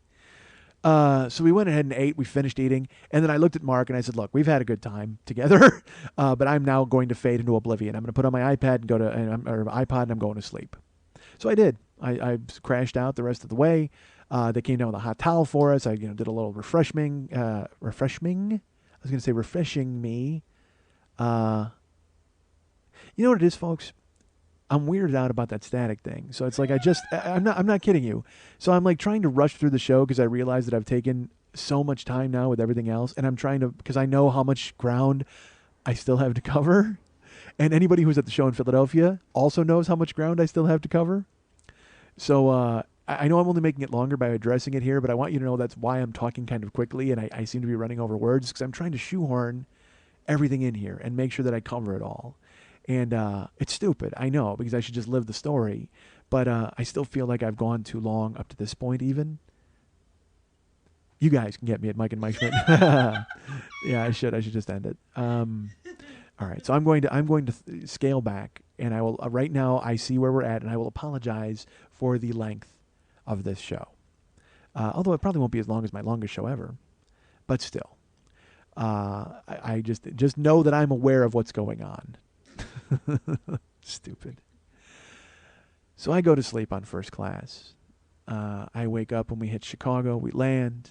So we went ahead and ate. We finished eating. And then I looked at Mark and I said, look, we've had a good time together, but I'm now going to fade into oblivion. I'm going to put on my iPad or iPod, and I'm going to sleep. So I did. I crashed out the rest of the way. They came down with a hot towel for us. I did a little refreshing. I was going to say refreshing me. You know what it is, folks? I'm weirded out about that static thing. So it's like I'm not kidding you. So I'm like trying to rush through the show because I realize that I've taken so much time now with everything else, and I'm trying to, because I know how much ground I still have to cover. And anybody who's at the show in Philadelphia also knows how much ground I still have to cover. So I know I'm only making it longer by addressing it here, but I want you to know that's why I'm talking kind of quickly, and I seem to be running over words, because I'm trying to shoehorn everything in here and make sure that I cover it all. And it's stupid, I know, because I should just live the story. But I still feel like I've gone too long up to this point even. You guys can get me at Mike and Mike Schmidt. Yeah, I should just end it. All right, so I'm going to scale back, and I will right now I see where we're at, and I will apologize for the length of this show. Although it probably won't be as long as my longest show ever, but still, I just know that I'm aware of what's going on. Stupid. So I go to sleep on first class. I wake up when we hit Chicago. We land,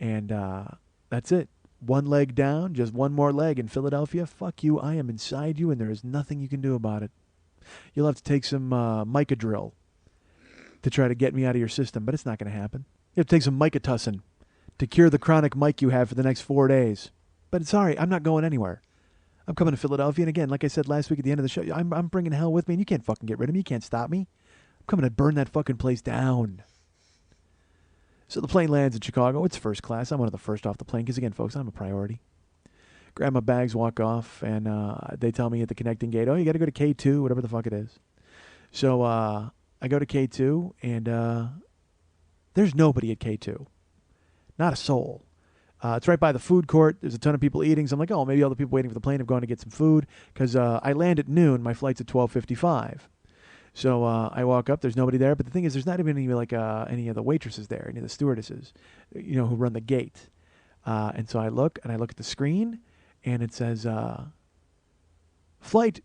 and that's it. One leg down, just one more leg in Philadelphia. Fuck you, I am inside you, and there is nothing you can do about it. You'll have to take some Micadrill to try to get me out of your system, but it's not going to happen. You have to take some Micatussin to cure the chronic mic you have for the next 4 days. But sorry, I'm not going anywhere. I'm coming to Philadelphia, and again, like I said last week at the end of the show, I'm bringing hell with me, and you can't fucking get rid of me. You can't stop me. I'm coming to burn that fucking place down. So the plane lands in Chicago. It's first class. I'm one of the first off the plane because, again, folks, I'm a priority. Grab my bags, walk off, and they tell me at the connecting gate, oh, you got to go to K2, whatever the fuck it is. So I go to K2, and there's nobody at K2. Not a soul. It's right by the food court. There's a ton of people eating. So I'm like, oh, maybe all the people waiting for the plane have gone to get some food because I land at noon. My flight's at 12:55. So I walk up. There's nobody there. But the thing is, there's not even any of the waitresses there, any of the stewardesses, who run the gate. And so I look at the screen, and it says Flight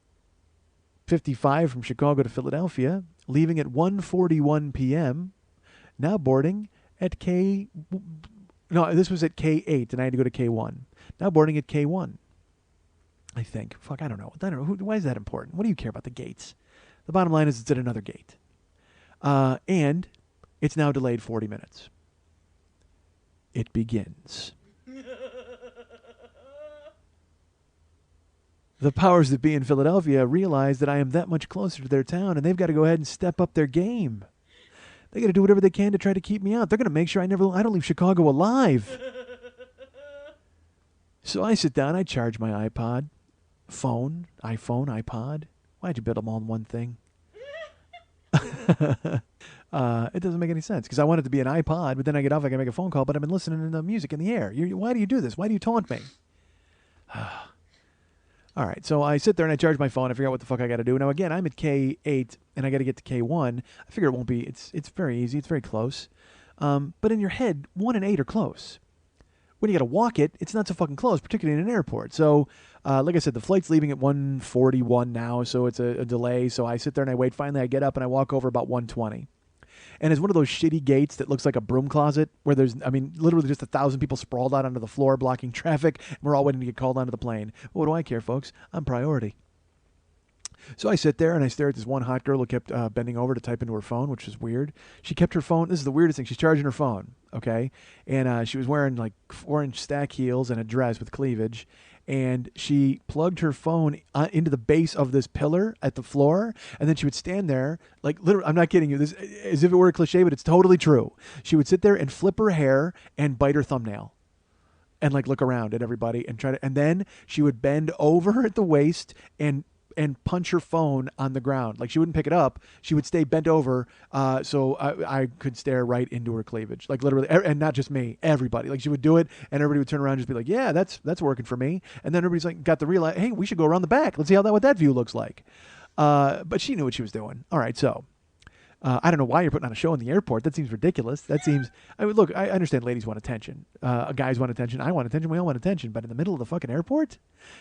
55 from Chicago to Philadelphia, leaving at 1:41 p.m., now boarding at No, this was at K8, and I had to go to K1. Now boarding at K1, I think. Fuck, I don't know. Why is that important? What do you care about the gates? The bottom line is it's at another gate. And it's now delayed 40 minutes. It begins. The powers that be in Philadelphia realize that I am that much closer to their town, and they've got to go ahead and step up their game. They got to do whatever they can to try to keep me out. They're going to make sure I don't leave Chicago alive. So I sit down, I charge my iPod, iPhone, iPod. Why'd you build them all in one thing? It doesn't make any sense because I want it to be an iPod, but then I get off, I can make a phone call, but I've been listening to the music in the air. Why do you do this? Why do you taunt me? All right, so I sit there and I charge my phone. I figure out what the fuck I got to do. Now, again, I'm at K8 and I got to get to K1. I figure it won't be, it's very easy. It's very close. But in your head, 1 and 8 are close. when you got to walk it, it's not so fucking close, particularly in an airport. So, like I said, the flight's leaving at 1:41 now, so it's a delay. So I sit there and I wait. Finally, I get up and I walk over about 1:20. And it's one of those shitty gates that looks like a broom closet where there's, I mean, literally just 1,000 people sprawled out onto the floor blocking traffic. And we're all waiting to get called onto the plane. Well, what do I care, folks? I'm priority. So I sit there and I stare at this one hot girl who kept bending over to type into her phone, which is weird. She kept her phone. This is the weirdest thing. She's charging her phone, okay? And she was wearing like 4-inch stack heels and a dress with cleavage. And she plugged her phone into the base of this pillar at the floor, and then she would stand there, like literally, I'm not kidding you, this as if it were a cliche, but it's totally true. She would sit there and flip her hair and bite her thumbnail and like look around at everybody and try to, and then she would bend over at the waist and punch her phone on the ground. Like she wouldn't pick it up. She would stay bent over so I could stare right into her cleavage. Like literally, and not just me, everybody. Like she would do it and everybody would turn around and just be like, yeah, that's working for me. And then everybody's like, got the real, hey, we should go around the back. Let's see what that view looks like. But she knew what she was doing. All right, so I don't know why you're putting on a show in the airport. That seems ridiculous. That seems. I mean, look, I understand ladies want attention. Guys want attention. I want attention. We all want attention. But in the middle of the fucking airport,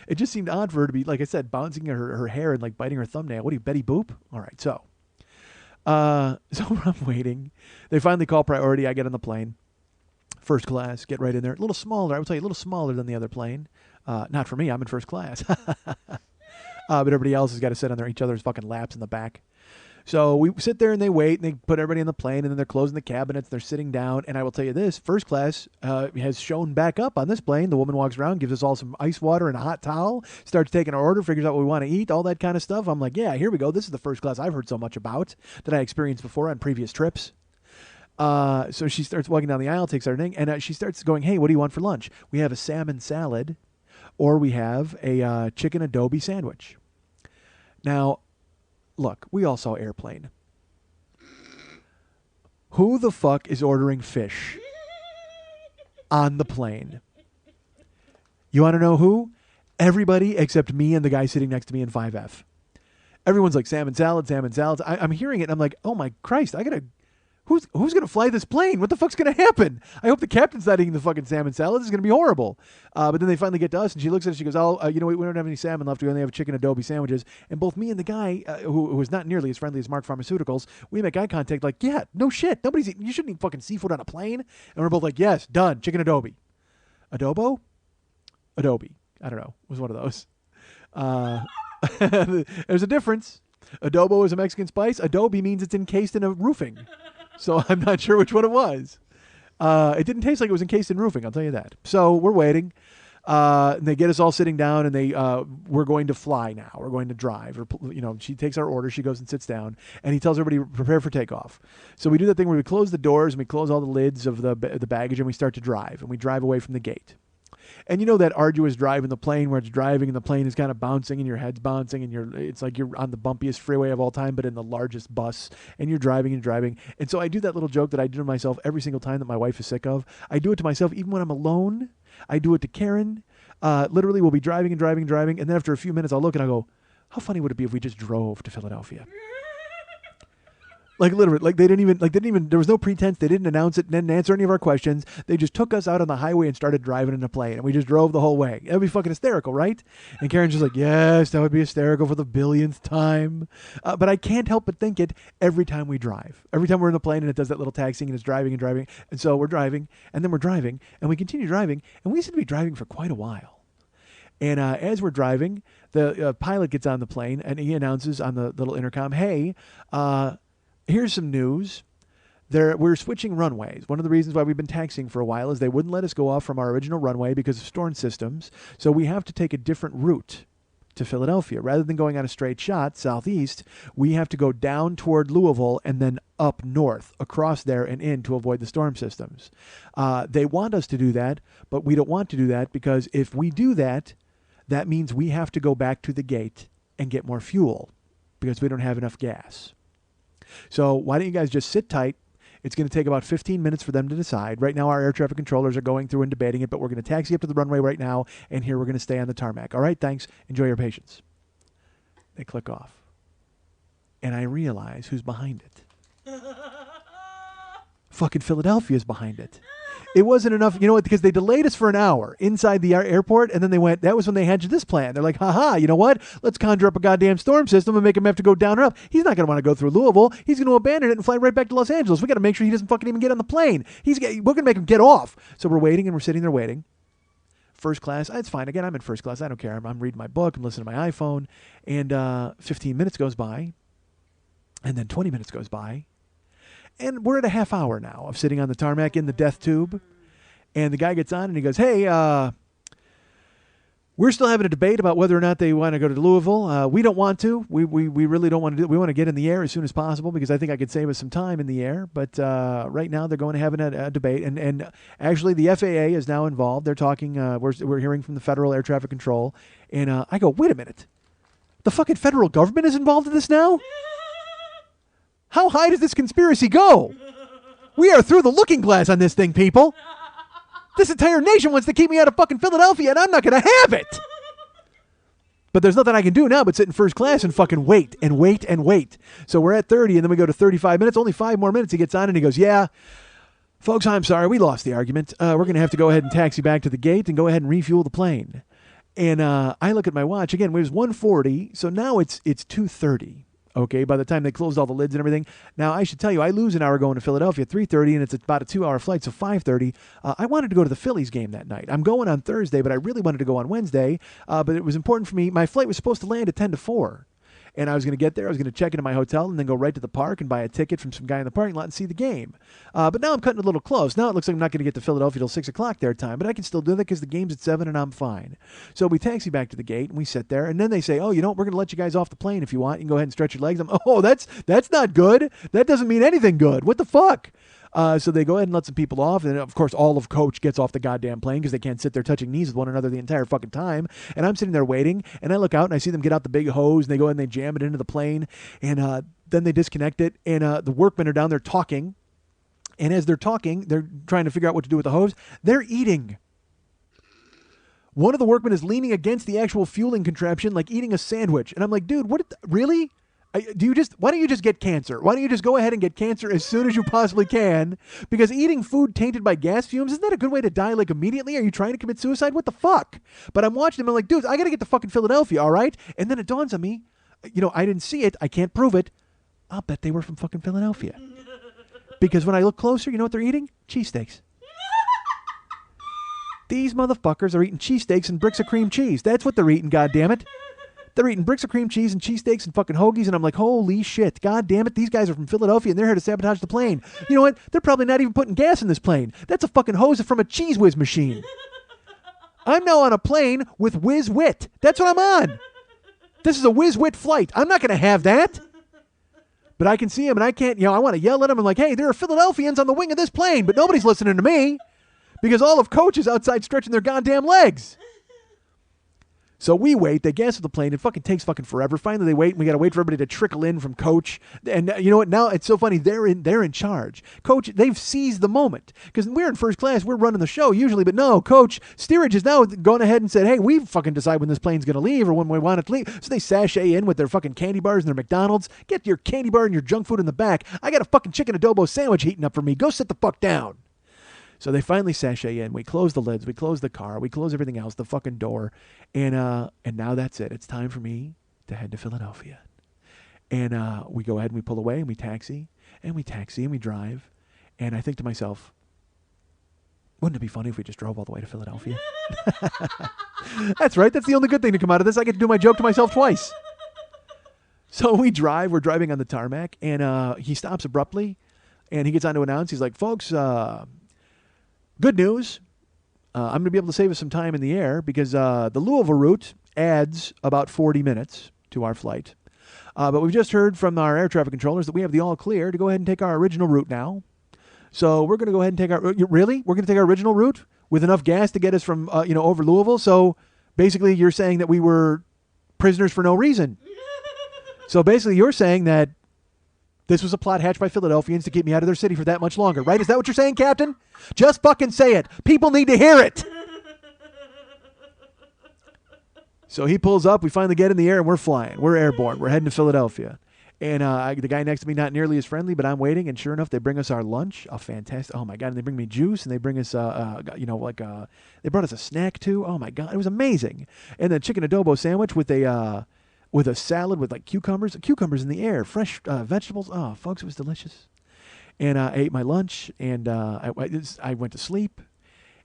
it just seemed odd for her to be, like I said, bouncing her hair and like biting her thumbnail. What are you, Betty Boop? All right, so I'm waiting. They finally call priority. I get on the plane, first class. Get right in there. A little smaller. I would tell you, a little smaller than the other plane. Not for me. I'm in first class. But everybody else has got to sit on each other's fucking laps in the back. So we sit there and they wait and they put everybody in the plane and then they're closing the cabinets. They're sitting down. And I will tell you this, first class has shown back up on this plane. The woman walks around, gives us all some ice water and a hot towel, starts taking our order, figures out what we want to eat, all that kind of stuff. I'm like, yeah, here we go. This is the first class I've heard so much about that I experienced before on previous trips. So she starts walking down the aisle, takes our thing, and she starts going, hey, what do you want for lunch? We have a salmon salad or we have a chicken adobe sandwich. Now, look, we all saw Airplane. Who the fuck is ordering fish on the plane? You want to know who? Everybody except me and the guy sitting next to me in 5F. Everyone's like, salmon salad, salmon salads. I'm hearing it and I'm like, oh my Christ, who's going to fly this plane? What the fuck's going to happen? I hope the captain's not eating the fucking salmon salad. This is going to be horrible. But then they finally get to us, and she looks at us. She goes, "Oh, you know, we don't have any salmon left. We only have chicken adobe sandwiches." And both me and the guy, who is not nearly as friendly as Mark Pharmaceuticals, we make eye contact like, "Yeah, no shit. Nobody's eating. You shouldn't eat fucking seafood on a plane." And we're both like, "Yes, done. Chicken adobe, adobo, adobe. I don't know. It was one of those. There's a difference. Adobo is a Mexican spice. Adobe means it's encased in a roofing." So I'm not sure which one it was. It didn't taste like it was encased in roofing, I'll tell you that. So we're waiting. And they get us all sitting down, and we're going to fly now. We're going to drive. She takes our order. She goes and sits down, and he tells everybody, prepare for takeoff. So we do that thing where we close the doors, and we close all the lids of the baggage, and we start to drive. And we drive away from the gate. And you know that arduous drive in the plane where it's driving and the plane is kind of bouncing and your head's bouncing and it's like you're on the bumpiest freeway of all time, but in the largest bus, and you're driving and driving. And so I do that little joke that I do to myself every single time that my wife is sick of. I do it to myself even when I'm alone. I do it to Karen. Literally, we'll be driving and driving and driving. And then after a few minutes, I'll look and I'll go, how funny would it be if we just drove to Philadelphia? Like literally, like they didn't even, there was no pretense. They didn't announce it, didn't answer any of our questions. They just took us out on the highway and started driving in a plane. And we just drove the whole way. That would be fucking hysterical, right? And Karen's just like, yes, that would be hysterical for the billionth time. But I can't help but think it every time we drive. Every time we're in the plane and it does that little taxiing and it's driving and driving. And so we're driving and then we're driving and we continue driving. And we seem to be driving for quite a while. And as we're driving, the pilot gets on the plane and he announces on the little intercom, hey, here's some news. We're switching runways. One of the reasons why we've been taxiing for a while is they wouldn't let us go off from our original runway because of storm systems. So we have to take a different route to Philadelphia. Rather than going on a straight shot southeast, we have to go down toward Louisville and then up north, across there and in to avoid the storm systems. They want us to do that, but we don't want to do that because if we do that, that means we have to go back to the gate and get more fuel because we don't have enough gas. So why don't you guys just sit tight? It's going to take about 15 minutes for them to decide. Right now, our air traffic controllers are going through and debating it, but we're going to taxi up to the runway right now, and here we're going to stay on the tarmac. All right, thanks. Enjoy your patience. They click off. And I realize who's behind it. Fucking Philadelphia's behind it. It wasn't enough, you know what, because they delayed us for an hour inside the airport, and then they went, that was when they hatched this plan. They're like, haha, you know what? Let's conjure up a goddamn storm system and make him have to go down or up. He's not going to want to go through Louisville. He's going to abandon it and fly right back to Los Angeles. We got to make sure he doesn't fucking even get on the plane. We're going to make him get off. So we're waiting, and we're sitting there waiting. First class, it's fine. Again, I'm in first class. I don't care. I'm reading my book. I'm listening to my iPhone. And 15 minutes goes by, and then 20 minutes goes by. And we're at a half hour now of sitting on the tarmac in the death tube. And the guy gets on and he goes, hey, we're still having a debate about whether or not they want to go to Louisville. We don't want to. We really don't want to do it. We want to get in the air as soon as possible because I think I could save us some time in the air. But right now they're going to have a debate. And actually the FAA is now involved. They're talking. We're hearing from the Federal Air Traffic Control. And I go, wait a minute. The fucking federal government is involved in this now? How high does this conspiracy go? We are through the looking glass on this thing, people. This entire nation wants to keep me out of fucking Philadelphia, and I'm not going to have it. But there's nothing I can do now but sit in first class and fucking wait and wait and wait. So we're at 30, and then we go to 35 minutes. Only 5 more minutes. He gets on, and he goes, yeah, folks, I'm sorry. We lost the argument. We're going to have to go ahead and taxi back to the gate and go ahead and refuel the plane. And I look at my watch. Again, it was 1:40, so now it's 2:30. Okay, by the time they closed all the lids and everything. Now, I should tell you, I lose an hour going to Philadelphia at 3:30, and it's about a 2-hour flight, so 5:30. I wanted to go to the Phillies game that night. I'm going on Thursday, but I really wanted to go on Wednesday. But it was important for me. My flight was supposed to land at 10 to 4. And I was going to get there. I was going to check into my hotel and then go right to the park and buy a ticket from some guy in the parking lot and see the game. But now I'm cutting it a little close. Now it looks like I'm not going to get to Philadelphia till 6 o'clock their time. But I can still do that because the game's at 7 and I'm fine. So we taxi back to the gate and we sit there. And then they say, oh, you know what? We're going to let you guys off the plane if you want. You can go ahead and stretch your legs. That's not good. That doesn't mean anything good. What the fuck? So they go ahead and let some people off. And, of course, all of Coach gets off the goddamn plane because they can't sit there touching knees with one another the entire fucking time. And I'm sitting there waiting. And I look out and I see them get out the big hose. And they go ahead and they jam it into the plane. And then they disconnect it. And the workmen are down there talking. And as they're talking, they're trying to figure out what to do with the hose. They're eating. One of the workmen is leaning against the actual fueling contraption like eating a sandwich. And I'm like, dude, what? Really? Why don't you just get cancer? Why don't you just go ahead and get cancer as soon as you possibly can? Because eating food tainted by gas fumes, isn't that a good way to die like immediately? Are you trying to commit suicide? What the fuck? But I'm watching them and I'm like, dude, I got to get to fucking Philadelphia, all right? And then it dawns on me, I didn't see it. I can't prove it. I'll bet they were from fucking Philadelphia. Because when I look closer, you know what they're eating? Cheesesteaks. These motherfuckers are eating cheesesteaks and bricks of cream cheese. That's what they're eating, goddammit. They're eating bricks of cream cheese and cheesesteaks and fucking hoagies, and I'm like, holy shit, god damn it, these guys are from Philadelphia and they're here to sabotage the plane. You know what? They're probably not even putting gas in this plane. That's a fucking hose from a Cheese Whiz machine. I'm now on a plane with Whiz Wit. That's what I'm on. This is a Whiz Wit flight. I'm not going to have that. But I can see them and I can't, I want to yell at them. I'm like, hey, there are Philadelphians on the wing of this plane, but nobody's listening to me because all of Coach is outside stretching their goddamn legs. So we wait. They gas up the plane. It fucking takes fucking forever. Finally, they wait, and we got to wait for everybody to trickle in from Coach. And you know what? Now it's so funny. They're in charge. Coach, they've seized the moment because we're in first class. We're running the show usually, but no, Coach steerage has now gone ahead and said, "Hey, we fucking decide when this plane's going to leave or when we want it to leave." So they sashay in with their fucking candy bars and their McDonald's. Get your candy bar and your junk food in the back. I got a fucking chicken adobo sandwich heating up for me. Go sit the fuck down. So they finally sashay in. We close the lids. We close the car. We close everything else, the fucking door. And now that's it. It's time for me to head to Philadelphia. And we go ahead and we pull away and we taxi. And we taxi and we drive. And I think to myself, wouldn't it be funny if we just drove all the way to Philadelphia? That's right. That's the only good thing to come out of this. I get to do my joke to myself twice. So we drive. We're driving on the tarmac. And he stops abruptly. And he gets on to announce. He's like, folks, good news. I'm going to be able to save us some time in the air because the Louisville route adds about 40 minutes to our flight. But we've just heard from our air traffic controllers that we have the all clear to go ahead and take our original route now. So we're going to go ahead and take our... Really? We're going to take our original route with enough gas to get us from, over Louisville? So basically you're saying that we were prisoners for no reason. So basically you're saying that this was a plot hatched by Philadelphians to keep me out of their city for that much longer, right? Is that what you're saying, Captain? Just fucking say it. People need to hear it. So he pulls up. We finally get in the air, and we're flying. We're airborne. We're heading to Philadelphia. And the guy next to me, not nearly as friendly, but I'm waiting. And sure enough, they bring us our lunch. Oh, fantastic. Oh, my God. And they bring me juice, and they bring us, they brought us a snack, too. Oh, my God. It was amazing. And then chicken adobo sandwich with a salad with, like, cucumbers in the air, fresh vegetables. Oh, folks, it was delicious. And I ate my lunch, and I went to sleep.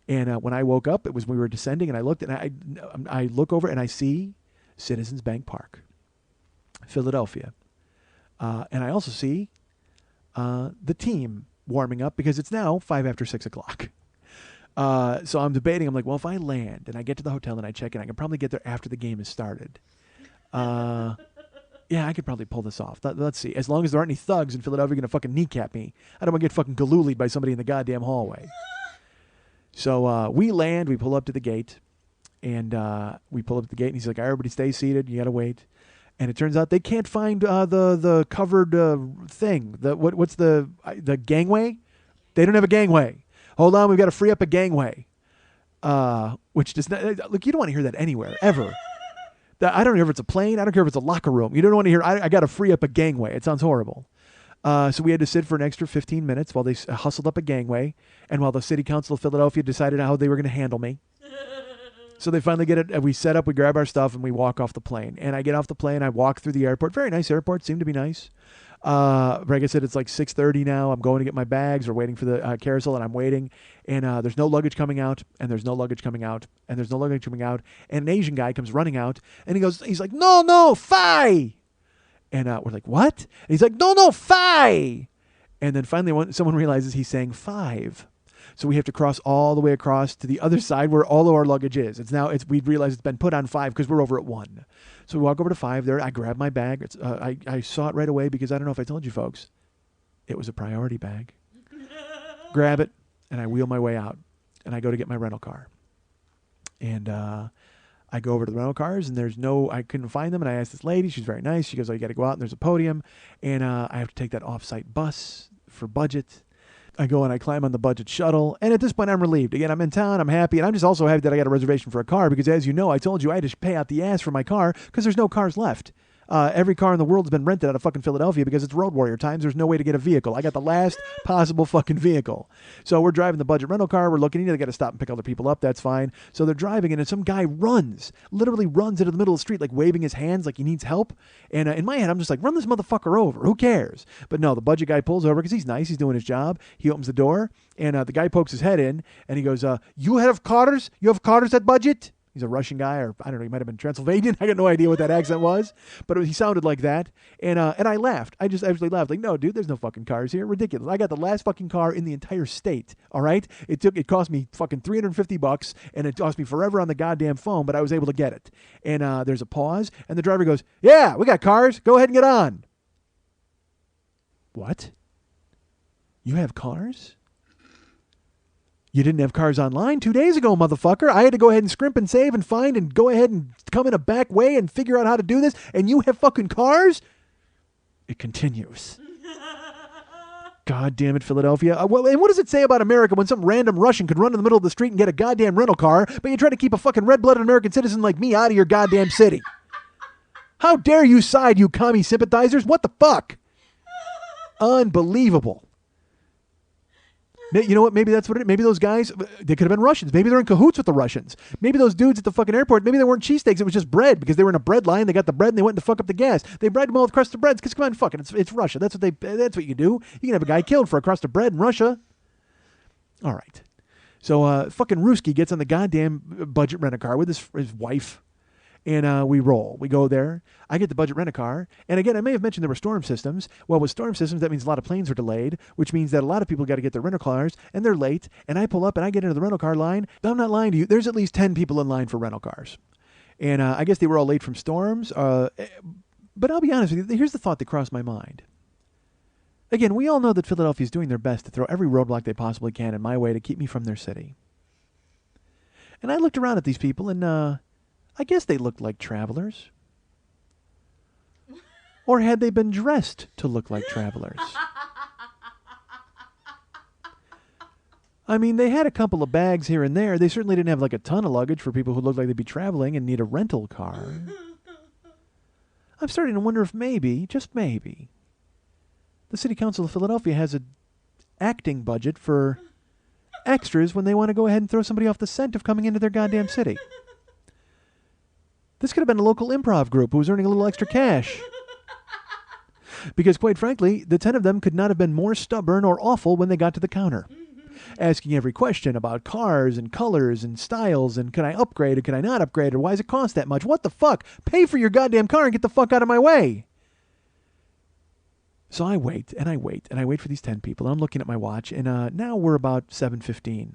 And when I woke up, we were descending, and I looked, and I look over, and I see Citizens Bank Park, Philadelphia. And I also see the team warming up because it's now 5 after 6 o'clock. So I'm debating. I'm like, well, if I land and I get to the hotel and I check in, I can probably get there after the game has started. Yeah, I could probably pull this off. Let's see. As long as there aren't any thugs in Philadelphia going to fucking kneecap me. I don't want to get fucking galoolied by somebody in the goddamn hallway. So we land. We pull up to the gate. And we pull up to the gate. And he's like, all right, everybody stay seated. You got to wait. And it turns out they can't find the covered thing. What's the gangway? They don't have a gangway. Hold on, we've got to free up a gangway. Which does not look. You don't want to hear that anywhere ever. I don't care if it's a plane. I don't care if it's a locker room. You don't want to hear. I got to free up a gangway. It sounds horrible. So we had to sit for an extra 15 minutes while they hustled up a gangway, and while the city council of Philadelphia decided how they were going to handle me. So they finally get it. We set up, we grab our stuff, and we walk off the plane. And I get off the plane. I walk through the airport. Very nice airport. Seemed to be nice. Like I said, it's like 6:30 now. I'm going to get my bags. We're waiting for the carousel, and I'm waiting. And there's no luggage coming out, and there's no luggage coming out, and there's no luggage coming out. And an Asian guy comes running out, and he's like, no, fi. And we're like, what? And he's like, no, fi. And then finally someone realizes he's saying 5. So we have to cross all the way across to the other side where all of our luggage is. We realize it's been put on 5 because we're over at 1. So we walk over to 5 there. I grab my bag. I saw it right away because I don't know if I told you folks. It was a priority bag. Grab it, and I wheel my way out. And I go to get my rental car. And I go over to the rental cars, and I couldn't find them. And I asked this lady. She's very nice. She goes, oh, you got to go out, and there's a podium. And I have to take that off-site bus for budget. I go and I climb on the budget shuttle. And at this point, I'm relieved. Again, I'm in town. I'm happy. And I'm just also happy that I got a reservation for a car because, as you know, I told you I had to pay out the ass for my car because there's no cars left. Every car in the world has been rented out of fucking Philadelphia because it's Road Warrior times. There's no way to get a vehicle. I got the last possible fucking vehicle. So we're driving the budget rental car. We're looking, they got to stop and pick other people up. That's fine. So they're driving, and some guy literally runs into the middle of the street, like waving his hands like he needs help. And in my head, I'm just like, run this motherfucker over. Who cares? But no, the budget guy pulls over because he's nice. He's doing his job. He opens the door, and the guy pokes his head in, and he goes, you have cars? You have cars at budget? He's a Russian guy, or I don't know, he might have been Transylvanian. I got no idea what that accent was, but he sounded like that. And I laughed. I just actually laughed. Like, no, dude, there's no fucking cars here. Ridiculous. I got the last fucking car in the entire state, all right? It cost me fucking $350, and it cost me forever on the goddamn phone, but I was able to get it. And there's a pause, and the driver goes, yeah, we got cars. Go ahead and get on. What? You have cars? You didn't have cars online 2 days ago, motherfucker. I had to go ahead and scrimp and save and find and go ahead and come in a back way and figure out how to do this, and you have fucking cars? It continues. God damn it, Philadelphia. And what does it say about America when some random Russian could run in the middle of the street and get a goddamn rental car, but you try to keep a fucking red-blooded American citizen like me out of your goddamn city? How dare you side, you commie sympathizers? What the fuck? Unbelievable. You know what? Maybe that's what maybe those guys, they could have been Russians. Maybe they're in cahoots with the Russians. Maybe those dudes at the fucking airport, maybe they weren't cheesesteaks. It was just bread because they were in a bread line. They got the bread and they went to fuck up the gas. They bread them all with crust of breads because, come on, fuck it. It's Russia. That's what you do. You can have a guy killed for a crust of bread in Russia. All right. So fucking Ruski gets on the goddamn budget rent-a-car with his wife. And we roll. We go there. I get the budget rent-a-car. And again, I may have mentioned there were storm systems. Well, with storm systems, that means a lot of planes are delayed, which means that a lot of people got to get their rental cars, and they're late. And I pull up, and I get into the rental car line. I'm not lying to you. There's at least 10 people in line for rental cars. And I guess they were all late from storms. But I'll be honest with you. Here's the thought that crossed my mind. Again, we all know that Philadelphia is doing their best to throw every roadblock they possibly can in my way to keep me from their city. And I looked around at these people, and I guess they looked like travelers. Or had they been dressed to look like travelers? I mean, they had a couple of bags here and there. They certainly didn't have like a ton of luggage for people who looked like they'd be traveling and need a rental car. I'm starting to wonder if maybe, just maybe, the City Council of Philadelphia has a acting budget for extras when they want to go ahead and throw somebody off the scent of coming into their goddamn city. This could have been a local improv group who was earning a little extra cash. Because, quite frankly, the 10 of them could not have been more stubborn or awful when they got to the counter. Asking every question about cars and colors and styles and can I upgrade or can I not upgrade or why does it cost that much? What the fuck? Pay for your goddamn car and get the fuck out of my way. So I wait and I wait and I wait for these 10 people. And I'm looking at my watch and now we're about 7:15.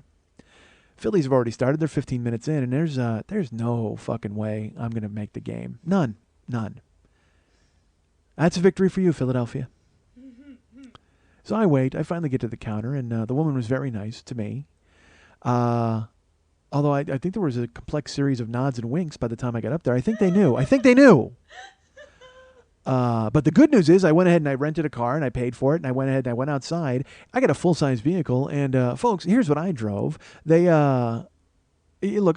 Phillies have already started. They're 15 minutes in and there's no fucking way I'm going to make the game. None. That's a victory for you, Philadelphia. So I wait. I finally get to the counter, and the woman was very nice to me. Although I think there was a complex series of nods and winks by the time I got up there. I think they knew. But the good news is I went ahead and I rented a car, and I paid for it, and I went ahead and I went outside. I got a full-size vehicle, and folks, here's what I drove. Look,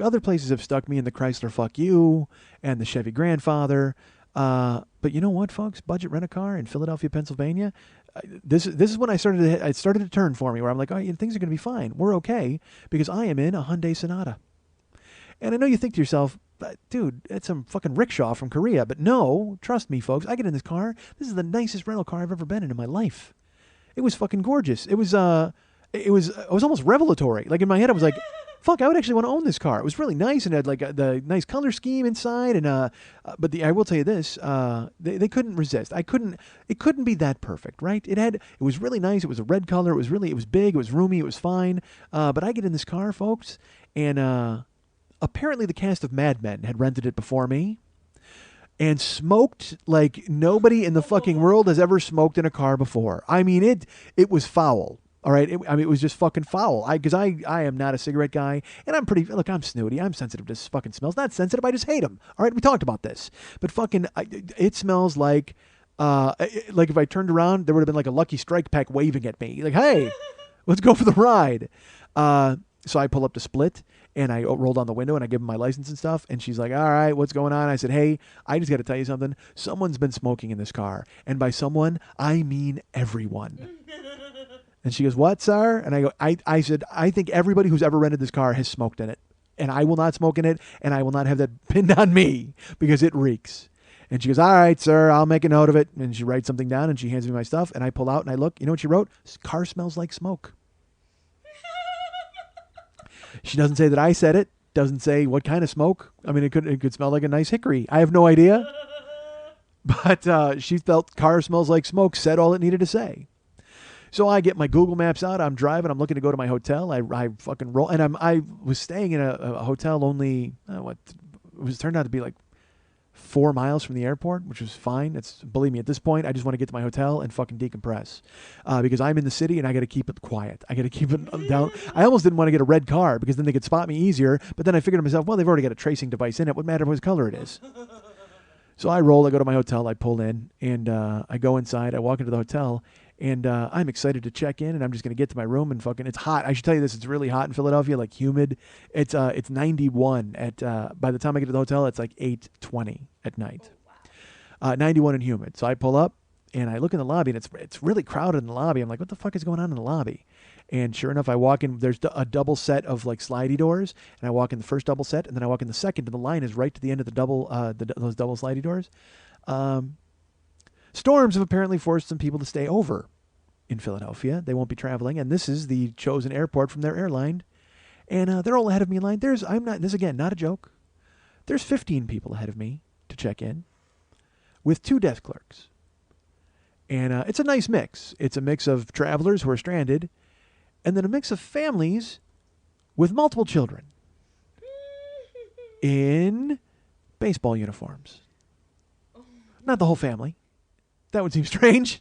other places have stuck me in the Chrysler Fuck You and the Chevy Grandfather. But you know what, folks? Budget rent-a-car in Philadelphia, Pennsylvania. This is when it started to turn for me, where I'm like, things are going to be fine. We're okay because I am in a Hyundai Sonata. And I know you think to yourself, dude, it's some fucking rickshaw from Korea. But no, trust me, folks. I get in this car. This is the nicest rental car I've ever been in my life. It was fucking gorgeous. It was almost revelatory. Like in my head, I was like, fuck, I would actually want to own this car. It was really nice and had like the nice color scheme inside. And but I will tell you this, they couldn't resist. It couldn't be that perfect, right? It was really nice. It was a red color. It was big. It was roomy. It was fine. But I get in this car, folks, and apparently the cast of Mad Men had rented it before me. And smoked like nobody in the fucking world has ever smoked in a car before. I mean, it was foul. All right. It was just fucking foul. Because I am not a cigarette guy. And I'm snooty. I'm sensitive to fucking smells. Not sensitive. I just hate them. All right. We talked about this. But fucking, it smells like if I turned around, there would have been like a Lucky Strike pack waving at me. Like, hey, let's go for the ride. So I pull up to Split and I roll down the window and I give him my license and stuff. And she's like, all right, what's going on? I said, hey, I just got to tell you something. Someone's been smoking in this car. And by someone, I mean everyone. And she goes, what, sir? And I go, I said, I think everybody who's ever rented this car has smoked in it. And I will not smoke in it. And I will not have that pinned on me because it reeks. And she goes, all right, sir, I'll make a note of it. And she writes something down and she hands me my stuff. And I pull out and I look. You know what she wrote? Car smells like smoke. She doesn't say that I said it. Doesn't say what kind of smoke. I mean, it could smell like a nice hickory. I have no idea. But she felt car smells like smoke, said all it needed to say. So I get my Google Maps out. I'm driving. I'm looking to go to my hotel. I fucking roll. And I was staying in a hotel only, turned out to be like 4 miles from the airport, which was fine. Believe me, at this point, I just want to get to my hotel and fucking decompress. Because I'm in the city and I got to keep it quiet. I got to keep it down. I almost didn't want to get a red car because then they could spot me easier. But then I figured to myself, well, they've already got a tracing device in it. What matter what color it is? So I roll. I go to my hotel. I pull in and I go inside. I walk into the hotel. And I'm excited to check in, and I'm just going to get to my room and fucking, it's hot. I should tell you this, it's really hot in Philadelphia, like humid. It's 91 by the time I get to the hotel, it's like 8:20 at night. 91 and humid. So I pull up, and I look in the lobby, and it's really crowded in the lobby. I'm like, what the fuck is going on in the lobby? And sure enough, I walk in, there's a double set of like slidey doors, and I walk in the first double set, and then I walk in the second, and the line is right to the end of the those double slidey doors. Storms have apparently forced some people to stay over in Philadelphia. They won't be traveling, and this is the chosen airport from their airline. And they're all ahead of me in line. This again, not a joke. There's 15 people ahead of me to check in with 2 desk clerks. And it's a nice mix. It's a mix of travelers who are stranded, and then a mix of families with multiple children in baseball uniforms. Not the whole family. That would seem strange.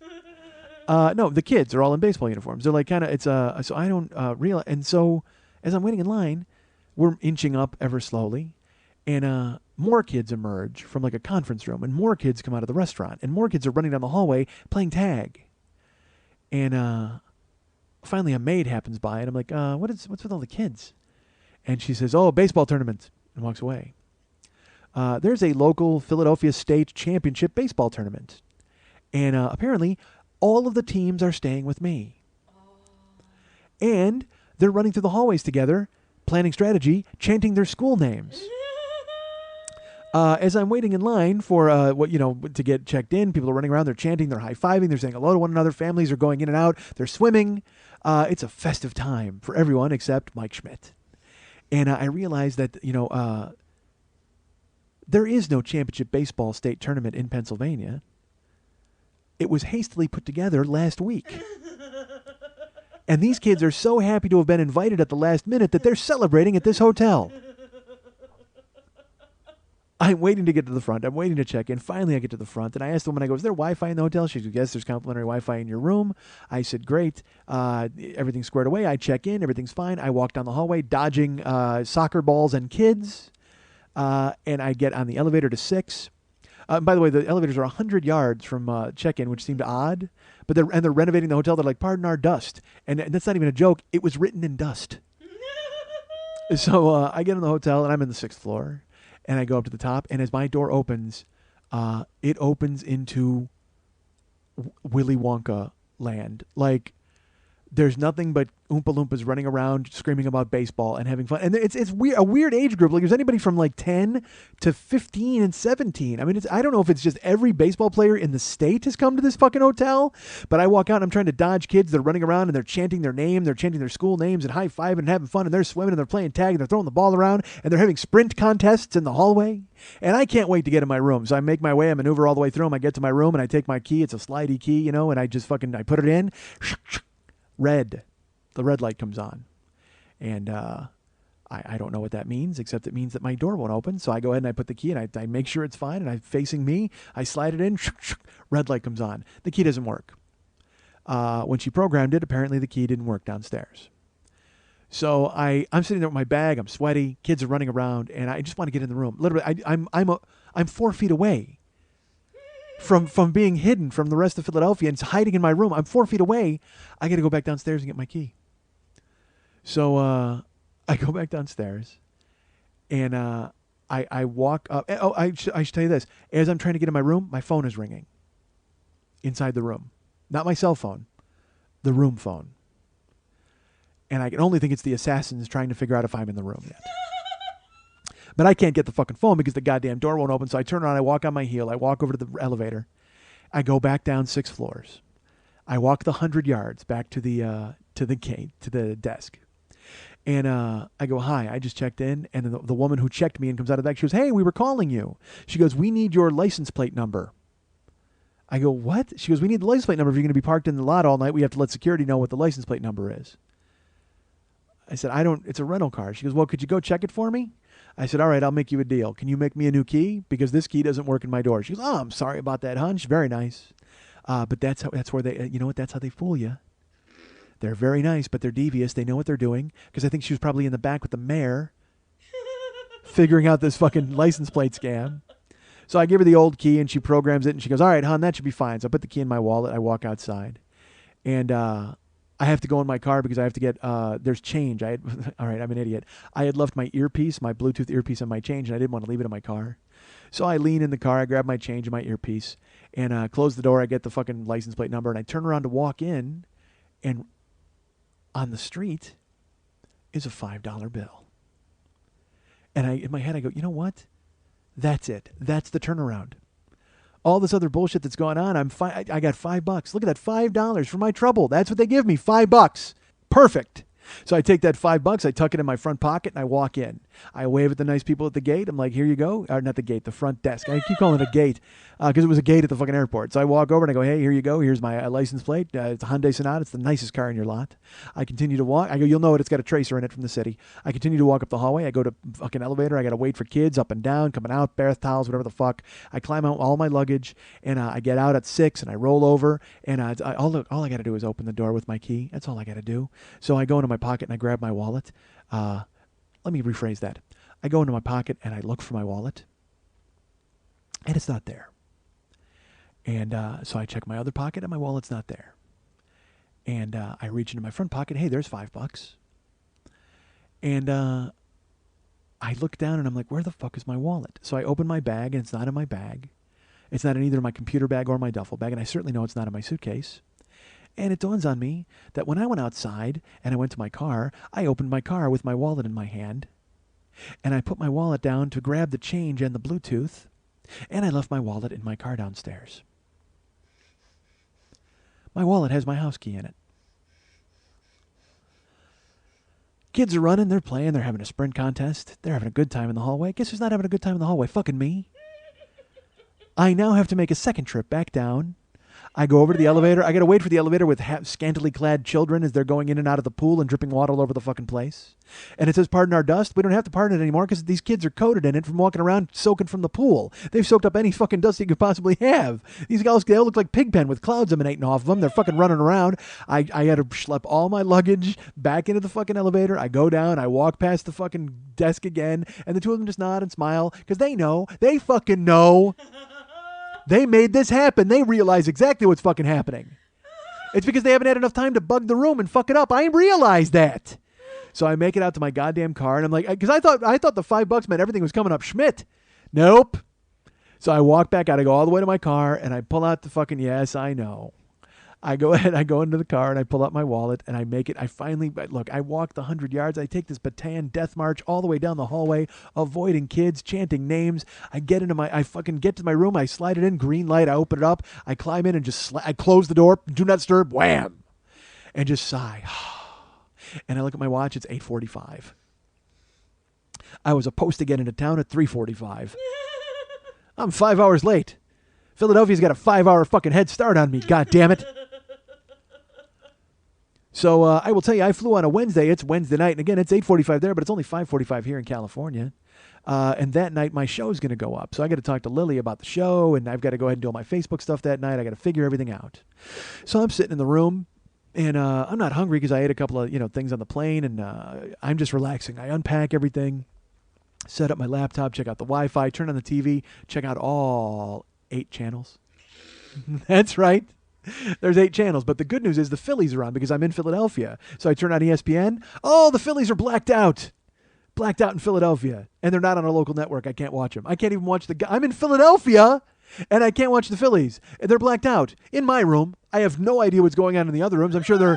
No, the kids are all in baseball uniforms. They're like kind of, so I don't realize. And so as I'm waiting in line, we're inching up ever slowly. And more kids emerge from like a conference room. And more kids come out of the restaurant. And more kids are running down the hallway playing tag. And finally a maid happens by. And I'm like, what's with all the kids? And she says, oh, baseball tournament. And walks away. there's a local Philadelphia State Championship baseball tournament. And apparently, all of the teams are staying with me. And they're running through the hallways together, planning strategy, chanting their school names. As I'm waiting in line for to get checked in, people are running around. They're chanting, they're high-fiving, they're saying hello to one another. Families are going in and out. They're swimming. It's a festive time for everyone except Mike Schmidt. And I realized that there is no championship baseball state tournament in Pennsylvania. It was hastily put together last week. And these kids are so happy to have been invited at the last minute that they're celebrating at this hotel. I'm waiting to get to the front. I'm waiting to check in. Finally, I get to the front, and I asked the woman, I go, is there Wi-Fi in the hotel? She goes, yes, there's complimentary Wi-Fi in your room. I said, great. Everything's squared away. I check in. Everything's fine. I walk down the hallway, dodging soccer balls and kids, and I get on the elevator to 6. By the way, the elevators are 100 yards from check-in, which seemed odd, but they're renovating the hotel. They're like, pardon our dust. And that's not even a joke. It was written in dust. So I get in the hotel, and I'm in the 6th floor. And I go up to the top, and as my door opens, it opens into Willy Wonka land. Like, there's nothing but Oompa Loompas running around screaming about baseball and having fun. And it's a weird age group. Like, there's anybody from like 10 to 15 and 17. I mean, I don't know if it's just every baseball player in the state has come to this fucking hotel, but I walk out and I'm trying to dodge kids that are running around and they're chanting their name, they're chanting their school names and high-fiving and having fun, and they're swimming and they're playing tag and they're throwing the ball around and they're having sprint contests in the hallway. And I can't wait to get in my room. So I make my way, I maneuver all the way through them. I get to my room and I take my key. It's a slidey key, and I just I put it in. Red. The red light comes on. And I don't know what that means, except it means that my door won't open. So I go ahead and I put the key and I make sure it's fine, and I'm facing me. I slide it in. Red light comes on. The key doesn't work. When she programmed it, apparently the key didn't work downstairs. So I'm sitting there with my bag. I'm sweaty. Kids are running around, and I just want to get in the room. Literally, I'm 4 feet away from being hidden from the rest of Philadelphia and hiding in my room. I'm 4 feet away. I got to go back downstairs and get my key. So I go back downstairs, and I walk up. Oh, I should tell you this. As I'm trying to get in my room, my phone is ringing inside the room. Not my cell phone, the room phone. And I can only think it's the assassins trying to figure out if I'm in the room yet. But I can't get the fucking phone because the goddamn door won't open. So I turn around, I walk on my heel, I walk over to the elevator. I go back down 6 floors. I walk the 100 yards back to the gate, to the desk. And I go, hi, I just checked in. And the woman who checked me and comes out of the back, she goes, hey, we were calling you. She goes, we need your license plate number. I go, what? She goes, we need the license plate number. If you're going to be parked in the lot all night, we have to let security know what the license plate number is. I said, it's a rental car. She goes, well, could you go check it for me? I said, all right, I'll make you a deal. Can you make me a new key? Because this key doesn't work in my door. She goes, oh, I'm sorry about that, hon. She's very nice. But that's where they, you know what? That's how they fool you. They're very nice, but they're devious. They know what they're doing. Because I think she was probably in the back with the mayor figuring out this fucking license plate scam. So I give her the old key, and she programs it, and she goes, all right, hon, that should be fine. So I put the key in my wallet. I walk outside. And I have to go in my car because I have to get, there's change. All right, I'm an idiot. I had left my earpiece, my Bluetooth earpiece, and my change, and I didn't want to leave it in my car. So I lean in the car, I grab my change and my earpiece, and close the door. I get the fucking license plate number, and I turn around to walk in, and on the street is a $5 bill. And in my head, I go, you know what? That's it. That's the turnaround. All this other bullshit that's going on, I got $5. Look at that, $5 for my trouble. That's what they give me, $5. Perfect. So I take that $5, I tuck it in my front pocket, and I walk in. I wave at the nice people at the gate. I'm like, here you go. Or not the gate, the front desk. I keep calling it a gate because it was a gate at the fucking airport. So I walk over and I go, hey, here you go. Here's my license plate. It's a Hyundai Sonata. It's the nicest car in your lot. I continue to walk. I go, you'll know it. It's got a tracer in it from the city. I continue to walk up the hallway. I go to fucking elevator. I got to wait for kids up and down, coming out, bath towels, whatever the fuck. I climb out all my luggage, and I get out at 6, and I roll over, and all I got to do is open the door with my key. That's all I got to do. So I go into my pocket, and I grab my wallet. Let me rephrase that. I go into my pocket and I look for my wallet, and it's not there. And so I check my other pocket, and my wallet's not there. And I reach into my front pocket. Hey, there's $5. And I look down and I'm like, where the fuck is my wallet? So I open my bag and it's not in my bag. It's not in either my computer bag or my duffel bag, and I certainly know it's not in my suitcase. And it dawns on me that when I went outside and I went to my car, I opened my car with my wallet in my hand, and I put my wallet down to grab the change and the Bluetooth, and I left my wallet in my car downstairs. My wallet has my house key in it. Kids are running, they're playing, they're having a sprint contest, they're having a good time in the hallway. Guess who's not having a good time in the hallway? Fucking me. I now have to make a second trip back down. I go over to the elevator. I got to wait for the elevator with scantily clad children as they're going in and out of the pool and dripping water all over the fucking place. And it says, pardon our dust. We don't have to pardon it anymore because these kids are coated in it from walking around soaking from the pool. They've soaked up any fucking dust you could possibly have. These guys, they all look like Pigpen with clouds emanating off of them. They're fucking running around. I had to schlep all my luggage back into the fucking elevator. I go down. I walk past the fucking desk again. And the two of them just nod and smile because they know. They fucking know. They made this happen. They realize exactly what's fucking happening. It's because they haven't had enough time to bug the room and fuck it up. I realized that. So I make it out to my goddamn car, and I'm like, because I thought the $5 meant everything was coming up Schmidt. Nope. So I walk back out. I go all the way to my car, and I pull out the fucking, yes, I know. I go ahead, I go into the car, and I pull out my wallet, and I make it. I finally, look, I walk the 100 yards. I take this Bataan death march all the way down the hallway, avoiding kids, chanting names. I fucking get to my room. I slide it in, green light. I open it up. I climb in and just, I close the door. Do not disturb. Wham. And just sigh. And I look at my watch. It's 8:45. I was supposed to get into town at 3:45. I'm 5 hours late. Philadelphia's got a 5-hour fucking head start on me. God damn it. So I will tell you, I flew on a Wednesday. It's Wednesday night. And again, it's 8:45 there, but it's only 5:45 here in California. And that night, my show's going to go up. So I got to talk to Lily about the show, and I've got to go ahead and do all my Facebook stuff that night. I got to figure everything out. So I'm sitting in the room, and I'm not hungry because I ate a couple of things on the plane, and I'm just relaxing. I unpack everything, set up my laptop, check out the Wi-Fi, turn on the TV, check out all 8 channels. That's right. There's 8 channels, but the good news is the Phillies are on because I'm in Philadelphia. So I turn on ESPN. Oh, the Phillies are blacked out. Blacked out in Philadelphia. And they're not on a local network. I can't watch them. I can't even watch I'm in Philadelphia, and I can't watch the Phillies. They're blacked out. In my room, I have no idea what's going on in the other rooms. I'm sure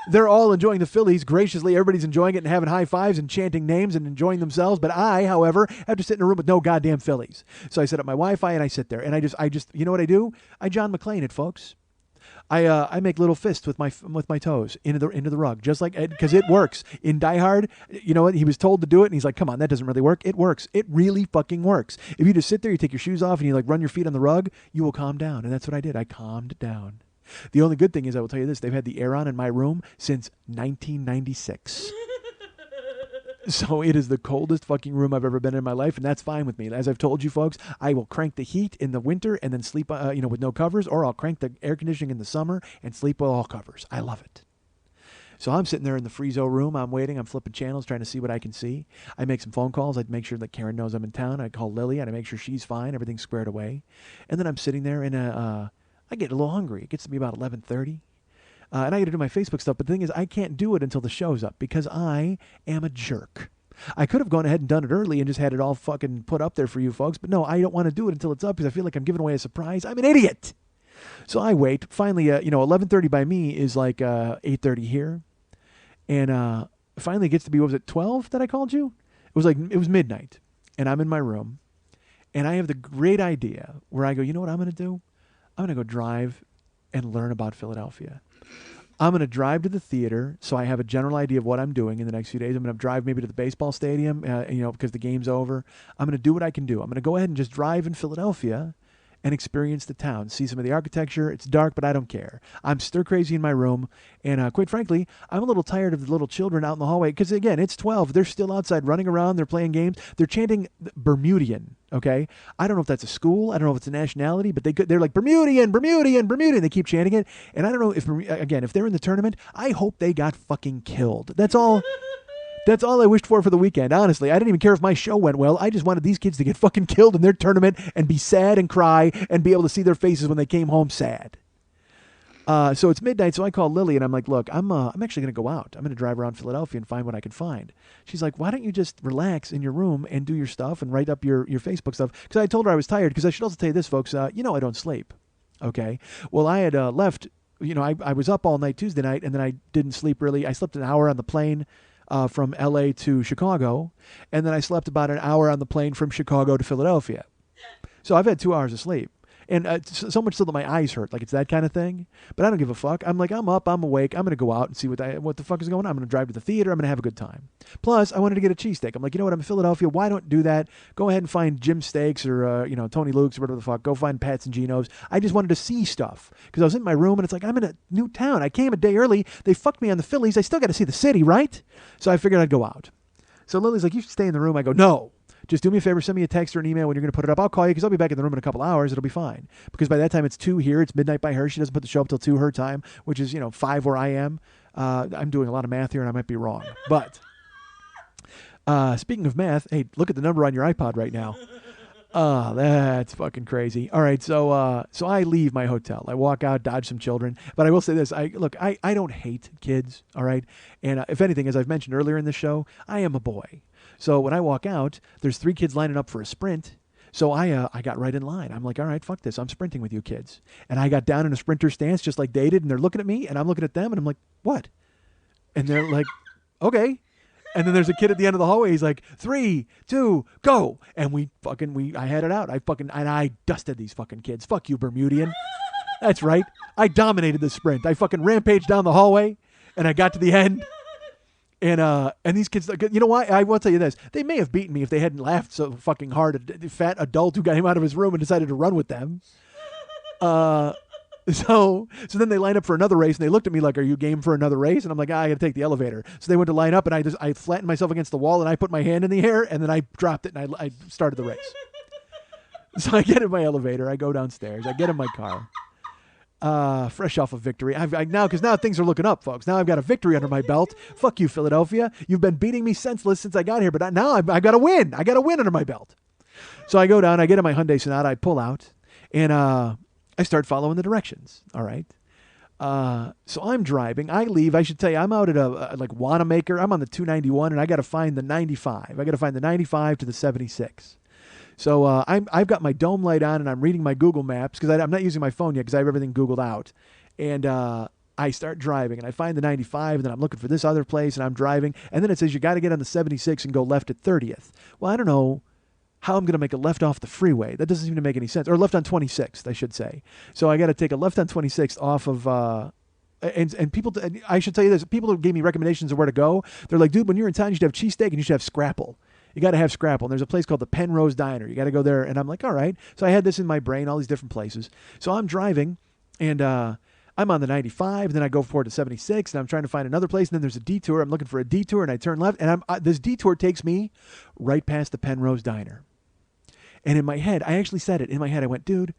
they're all enjoying the Phillies graciously. Everybody's enjoying it and having high fives and chanting names and enjoying themselves. But I, however, have to sit in a room with no goddamn Phillies. So I set up my Wi-Fi and I sit there. And I just, you know what I do? I John McClane it, folks. I make little fists with my toes into the rug, just like, because it works. In Die Hard, you know what? He was told to do it, and he's like, "Come on, that doesn't really work." It works. It really fucking works. If you just sit there, you take your shoes off, and you run your feet on the rug, you will calm down. And that's what I did. I calmed down. The only good thing is, I will tell you this: they've had the air on in my room since 1996. So it is the coldest fucking room I've ever been in my life, and that's fine with me. As I've told you folks, I will crank the heat in the winter and then sleep with no covers, or I'll crank the air conditioning in the summer and sleep with all covers. I love it. So I'm sitting there in the Friezo room. I'm waiting. I'm flipping channels, trying to see what I can see. I make some phone calls. I make sure that Karen knows I'm in town. I call Lily, and I make sure she's fine. Everything's squared away. And then I'm sitting there, and I get a little hungry. It gets to be about 11:30. And I got to do my Facebook stuff. But the thing is, I can't do it until the show's up because I am a jerk. I could have gone ahead and done it early and just had it all fucking put up there for you folks. But no, I don't want to do it until it's up because I feel like I'm giving away a surprise. I'm an idiot. So I wait. Finally, 11:30 by me is like 8:30 here. And finally it gets to be, what was it, 12 that I called you? It was midnight. And I'm in my room. And I have the great idea where I go, you know what I'm going to do? I'm going to go drive and learn about Philadelphia. I'm going to drive to the theater so I have a general idea of what I'm doing in the next few days. I'm going to drive maybe to the baseball stadium, because the game's over. I'm going to do what I can do. I'm going to go ahead and just drive in Philadelphia and experience the town, see some of the architecture. It's dark, but I don't care. I'm stir crazy in my room. And quite frankly, I'm a little tired of the little children out in the hallway because, again, it's 12. They're still outside running around. They're playing games. They're chanting Bermudian, okay? I don't know if that's a school. I don't know if it's a nationality, but they're like, Bermudian, Bermudian, Bermudian. They keep chanting it. And I don't know if they're in the tournament, I hope they got fucking killed. That's all. That's all I wished for the weekend, honestly. I didn't even care if my show went well. I just wanted these kids to get fucking killed in their tournament and be sad and cry and be able to see their faces when they came home sad. So it's midnight, so I call Lily and I'm like, look, I'm actually going to go out. I'm going to drive around Philadelphia and find what I can find. She's like, why don't you just relax in your room and do your stuff and write up your Facebook stuff? Because I told her I was tired, because I should also tell you this, folks, I don't sleep. Okay. Well, I had left, I was up all night Tuesday night, and then I didn't sleep really. I slept an hour on the plane from LA to Chicago, and then I slept about an hour on the plane from Chicago to Philadelphia. So I've had 2 hours of sleep. And so much so that my eyes hurt. Like, it's that kind of thing. But I don't give a fuck. I'm like, I'm up, I'm awake. I'm going to go out and see what the fuck is going on. I'm going to drive to the theater. I'm going to have a good time. Plus, I wanted to get a cheesesteak. I'm like, you know what? I'm in Philadelphia. Why don't do that? Go ahead and find Jim Steaks or, Tony Luke's or whatever the fuck. Go find Pat's and Geno's. I just wanted to see stuff. Because I was in my room, and it's like, I'm in a new town. I came a day early. They fucked me on the Phillies. I still got to see the city, right? So I figured I'd go out. So Lily's like, you should stay in the room. I go, no. Just do me a favor, send me a text or an email when you're going to put it up. I'll call you because I'll be back in the room in a couple hours. It'll be fine. Because by that time it's 2 here. It's midnight by her. She doesn't put the show up till 2 her time, which is, 5 where I am. I'm doing a lot of math here and I might be wrong. But speaking of math, hey, look at the number on your iPod right now. That's fucking crazy. All right, so I leave my hotel. I walk out, dodge some children. But I will say this. I don't hate kids, all right? And if anything, as I've mentioned earlier in the show, I am a boy. So when I walk out, there's 3 kids lining up for a sprint. So I got right in line. I'm like, all right, fuck this. I'm sprinting with you kids. And I got down in a sprinter stance just like they did, and they're looking at me, and I'm looking at them, and I'm like, what? And they're like, okay. And then there's a kid at the end of the hallway. He's like, 3, 2, go. And I had it out. I dusted these fucking kids. Fuck you, Bermudian. That's right. I dominated the sprint. I fucking rampaged down the hallway, and I got to the end. And these kids, you know why? I will tell you this. They may have beaten me if they hadn't laughed so fucking hard. A fat adult who got him out of his room and decided to run with them. So then they line up for another race, and they looked at me like, are you game for another race? And I'm like, I got to take the elevator. So they went to line up, and I flattened myself against the wall, and I put my hand in the air, and then I dropped it, and I started the race. So I get in my elevator. I go downstairs. I get in my car. Fresh off a victory. Because now things are looking up, folks. Now I've got a victory under my belt. Fuck you, Philadelphia. You've been beating me senseless since I got here, but now I got to win. I got a win under my belt. So I go down, I get in my Hyundai Sonata, I pull out, and I start following the directions. All right. So I'm driving. I leave. I should tell you, I'm out at a Wanamaker. I'm on the 291, and I got to find the 95. I got to find the 95 to the 76. So I've got my dome light on, and I'm reading my Google Maps because I'm not using my phone yet because I have everything Googled out. And I start driving, and I find the 95, and then I'm looking for this other place, and I'm driving. And then it says you got to get on the 76 and go left at 30th. Well, I don't know how I'm going to make a left off the freeway. That doesn't seem to make any sense. Or left on 26th, I should say. So I got to take a left on 26th off of... And people, I should tell you this, people who gave me recommendations of where to go, they're like, dude, when you're in town, you should have cheesesteak and you should have scrapple. You got to have scrapple. And there's a place called the Penrose Diner. You got to go there. And I'm like, all right. So I had this in my brain, all these different places. So I'm driving, and I'm on the 95, and then I go forward to 76, and I'm trying to find another place, and then there's a detour. I'm looking for a detour, and I turn left, and this detour takes me right past the Penrose Diner. And in my head, I actually said it. In my head, I went, dude,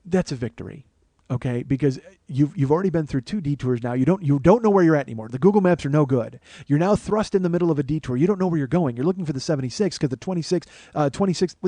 that's a victory. Okay, because you've already been through 2 detours now. You don't know where you're at anymore. The Google Maps are no good. You're now thrust in the middle of a detour. You don't know where you're going. You're looking for the 76 because the 26.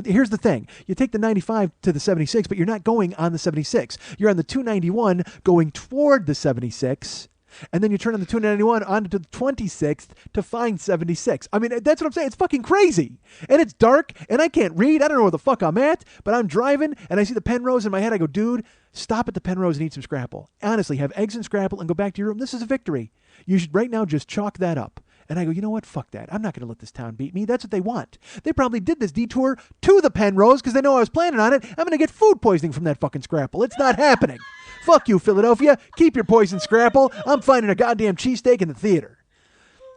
Here's the thing: you take the 95 to the 76, but you're not going on the 76. You're on the 291 going toward the 76. And then you turn on the 291 onto the 26th to find 76. I mean, that's what I'm saying. It's fucking crazy. And it's dark, and I can't read. I don't know where the fuck I'm at, but I'm driving, and I see the Penrose in my head. I go, dude, stop at the Penrose and eat some scrapple. Honestly, have eggs and scrapple and go back to your room. This is a victory. You should right now just chalk that up. And I go, you know what? Fuck that. I'm not going to let this town beat me. That's what they want. They probably did this detour to the Penrose because they know I was planning on it. I'm going to get food poisoning from that fucking scrapple. It's not happening. Fuck you, Philadelphia. Keep your poison scrapple. I'm finding a goddamn cheesesteak in the theater.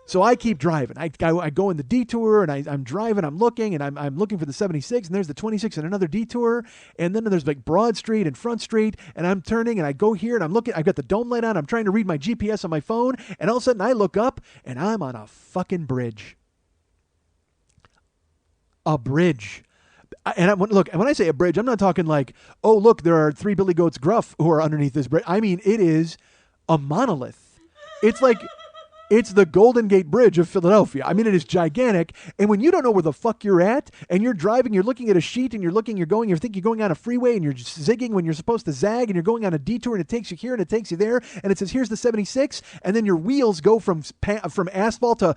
So I keep driving. I go in the detour, and I'm driving. I'm looking, and I'm looking for the 76, and there's the 26 and another detour. And then there's like Broad Street and Front Street, and I'm turning, and I go here, and I'm looking. I've got the dome light on. I'm trying to read my GPS on my phone, and all of a sudden I look up, and I'm on a fucking bridge. A bridge. And when I say a bridge, I'm not talking like, oh, look, there are 3 Billy Goats Gruff who are underneath this bridge. I mean, it is a monolith. It's like... It's the Golden Gate Bridge of Philadelphia. I mean, it is gigantic. And when you don't know where the fuck you're at, and you're driving, you're looking at a sheet, and you think you're going on a freeway, and you're just zigging when you're supposed to zag, and you're going on a detour, and it takes you here, and it takes you there, and it says, here's the 76, and then your wheels go from asphalt to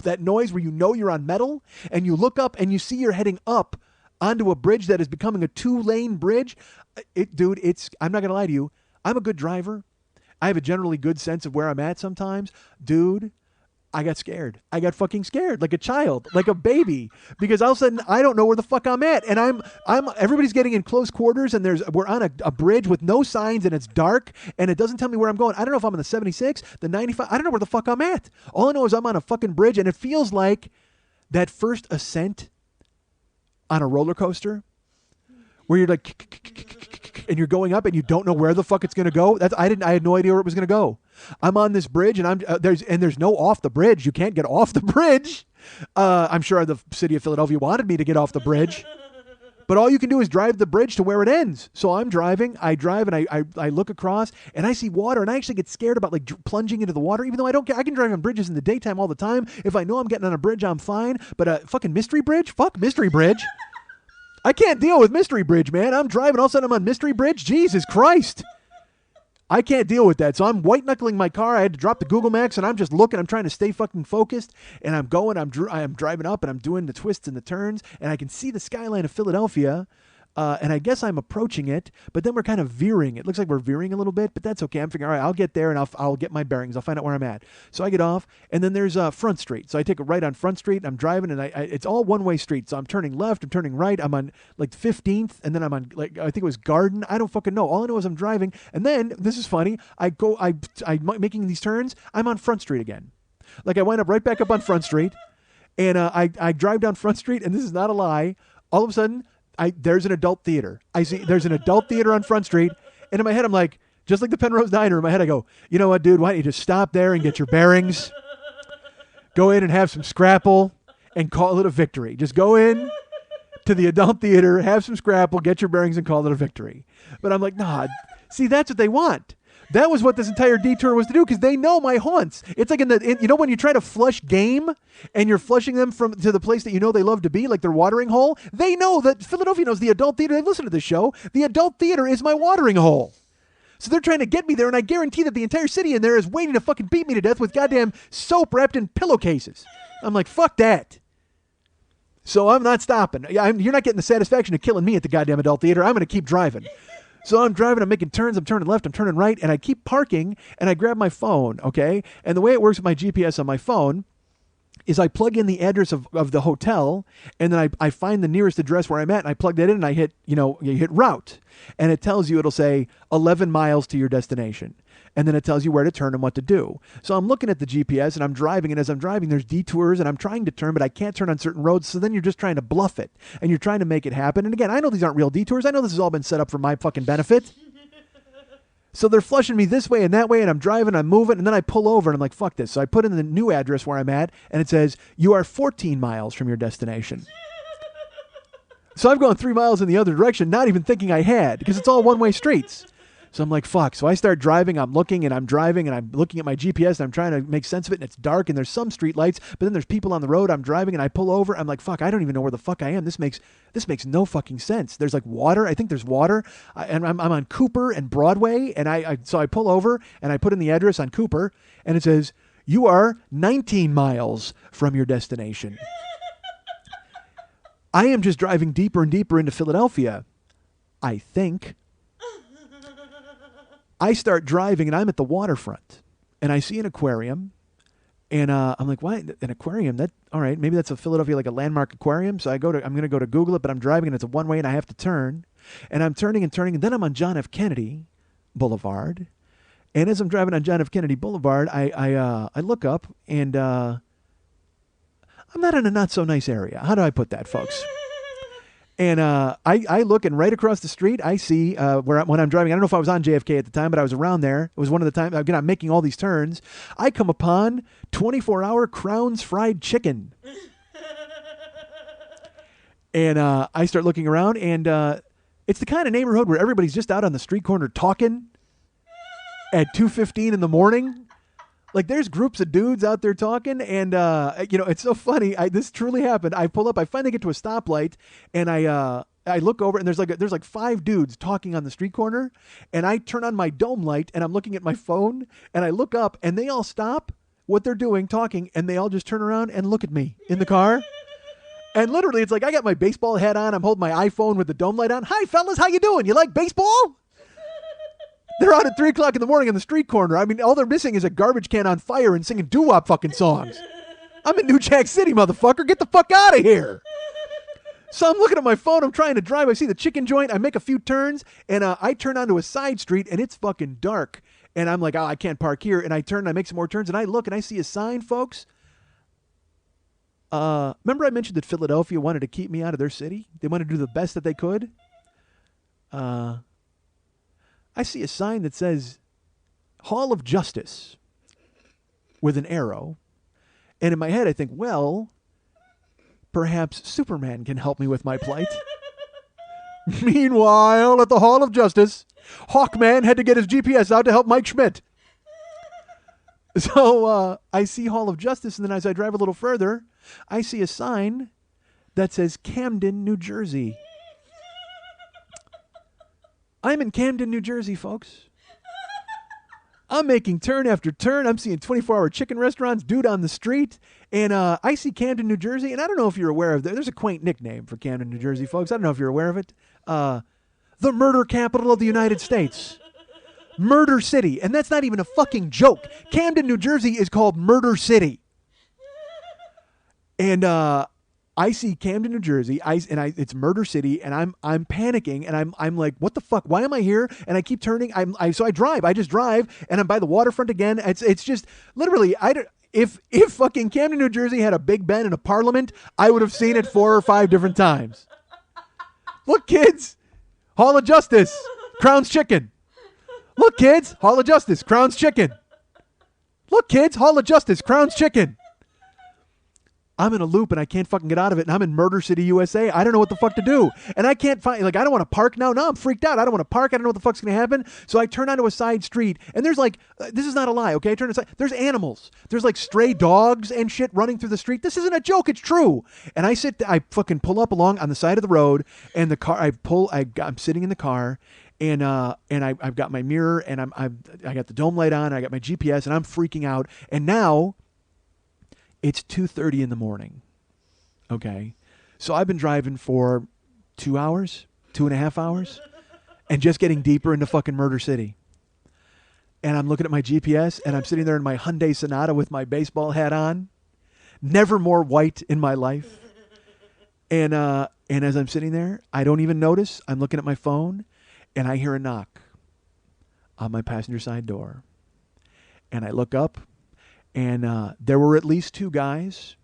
that noise where you know you're on metal, and you look up, and you see you're heading up onto a bridge that is becoming a 2-lane bridge. I'm not going to lie to you. I'm a good driver. I have a generally good sense of where I'm at sometimes. Dude, I got scared. I got fucking scared like a child, like a baby, because all of a sudden I don't know where the fuck I'm at. And everybody's getting in close quarters, and we're on a bridge with no signs, and it's dark, and it doesn't tell me where I'm going. I don't know if I'm in the 76, the 95. I don't know where the fuck I'm at. All I know is I'm on a fucking bridge, and it feels like that first ascent on a roller coaster where you're like, and you're going up and you don't know where the fuck it's going to go. I had no idea where it was going to go. I'm on this bridge, and there's no off the bridge. You can't get off the bridge. I'm sure the city of Philadelphia wanted me to get off the bridge, but all you can do is drive the bridge to where it ends. So I'm driving. I drive, and I look across, and I see water, and I actually get scared about like plunging into the water, even though I don't care. I can drive on bridges in the daytime all the time. If I know I'm getting on a bridge, I'm fine. But a fucking Mystery Bridge? Fuck Mystery Bridge. I can't deal with Mystery Bridge, man. I'm driving, all of a sudden I'm on Mystery Bridge. Jesus Christ. I can't deal with that. So I'm white-knuckling my car. I had to drop the Google Maps, and I'm just looking. I'm trying to stay fucking focused, and I'm driving up, and I'm doing the twists and the turns, and I can see the skyline of Philadelphia, and I guess I'm approaching it, but then we're kind of veering. It looks like we're veering a little bit, but that's okay. I'm figuring, all right, I'll get there, and I'll get my bearings. I'll find out where I'm at. So I get off, and then there's Front Street. So I take a right on Front Street. I'm driving, and it's all one-way street. So I'm turning left. I'm turning right. I'm on like 15th, and then I'm on like I think it was Garden. I don't fucking know. All I know is I'm driving, and then this is funny. I'm making these turns. I'm on Front Street again. Like I wind up right back up on Front Street, and I drive down Front Street, and this is not a lie. All of a sudden, there's an adult theater. I see there's an adult theater on Front Street, and in my head I'm like, just like the Penrose Diner, in my head I go, you know what, dude, why don't you just stop there and get your bearings? Go in and have some Scrapple and call it a victory. Just go in to the adult theater, have some Scrapple, get your bearings, and call it a victory. But I'm like, nah, see, that's what they want. That was what this entire detour was to do, because they know my haunts. It's like when you try to flush game and you're flushing them to the place that you know they love to be, like their watering hole. They know that Philadelphia knows the adult theater. They've listened to this show. The adult theater is my watering hole. So they're trying to get me there, and I guarantee that the entire city in there is waiting to fucking beat me to death with goddamn soap wrapped in pillowcases. I'm like, fuck that. So I'm not stopping. You're not getting the satisfaction of killing me at the goddamn adult theater. I'm going to keep driving. So I'm driving, I'm making turns, I'm turning left, I'm turning right, and I keep parking, and I grab my phone, okay? And the way it works with my GPS on my phone is I plug in the address of the hotel, and then I find the nearest address where I'm at, and I plug that in, and I hit, you hit route. And it tells you, it'll say 11 miles to your destination. And then it tells you where to turn and what to do. So I'm looking at the GPS, and I'm driving, and as I'm driving, there's detours, and I'm trying to turn, but I can't turn on certain roads, so then you're just trying to bluff it, and you're trying to make it happen. And again, I know these aren't real detours. I know this has all been set up for my fucking benefit. So they're flushing me this way and that way, and I'm driving, I'm moving, and then I pull over, and I'm like, fuck this. So I put in the new address where I'm at, and it says, you are 14 miles from your destination. So I've gone 3 miles in the other direction, not even thinking I had, because it's all one-way streets. So I'm like, fuck. So I start driving, I'm looking, and I'm driving, and I'm looking at my GPS, and I'm trying to make sense of it, and it's dark, and there's some street lights, but then there's people on the road. I'm driving, and I pull over. I'm like, fuck, I don't even know where the fuck I am. This makes no fucking sense. There's like water. I think there's water, and I'm on Cooper and Broadway, and so I pull over, and I put in the address on Cooper, and it says, you are 19 miles from your destination. I am just driving deeper and deeper into Philadelphia, I think. I start driving, and I'm at the waterfront, and I see an aquarium, and I'm like, why an aquarium? All right, maybe that's a Philadelphia, like a landmark aquarium. So I'm going to go to Google it, but I'm driving, and it's a one-way, and I have to turn, and I'm turning, and then I'm on John F. Kennedy Boulevard, and as I'm driving on John F. Kennedy Boulevard, I look up, and I'm not in a not-so-nice area. How do I put that, folks? And I look, and right across the street, I see when I'm driving. I don't know if I was on JFK at the time, but I was around there. It was one of the times. Again, I'm making all these turns. I come upon 24-hour Crown's Fried Chicken. And I start looking around, and it's the kind of neighborhood where everybody's just out on the street corner talking at 2:15 in the morning Like there's groups of dudes out there talking, and it's so funny. This truly happened. I pull up. I finally get to a stoplight, and I look over, and there's like 5 dudes talking on the street corner, and I turn on my dome light, and I'm looking at my phone, and I look up, and they all stop what they're doing, talking, and they all just turn around and look at me in the car. And literally, it's like I got my baseball hat on. I'm holding my iPhone with the dome light on. Hi, fellas, how you doing? You like baseball? They're out at 3 o'clock in the morning on the street corner. I mean, all they're missing is a garbage can on fire and singing doo-wop fucking songs. I'm in New Jack City, motherfucker. Get the fuck out of here. So I'm looking at my phone. I'm trying to drive. I see the chicken joint. I make a few turns, and I turn onto a side street, and it's fucking dark. And I'm like, I can't park here. And I turn, and I make some more turns, and I look, and I see a sign, folks. Remember I mentioned that Philadelphia wanted to keep me out of their city? They wanted to do the best that they could? I see a sign that says Hall of Justice with an arrow. And in my head, I think, well, perhaps Superman can help me with my plight. Meanwhile, at the Hall of Justice, Hawkman had to get his GPS out to help Mike Schmidt. So I see Hall of Justice, and then as I drive a little further, I see a sign that says Camden, New Jersey. I'm in Camden, New Jersey, folks. I'm making turn after turn. I'm seeing 24-hour chicken restaurants, dude on the street. And I see Camden, New Jersey. And I don't know if you're aware of that. There's a quaint nickname for Camden, New Jersey, folks. I don't know if you're aware of it. The murder capital of the United States. Murder City. And that's not even a fucking joke. Camden, New Jersey is called Murder City. And I see Camden, New Jersey, it's Murder City, and I'm panicking, and I'm like, what the fuck? Why am I here? And I keep turning. So I drive. I just drive, and I'm by the waterfront again. It's just literally if fucking Camden, New Jersey had a Big Ben and a Parliament, I would have seen it 4 or 5 different times. Look, kids, Hall of Justice, Crown's Chicken. Look, kids, Hall of Justice, Crown's Chicken. Look, kids, Hall of Justice, Crown's Chicken. I'm in a loop and I can't fucking get out of it, and I'm in Murder City, USA. I don't know what the fuck to do. And I can't find, I don't want to park now. No, I'm freaked out. I don't want to park. I don't know what the fuck's going to happen. So I turn onto a side street, and there's this is not a lie, okay? I turn aside. There's animals. There's stray dogs and shit running through the street. This isn't a joke. It's true. And I fucking pull up along on the side of the road, and the car, I'm sitting in the car, and I've got my mirror, and I got the dome light on, I got my GPS, and I'm freaking out. And now it's 2:30 in the morning. Okay. So I've been driving for 2 hours, 2.5 hours, and just getting deeper into fucking Murder City. And I'm looking at my GPS, and I'm sitting there in my Hyundai Sonata with my baseball hat on. Never more white in my life. And as I'm sitting there, I don't even notice. I'm looking at my phone, and I hear a knock on my passenger side door. And I look up, and there were at least 2 guys.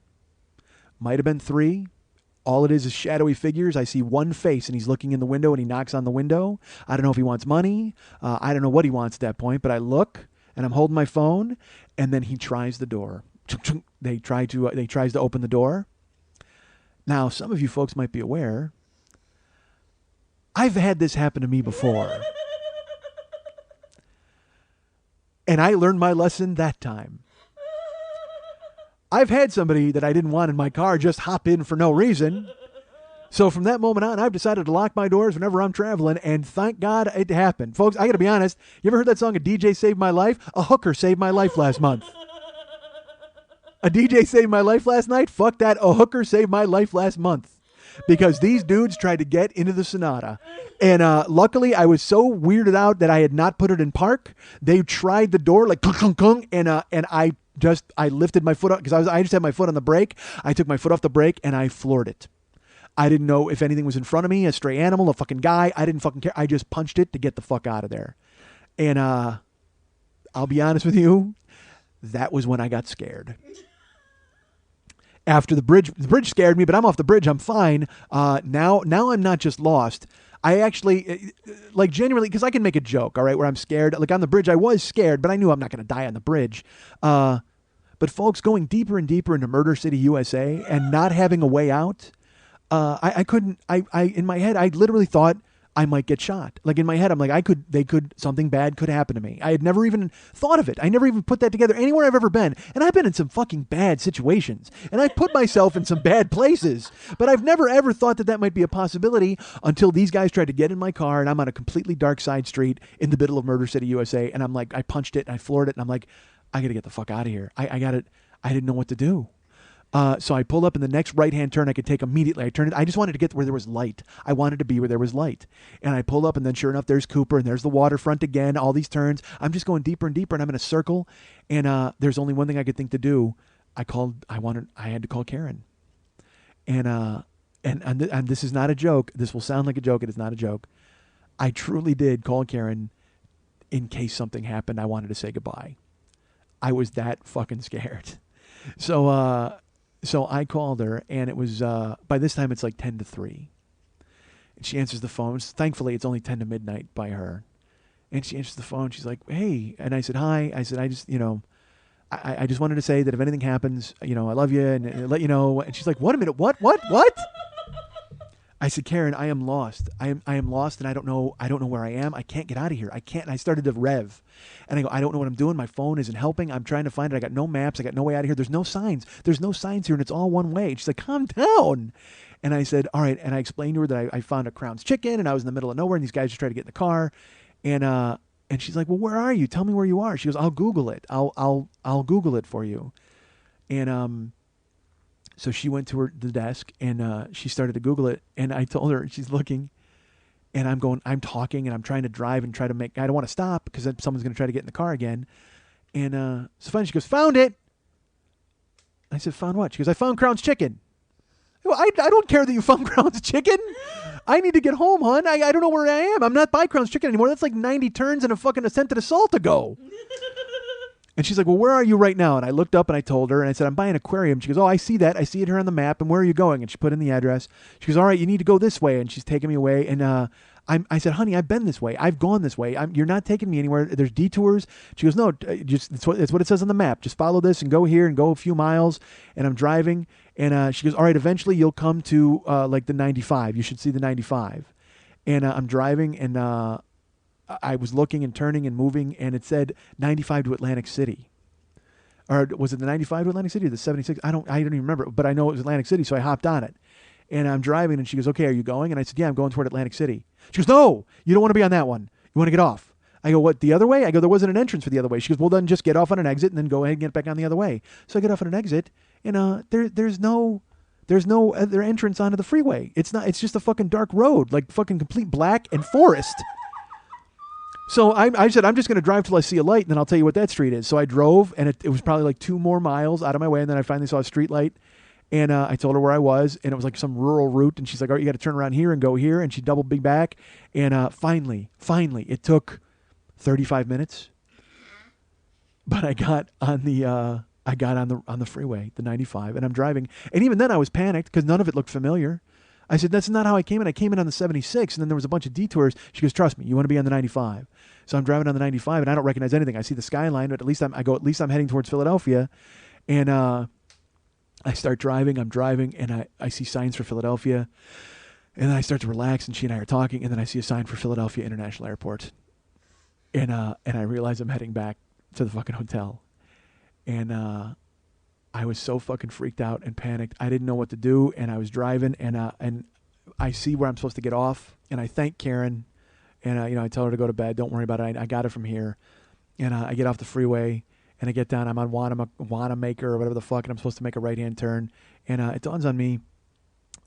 Might have been 3. All it is shadowy figures. I see one face, and he's looking in the window, and he knocks on the window. I don't know if he wants money. I don't know what he wants at that point, but I look, and I'm holding my phone, and then he tries the door. He tries to open the door. Now, some of you folks might be aware, I've had this happen to me before. And I learned my lesson that time. I've had somebody that I didn't want in my car just hop in for no reason. So from that moment on, I've decided to lock my doors whenever I'm traveling, and thank God it happened. Folks, I got to be honest. You ever heard that song, A DJ Saved My Life? A hooker saved my life last month. A DJ saved my life last night? Fuck that. A hooker saved my life last month. Because these dudes tried to get into the Sonata. And luckily, I was so weirded out that I had not put it in park. They tried the door like kung, kung, and I lifted my foot up because I just had my foot on the brake. I took my foot off the brake and I floored it. I didn't know if anything was in front of me, a stray animal, a fucking guy. I didn't fucking care. I just punched it to get the fuck out of there. And I'll be honest with you, that was when I got scared. After the bridge scared me, but I'm off the bridge. I'm fine. Now I'm not just lost. I actually, genuinely, because I can make a joke, all right, where I'm scared. Like on the bridge, I was scared, but I knew I'm not going to die on the bridge. But folks, going deeper and deeper into Murder City, USA, and not having a way out, I couldn't, in my head, I literally thought I might get shot. Like in my head, I'm like, something bad could happen to me. I had never even thought of it. I never even put that together anywhere I've ever been. And I've been in some fucking bad situations. And I put myself in some bad places. But I've never ever thought that might be a possibility until these guys tried to get in my car and I'm on a completely dark side street in the middle of Murder City, USA. And I'm like, I punched it and I floored it. And I'm like, I got to get the fuck out of here. I didn't know what to do. So I pulled up in the next right-hand turn I could take immediately. I turned it. I just wanted to get where there was light. I wanted to be where there was light. And I pulled up, and then sure enough, there's Cooper, and there's the waterfront again, all these turns. I'm just going deeper and deeper, and I'm in a circle. And there's only one thing I could think to do. I had to call Karen. And this is not a joke. This will sound like a joke. It is not a joke. I truly did call Karen in case something happened. I wanted to say goodbye. I was that fucking scared. So I called her, and it was, by this time it's like 10 to 3. And she answers the phone. Thankfully, it's only 10 to midnight by her. And she answers the phone. She's like, hey. And I said, hi. I said, I just, I just wanted to say that if anything happens, I love you and let you know. And she's like, what a minute. What? I said, Karen, I am lost. I am lost, and I don't know where I am. I can't get out of here. I can't. And I started to rev. And I go, I don't know what I'm doing. My phone isn't helping. I'm trying to find it. I got no maps. I got no way out of here. There's no signs. There's no signs here, and it's all one way. And she's like, calm down. And I said, all right. And I explained to her that I found a Crown's Chicken, and I was in the middle of nowhere, and these guys just tried to get in the car. And she's like, well, where are you? Tell me where you are. She goes, I'll Google it. I'll Google it for you. And so she went to the desk, and she started to Google it. And I told her, she's looking, and I'm talking, and I'm trying to drive and I don't want to stop because then someone's going to try to get in the car again. And so finally she goes, found it. I said, found what? She goes, I found Crown's Chicken. Well, I don't care that you found Crown's Chicken. I need to get home, hon. I don't know where I am. I'm not by Crown's Chicken anymore. That's like 90 turns and a fucking ascent to the salt to go. And she's like, well, where are you right now? And I looked up and I told her, and I said, I'm by an aquarium. She goes, oh, I see that. I see it here on the map. And where are you going? And she put in the address. She goes, all right, you need to go this way. And she's taking me away. And I said, honey, I've been this way. I've gone this way. You're not taking me anywhere. There's detours. She goes, no, just it's what it says on the map. Just follow this and go here and go a few miles. And I'm driving. And she goes, all right, eventually you'll come to like the 95. You should see the 95. And I'm driving, and I was looking and turning and moving, and it said 95 to Atlantic City. Or was it the 95 to Atlantic City or the 76? I don't even remember, but I know it was Atlantic City, so I hopped on it. And I'm driving, and she goes, okay, are you going? And I said, yeah, I'm going toward Atlantic City. She goes, no, you don't want to be on that one. You want to get off. I go, what, the other way? I go, there wasn't an entrance for the other way. She goes, well, then just get off on an exit and then go ahead and get back on the other way. So I get off on an exit, and there's no other entrance onto the freeway. It's just a fucking dark road, like fucking complete black and forest. So I said, I'm just going to drive till I see a light, and then I'll tell you what that street is. So I drove, and it was probably like 2 more miles out of my way, and then I finally saw a street light, and I told her where I was, and it was like some rural route, and she's like, all right, you got to turn around here and go here, and she doubled me back, and finally, it took 35 minutes, but I got on the freeway, the 95, and I'm driving, and even then I was panicked because none of it looked familiar. I said, that's not how I came in. I came in on the 76, and then there was a bunch of detours. She goes, trust me, you want to be on the 95. So I'm driving on the 95, and I don't recognize anything. I see the skyline, but at least I'm heading towards Philadelphia. And I start driving. I'm driving, and I see signs for Philadelphia. And then I start to relax, and she and I are talking, and then I see a sign for Philadelphia International Airport. And I realize I'm heading back to the fucking hotel. And I was so fucking freaked out and panicked. I didn't know what to do, and I was driving, and I see where I'm supposed to get off, and I thank Karen, and I tell her to go to bed. Don't worry about it. I got it from here, and I get off the freeway, and I get down. I'm on Wanamaker or whatever the fuck, and I'm supposed to make a right-hand turn, and it dawns on me,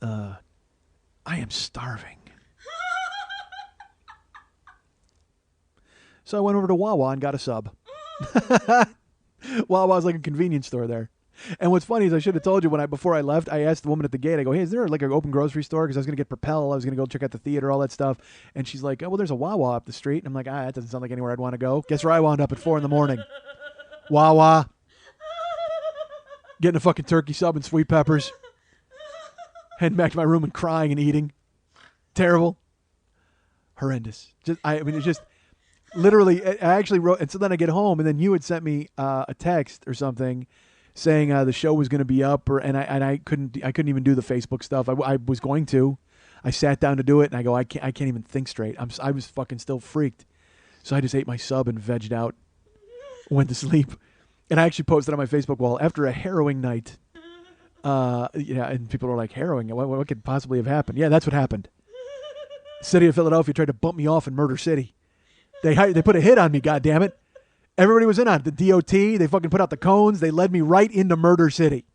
I am starving. So I went over to Wawa and got a sub. Wawa's like a convenience store there. And what's funny is I should have told you before I left, I asked the woman at the gate, I go, hey, is there like an open grocery store? Because I was going to get Propel. I was going to go check out the theater, all that stuff. And she's like, oh, well, there's a Wawa up the street. And I'm like, that doesn't sound like anywhere I'd want to go. Guess where I wound up at 4 a.m? Wawa. Getting a fucking turkey sub and sweet peppers. Heading back to my room and crying and eating. Terrible. Horrendous. It's just... Literally, I actually wrote, and so then I get home, and then you had sent me a text or something saying the show was going to be up, and I couldn't even do the Facebook stuff. I was going to. I sat down to do it, and I go, I can't even think straight. I was fucking still freaked. So I just ate my sub and vegged out, went to sleep. And I actually posted on my Facebook wall, after a harrowing night. And people are like, harrowing? What could possibly have happened? Yeah, that's what happened. City of Philadelphia tried to bump me off in Murder City. They put a hit on me, goddammit. Everybody was in on it. The DOT, they fucking put out the cones. They led me right into Murder City.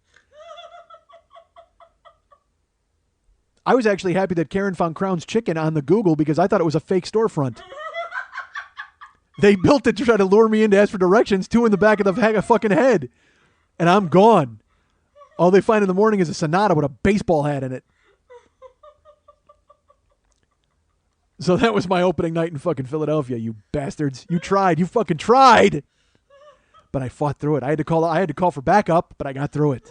I was actually happy that Karen found Crown's Chicken on the Google because I thought it was a fake storefront. They built it to try to lure me in to ask for directions, 2 in the back of the fucking head. And I'm gone. All they find in the morning is a Sonata with a baseball hat in it. So that was my opening night in fucking Philadelphia, you bastards. You tried. You fucking tried. But I fought through it. I had to call for backup, but I got through it.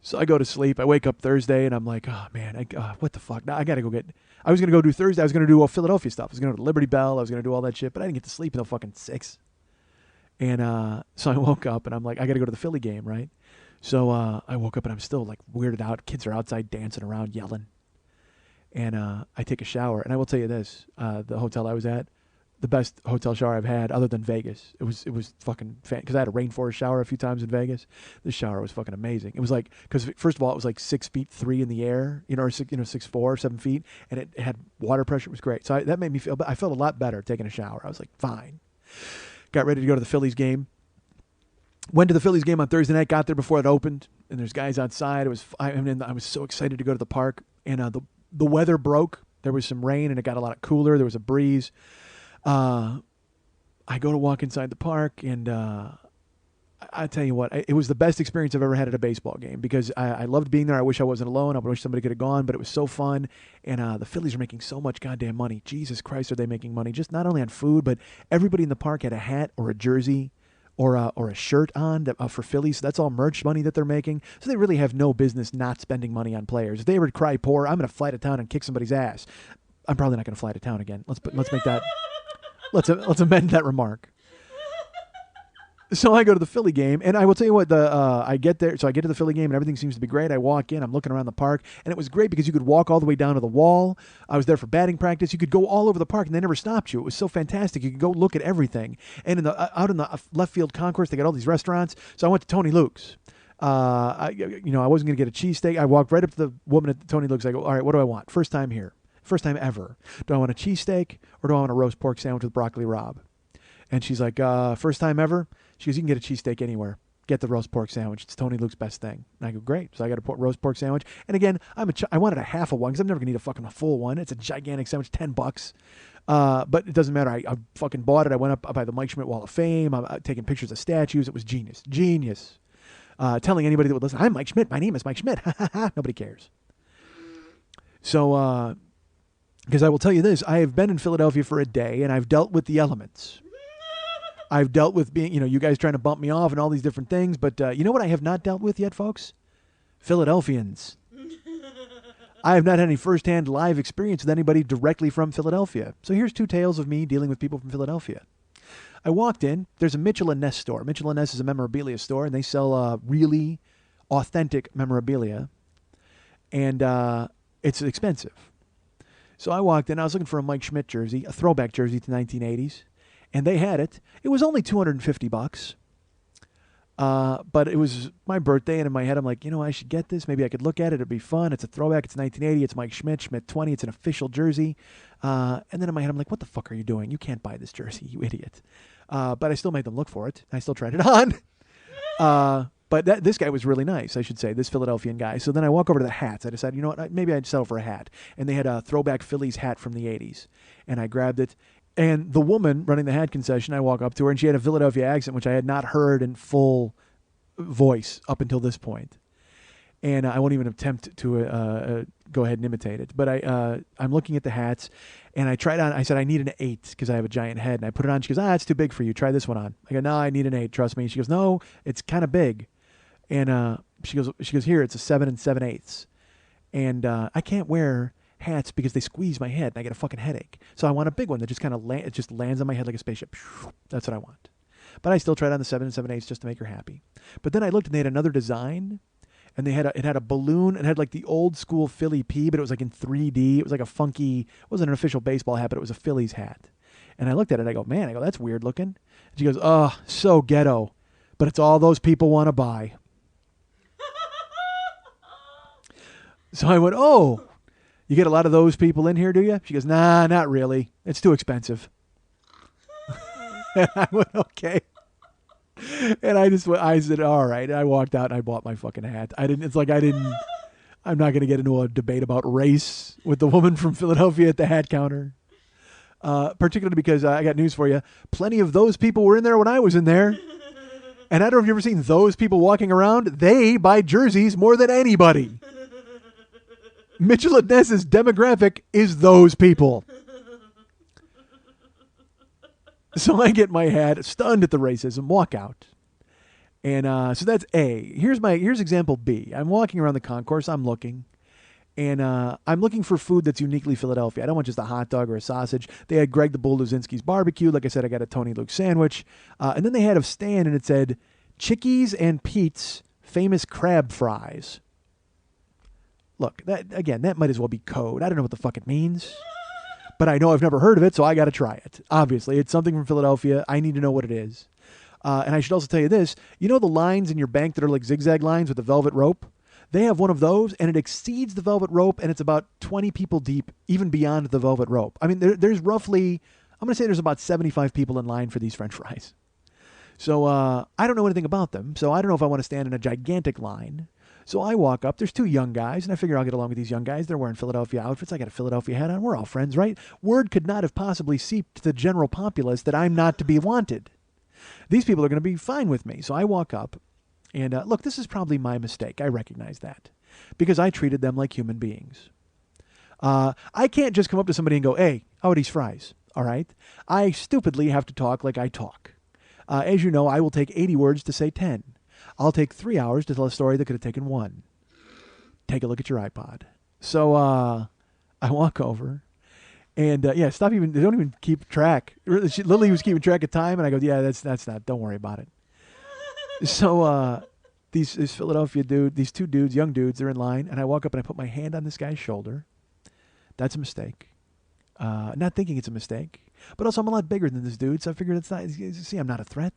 So I go to sleep. I wake up Thursday, and I'm like, oh, man, what the fuck? Now I got to go get... I was going to go do Thursday. I was going to do Philadelphia stuff. I was going to go to Liberty Bell. I was going to do all that shit, but I didn't get to sleep until fucking 6. And so I woke up, and I'm like, I got to go to the Philly game, right? So I woke up, and I'm still, like, weirded out. Kids are outside dancing around, yelling. And I take a shower. And I will tell you this, the hotel I was at, the best hotel shower I've had other than Vegas. It was fucking because I had a rainforest shower a few times in Vegas. This shower was fucking amazing. It was like, because first of all, it was like 6'3" in the air, or 6'4", 7 feet, and it had water pressure. It was great. So that made me feel. I felt a lot better taking a shower. I was like, fine. Got ready to go to the Phillies game. Went to the Phillies game on Thursday night. Got there before it opened, and there's guys outside. I was so excited to go to the park, and the weather broke. There was some rain, and it got a lot cooler. There was a breeze. I go to walk inside the park, and I tell you what, it was the best experience I've ever had at a baseball game because I loved being there. I wish I wasn't alone. I wish somebody could have gone, but it was so fun. And the Phillies are making so much goddamn money. Jesus Christ, are they making money? Just not only on food, but everybody in the park had a hat or a jersey or a shirt on for Phillies. So that's all merch money that they're making. So they really have no business not spending money on players. If they ever cry poor, I'm going to fly to town and kick somebody's ass. I'm probably not going to fly to town again. Let's make that. Let's amend that remark. So I go to the Philly game, and I will tell you what, I get there, so I get to the Philly game, and everything seems to be great. I walk in, I'm looking around the park, and it was great because you could walk all the way down to the wall. I was there for batting practice. You could go all over the park, and they never stopped you. It was so fantastic. You could go look at everything. And out in the left field concourse, they got all these restaurants. So I went to Tony Luke's. I wasn't going to get a cheesesteak. I walked right up to the woman at Tony Luke's. I go, all right, what do I want? First time here. First time ever. Do I want a cheesesteak or do I want a roast pork sandwich with broccoli rabe? And she's like, first time ever? She goes, you can get a cheesesteak anywhere. Get the roast pork sandwich. It's Tony Luke's best thing. And I go, great. So I got a roast pork sandwich. And again, I wanted a half of one because I'm never going to eat a fucking full one. It's a gigantic sandwich, $10. But it doesn't matter. I fucking bought it. I went up by the Mike Schmidt Wall of Fame. I'm taking pictures of statues. It was genius. Genius. Telling anybody that would listen, I'm Mike Schmidt. My name is Mike Schmidt. Nobody cares. So, because I will tell you this, I have been in Philadelphia for a day, and I've dealt with the elements. I've dealt with being, you guys trying to bump me off and all these different things, but you know what I have not dealt with yet, folks? Philadelphians. I have not had any firsthand live experience with anybody directly from Philadelphia. So here's 2 tales of me dealing with people from Philadelphia. I walked in. There's a Mitchell & Ness store. Mitchell & Ness is a memorabilia store, and they sell really authentic memorabilia, and it's expensive. So I walked in. I was looking for a Mike Schmidt jersey, a throwback jersey to the 1980s, and they had it. It was only $250. But it was my birthday, and in my head, I'm like, I should get this. Maybe I could look at it. It'd be fun. It's a throwback. It's 1980. It's Mike Schmidt, Schmidt 20. It's an official jersey. And then in my head, I'm like, what the fuck are you doing? You can't buy this jersey, you idiot. But I still made them look for it. I still tried it on. But this guy was really nice, I should say, this Philadelphian guy. So then I walk over to the hats. I decided, maybe I'd settle for a hat. And they had a throwback Phillies hat from the 80s. And I grabbed it. And the woman running the hat concession, I walk up to her, and she had a Philadelphia accent, which I had not heard in full voice up until this point. And I won't even attempt to go ahead and imitate it. But I'm looking at the hats, and I tried on. I said, I need an 8 because I have a giant head. And I put it on. She goes, it's too big for you. Try this one on. I go, no, I need an 8. Trust me. She goes, no, it's kind of big. And she goes, here, it's a 7 7/8. And I can't wear hats because they squeeze my head and I get a fucking headache. So I want a big one that just kind of lands on my head like a spaceship. That's what I want. But I still tried on the 7 7/8 just to make her happy. But then I looked and they had another design, and it had a balloon. It had like the old school Philly P, but it was like in 3D. It was like a funky. It wasn't an official baseball hat, but it was a Phillies hat. And I looked at it. I go, man. I go, that's weird looking. And she goes, oh, so ghetto, but it's all those people want to buy. So I went, oh, you get a lot of those people in here, do you? She goes, nah, not really. It's too expensive. And I went, okay. And I said, all right. And I walked out and I bought my fucking hat. I'm not going to get into a debate about race with the woman from Philadelphia at the hat counter. Particularly because I got news for you. Plenty of those people were in there when I was in there. And I don't know if you've ever seen those people walking around. They buy jerseys more than anybody. Mitchell & Ness's demographic is those people. So I get my hat, stunned at the racism, walk out. And so that's A. Here's example B. I'm walking around the concourse. I'm looking. And I'm looking for food that's uniquely Philadelphia. I don't want just a hot dog or a sausage. They had Greg the Bull Luzinski's barbecue. Like I said, I got a Tony Luke sandwich. And then they had a stand, and it said, Chickies and Pete's famous crab fries. Look, that might as well be code. I don't know what the fuck it means. But I know I've never heard of it, so I got to try it. Obviously, it's something from Philadelphia. I need to know what it is. And I should also tell you this. You know the lines in your bank that are like zigzag lines with the velvet rope? They have one of those, and it exceeds the velvet rope, and it's about 20 people deep, even beyond the velvet rope. I mean, there's roughly, I'm going to say there's about 75 people in line for these French fries. So I don't know anything about them, so I don't know if I want to stand in a gigantic line. So I walk up. There's two young guys, and I figure I'll get along with these young guys. They're wearing Philadelphia outfits. I got a Philadelphia hat on. We're all friends, right? Word could not have possibly seeped to the general populace that I'm not to be wanted. These people are going to be fine with me. So I walk up, and look, this is probably my mistake. I recognize that because I treated them like human beings. I can't just come up to somebody and go, hey, how are these fries? All right? I stupidly have to talk like I talk. As you know, I will take 80 words to say 10. I'll take 3 hours to tell a story that could have taken 1. Take a look at your iPod. So I walk over, and they don't even keep track. Lily was keeping track of time, and I go, yeah, that's not, don't worry about it. So these Philadelphia these two dudes, young dudes, they're in line, and I walk up and I put my hand on this guy's shoulder. That's a mistake. Not thinking it's a mistake, but also I'm a lot bigger than this dude, so I figured I'm not a threat.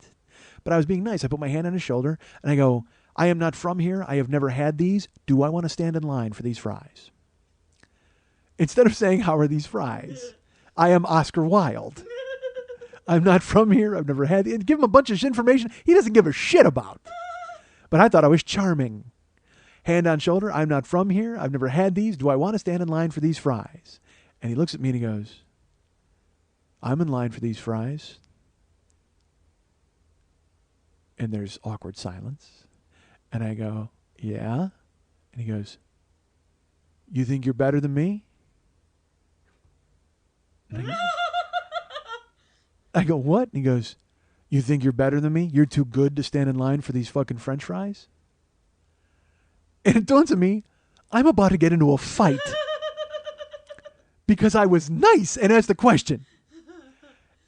But I was being nice. I put my hand on his shoulder, and I go, I am not from here. I have never had these. Do I want to stand in line for these fries? Instead of saying, how are these fries? I am Oscar Wilde. I'm not from here. I've never had these. Give him a bunch of information he doesn't give a shit about. But I thought I was charming. Hand on shoulder, I'm not from here. I've never had these. Do I want to stand in line for these fries? And he looks at me and he goes, I'm in line for these fries. And there's awkward silence. And I go, yeah? And he goes, you think you're better than me? And I go, what? And he goes, you think you're better than me? You're too good to stand in line for these fucking French fries? And it dawns on me, I'm about to get into a fight. Because I was nice and asked the question.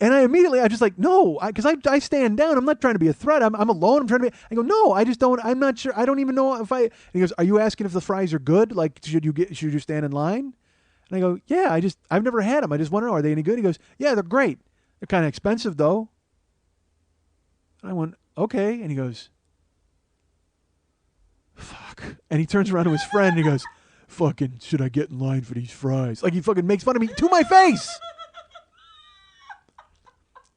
And I just like, no, because I stand down. I'm not trying to be a threat. I'm alone. I go, no, I just don't, I'm not sure. I don't even know if and he goes, are you asking if the fries are good? Like, should you stand in line? And I go, yeah, I've never had them. I just want to know, are they any good? He goes, yeah, they're great. They're kind of expensive though. And I went, okay. And he goes, fuck. And he turns around to his friend and he goes, fucking, should I get in line for these fries? Like he fucking makes fun of me to my face.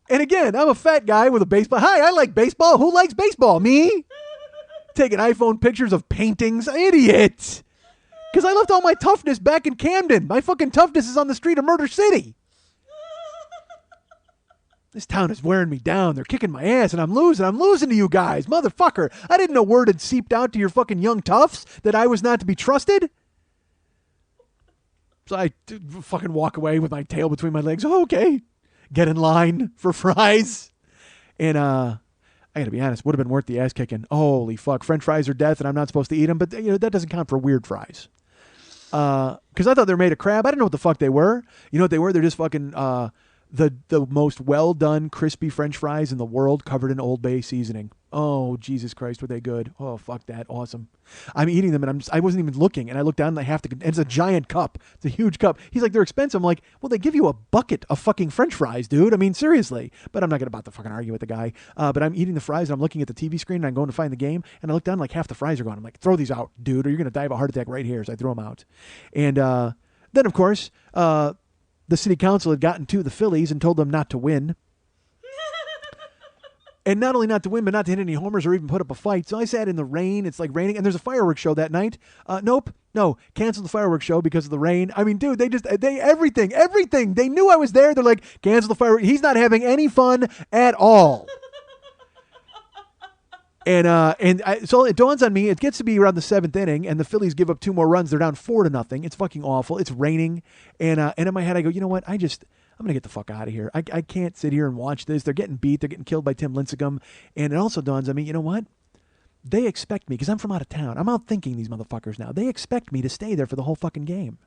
And again, I'm a fat guy with a baseball. Hi, I like baseball. Who likes baseball? Me? Taking iPhone pictures of paintings. Idiot. Because I left all my toughness back in Camden. My fucking toughness is on the street of Murder City. This town is wearing me down. They're kicking my ass, and I'm losing. I'm losing to you guys. Motherfucker. I didn't know word had seeped out to your fucking young toughs that I was not to be trusted. So I fucking walk away with my tail between my legs. Oh, okay. Get in line for fries. And I got to be honest, would have been worth the ass kicking. Holy fuck. French fries are death, and I'm not supposed to eat them. But that doesn't count for weird fries. Because I thought they were made of crab. I didn't know what the fuck they were. You know what they were? They're just fucking the most well done crispy French fries in the world, covered in Old Bay seasoning. Oh, Jesus Christ, were they good? Oh, fuck that, awesome. I'm eating them, and I wasn't even looking, and I look down, and I have to. And it's a giant cup. It's a huge cup. He's like, they're expensive. I'm like, well, they give you a bucket of fucking French fries, dude. I mean, seriously. But I'm not gonna about to fucking argue with the guy. But I'm eating the fries, and I'm looking at the TV screen, and I'm going to find the game, and I look down, like half the fries are gone. I'm like, throw these out, dude, or you're gonna die of a heart attack right here. So I throw them out, and then of course, the city council had gotten to the Phillies and told them not to win. And not only not to win, but not to hit any homers or even put up a fight. So I sat in the rain. It's like raining. And there's a fireworks show that night. Nope. No. Canceled the fireworks show because of the rain. I mean, dude, everything. They knew I was there. They're like, cancel the fireworks. He's not having any fun at all. So it dawns on me, it gets to be around the 7th inning, and the Phillies give up 2 more runs. They're down 4-0. It's fucking awful. It's raining. And in my head, I go, you know what? I'm going to get the fuck out of here. I can't sit here and watch this. They're getting beat. They're getting killed by Tim Lincecum. And it also dawns on me, you know what? They expect me, because I'm from out of town. I'm out thinking these motherfuckers now. They expect me to stay there for the whole fucking game.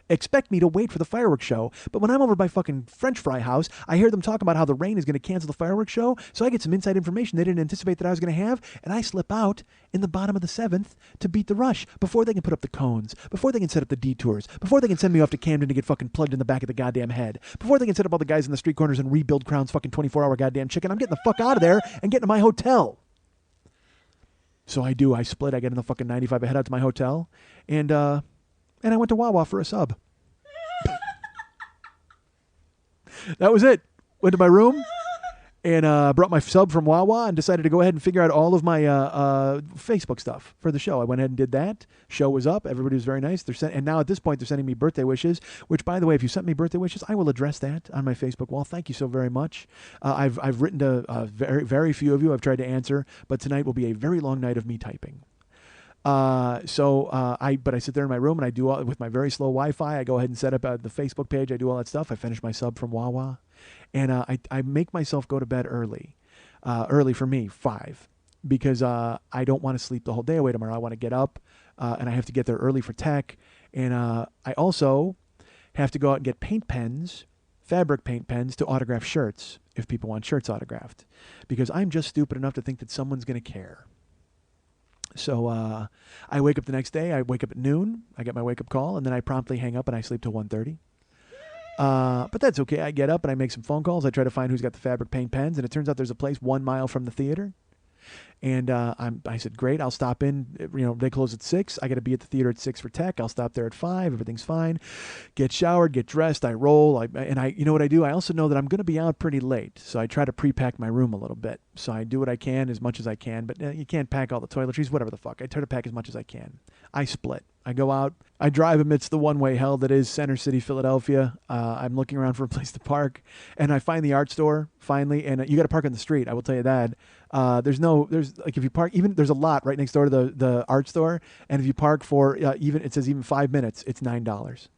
Expect me to wait for the fireworks show. But when I'm over by fucking French Fry House, I hear them talk about how the rain is going to cancel the fireworks show. So I get some inside information they didn't anticipate that I was going to have. And I slip out in the bottom of the 7th to beat the rush before they can put up the cones, before they can set up the detours, before they can send me off to Camden to get fucking plugged in the back of the goddamn head, before they can set up all the guys in the street corners and rebuild Crown's fucking 24-hour goddamn chicken. I'm getting the fuck out of there and getting to my hotel. So I do. I split. I get in the fucking 95. I head out to my hotel. And I went to Wawa for a sub. That was it. Went to my room and brought my sub from Wawa and decided to go ahead and figure out all of my Facebook stuff for the show. I went ahead and did that. Show was up. Everybody was very nice. And now at this point, they're sending me birthday wishes, which, by the way, if you sent me birthday wishes, I will address that on my Facebook wall. Thank you so very much. I've written to very, very few of you. I've tried to answer, but tonight will be a very long night of me typing. But I sit there in my room and I do all with my very slow Wi-Fi. I go ahead and set up the Facebook page. I do all that stuff. I finish my sub from Wawa, and I make myself go to bed early. Early for me, 5, because I don't want to sleep the whole day away tomorrow. I want to get up, and I have to get there early for tech, and I also have to go out and get paint pens, fabric paint pens to autograph shirts if people want shirts autographed, because I'm just stupid enough to think that someone's going to care. So I wake up the next day. I wake up at noon. I get my wake-up call, and then I promptly hang up and I sleep till 1:30. But that's okay. I get up and I make some phone calls. I try to find who's got the fabric paint pens, and it turns out there's a place 1 mile from the theater. And I said, great, I'll stop in. They close at 6. I got to be at the theater at 6 for tech. I'll stop there at 5. Everything's fine. Get showered, get dressed. I roll. You know what I do? I also know that I'm going to be out pretty late, so I try to pre-pack my room a little bit. So I do what I can as much as I can, but you can't pack all the toiletries, whatever the fuck. I try to pack as much as I can. I split. I go out. I drive amidst the one-way hell that is Center City, Philadelphia. I'm looking around for a place to park, and I find the art store finally. And you got to park on the street. I will tell you that. There's if you park, even there's a lot right next door to the art store, and if you park for it says even 5 minutes, it's $9.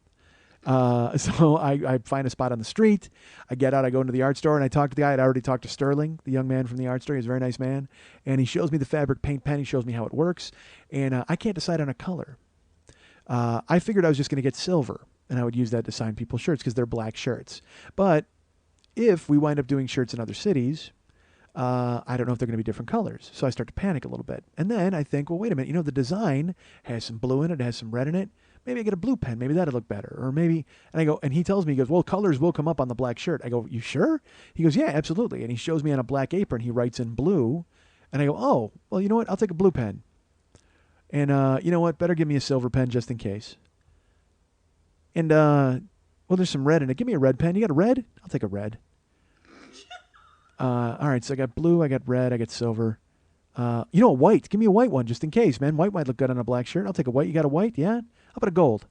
So I find a spot on the street. I get out. I go into the art store, and I talk to the guy. I'd already talked to Sterling, the young man from the art store. He's a very nice man, and he shows me the fabric paint pen. He shows me how it works, and I can't decide on a color. I figured I was just going to get silver, and I would use that to sign people's shirts because they're black shirts. But if we wind up doing shirts in other cities, I don't know if they're going to be different colors. So I start to panic a little bit. And then I think, well, wait a minute. The design has some blue in it. It has some red in it. Maybe I get a blue pen. Maybe that'll look better. Or maybe, and I go, and he tells me, he goes, well, colors will come up on the black shirt. I go, you sure? He goes, yeah, absolutely. And he shows me on a black apron. He writes in blue. And I go, oh, well, you know what? I'll take a blue pen. And you know what? Better give me a silver pen just in case. And, well, there's some red in it. Give me a red pen. You got a red? I'll take a red. All right, so I got blue, I got red, I got silver. White. Give me a white one just in case, man. White might look good on a black shirt. I'll take a white. You got a white? Yeah? How about a gold?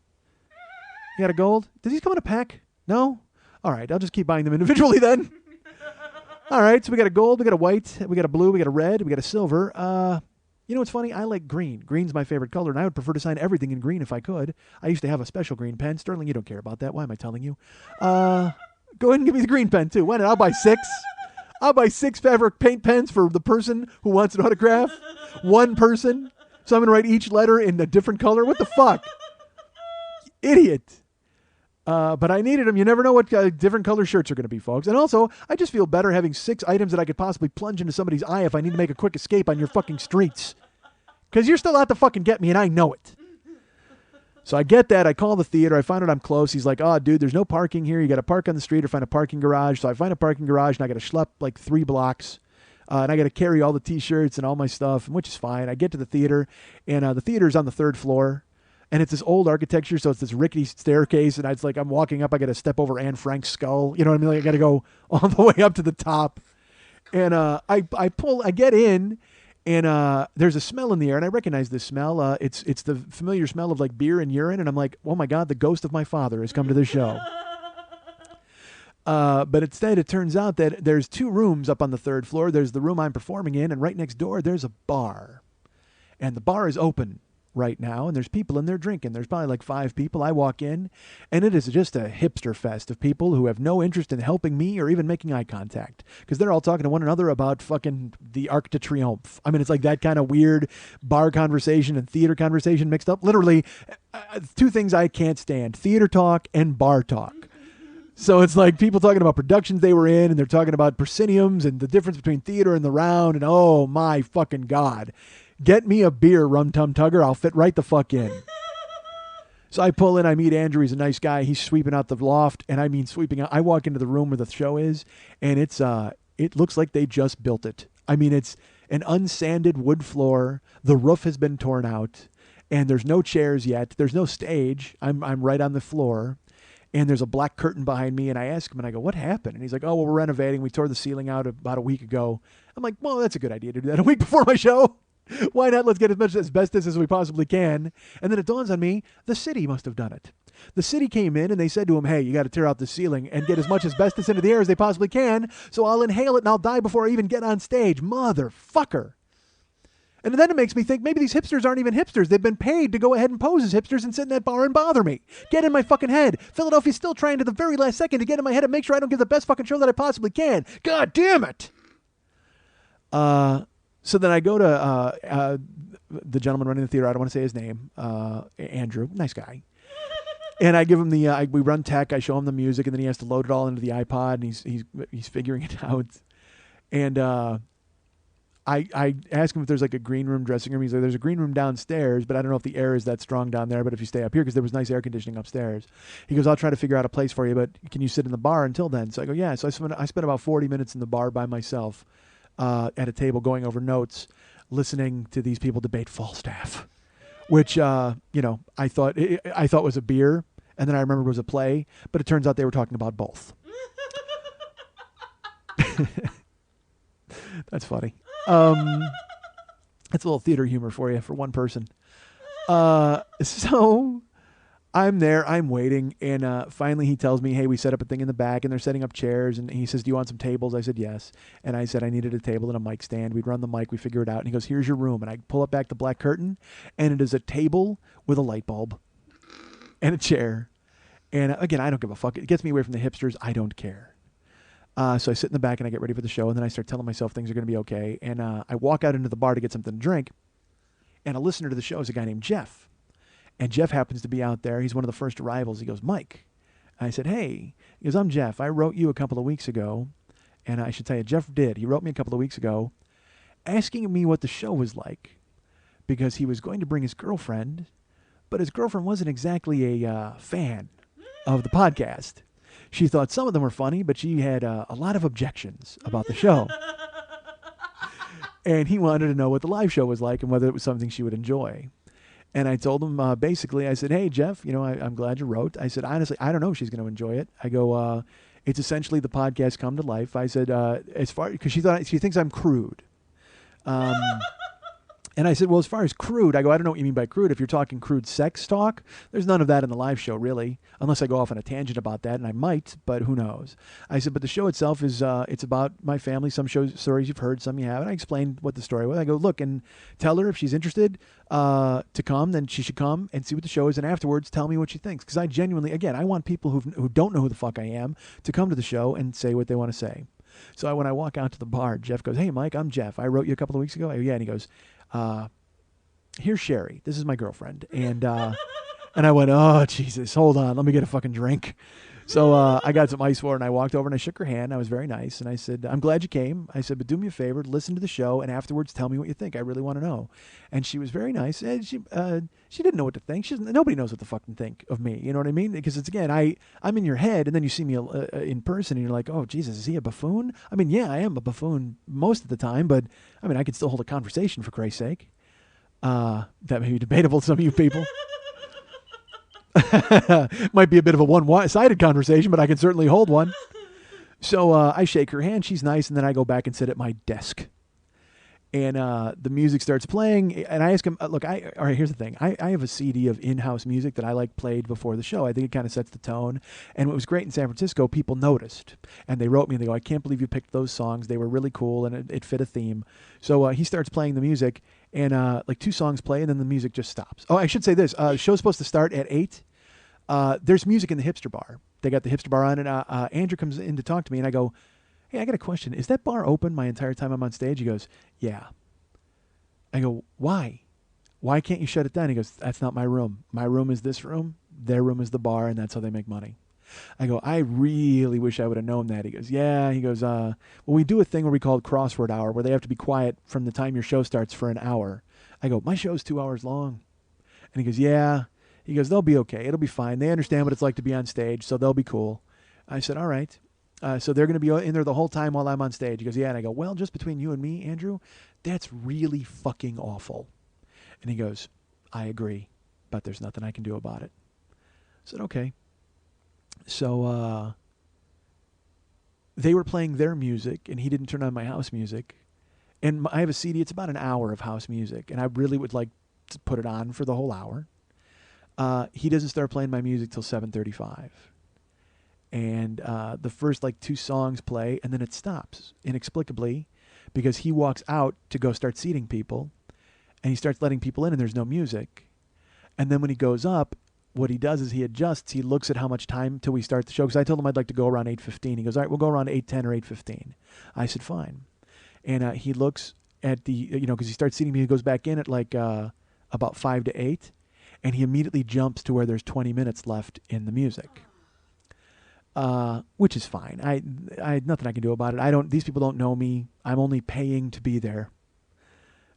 You got a gold? Does these come in a pack? No? All right, I'll just keep buying them individually then. All right, so we got a gold, we got a white, we got a blue, we got a red, we got a silver. You know what's funny? I like green. Green's my favorite color, and I would prefer to sign everything in green if I could. I used to have a special green pen. Sterling, you don't care about that. Why am I telling you? Go ahead and give me the green pen, too. Why not? I'll buy 6. I'll buy 6 fabric paint pens for the person who wants an autograph. One person. So I'm going to write each letter in a different color. What the fuck? Idiot. But I needed them. You never know what different color shirts are going to be, folks. And also, I just feel better having 6 items that I could possibly plunge into somebody's eye if I need to make a quick escape on your fucking streets. Because you're still out to fucking get me, and I know it. So I get that. I call the theater. I find out I'm close. He's like, oh, dude, there's no parking here. You got to park on the street or find a parking garage. So I find a parking garage, and I got to schlep like 3 blocks. And I got to carry all the T-shirts and all my stuff, which is fine. I get to the theater, and the theater's on the 3rd floor. And it's this old architecture, so it's this rickety staircase. And it's like I'm walking up. I got to step over Anne Frank's skull. You know what I mean? Like I got to go all the way up to the top. And I get in. And there's a smell in the air, and I recognize this smell. It's the familiar smell of like beer and urine, and I'm like, oh my God, the ghost of my father has come to the show. But instead, it turns out that there's 2 rooms up on the 3rd floor. There's the room I'm performing in, and right next door, there's a bar. And the bar is open right now, and there's people in there drinking. There's probably like 5 people. I walk in, and it is just a hipster fest of people who have no interest in helping me or even making eye contact because they're all talking to one another about fucking the Arc de Triomphe. I mean, it's like that kind of weird bar conversation and theater conversation mixed up. Literally, 2 things I can't stand: theater talk and bar talk. So it's like people talking about productions they were in, and they're talking about prosceniums and the difference between theater and the round, and oh my fucking God. Get me a beer, Rum Tum Tugger. I'll fit right the fuck in. So I pull in. I meet Andrew. He's a nice guy. He's sweeping out the loft. And I mean sweeping out. I walk into the room where the show is. And it looks like they just built it. I mean, it's an unsanded wood floor. The roof has been torn out. And there's no chairs yet. There's no stage. I'm right on the floor. And there's a black curtain behind me. And I ask him, and I go, what happened? And he's like, oh, well, we're renovating. We tore the ceiling out about a week ago. I'm like, well, that's a good idea to do that a week before my show. Why not? Let's get as much asbestos as we possibly can. And then it dawns on me, the city must have done it. The city came in and they said to him, hey, you got to tear out the ceiling and get as much asbestos into the air as they possibly can, so I'll inhale it and I'll die before I even get on stage. Motherfucker. And then it makes me think maybe these hipsters aren't even hipsters. They've been paid to go ahead and pose as hipsters and sit in that bar and bother me. Get in my fucking head. Philadelphia's still trying to the very last second to get in my head and make sure I don't give the best fucking show that I possibly can. God damn it. So then I go to the gentleman running the theater. I don't want to say his name. Andrew, nice guy. And I give him we run tech. I show him the music, and then he has to load it all into the iPod, and he's figuring it out. And I ask him if there's like a green room, dressing room. He's like, there's a green room downstairs, but I don't know if the air is that strong down there. But if you stay up here, because there was nice air conditioning upstairs. He goes, I'll try to figure out a place for you, but can you sit in the bar until then? So I go, yeah. So I spent about 40 minutes in the bar by myself. At a table going over notes, listening to these people debate Falstaff, which, I thought was a beer. And then I remember it was a play, but it turns out they were talking about both. That's funny. That's a little theater humor for you, for one person. So I'm there, I'm waiting, and finally he tells me, hey, we set up a thing in the back, and they're setting up chairs, and he says, do you want some tables? I said, yes. And I said I needed a table and a mic stand. We'd run the mic, we figure it out, and he goes, here's your room. And I pull up back the black curtain, and it is a table with a light bulb and a chair. And again, I don't give a fuck. It gets me away from the hipsters. I don't care. So I sit in the back, and I get ready for the show, and then I start telling myself things are going to be okay. And I walk out into the bar to get something to drink, and a listener to the show is a guy named Jeff. And Jeff happens to be out there. He's one of the first arrivals. He goes, Mike. I said, hey. He goes, I'm Jeff. I wrote you a couple of weeks ago. And I should tell you, Jeff did. He wrote me a couple of weeks ago asking me what the show was like because he was going to bring his girlfriend, but his girlfriend wasn't exactly a fan of the podcast. She thought some of them were funny, but she had a lot of objections about the show. And he wanted to know what the live show was like and whether it was something she would enjoy. And I told him, basically, I said, hey, Jeff, I'm glad you wrote. I said, honestly, I don't know if she's going to enjoy it. I go, it's essentially the podcast come to life. I said, because she thinks I'm crude. And I said, well, as far as crude, I go, I don't know what you mean by crude. If you're talking crude sex talk, there's none of that in the live show, really, unless I go off on a tangent about that, and I might, but who knows. I said, but the show itself is, it's about my family, some stories you've heard, some you haven't. I explained what the story was. I go, look, and tell her if she's interested to come, then she should come and see what the show is, and afterwards tell me what she thinks. Because I genuinely, again, I want people who don't know who the fuck I am to come to the show and say what they want to say. So when I walk out to the bar, Jeff goes, hey, Mike, I'm Jeff. I wrote you a couple of weeks ago. I go, yeah, and he goes, here's Sherry. This is my girlfriend. And And I went, oh, Jesus, hold on. Let me get a fucking drink. So I got some ice water, and I walked over and I shook her hand. I was very nice. And I said, I'm glad you came. I said, but do me a favor, listen to the show, and afterwards tell me what you think. I really want to know. And she was very nice. And she didn't know what to think. Nobody knows what to fucking think of me. You know what I mean? Because it's, again, I'm in your head, and then you see me in person, and you're like, oh, Jesus, is he a buffoon? I mean, yeah, I am a buffoon most of the time, but, I mean, I can still hold a conversation, for Christ's sake. That may be debatable to some of you people. Might be a bit of a one-sided conversation, but I can certainly hold one. So I shake her hand. She's nice, and then I go back and sit at my desk. And the music starts playing, and I ask him, look, all right, here's the thing. I have a CD of in-house music that I like played before the show. I think it kind of sets the tone. And what was great in San Francisco, people noticed. And they wrote me, and they go, I can't believe you picked those songs. They were really cool, and it fit a theme. So he starts playing the music, and like 2 songs play, and then the music just stops. Oh, I should say this. The show's supposed to start at 8. There's music in the hipster bar. They got the hipster bar on, and Andrew comes in to talk to me, and I go, hey, I got a question. Is that bar open my entire time I'm on stage? He goes, yeah. I go, why? Why can't you shut it down? He goes, that's not my room. My room is this room. Their room is the bar, and that's how they make money. I go, I really wish I would have known that. He goes, yeah. He goes, well, we do a thing where we call it crossword hour, where they have to be quiet from the time your show starts for an hour. I go, my show's 2 hours long. And he goes, yeah. He goes, they'll be okay. It'll be fine. They understand what it's like to be on stage, so they'll be cool. I said, all right. So they're going to be in there the whole time while I'm on stage. He goes, yeah. And I go, well, just between you and me, Andrew, that's really fucking awful. And he goes, I agree, but there's nothing I can do about it. I said, okay. So they were playing their music, and he didn't turn on my house music. And I have a CD. It's about an hour of house music, and I really would like to put it on for the whole hour. He doesn't start playing my music till 7:35. And the first like 2 songs play, and then it stops inexplicably because he walks out to go start seating people, and he starts letting people in, and there's no music. And then when he goes up, what he does is he adjusts. He looks at how much time till we start the show, because I told him I'd like to go around 8:15. He goes, all right, we'll go around 8:10 or 8:15. I said, fine. And he looks at the, because he starts seating me. He goes back in at like about 5 to 8, and he immediately jumps to where there's 20 minutes left in the music. Which is fine. I had nothing I can do about it. These people don't know me. I'm only paying to be there.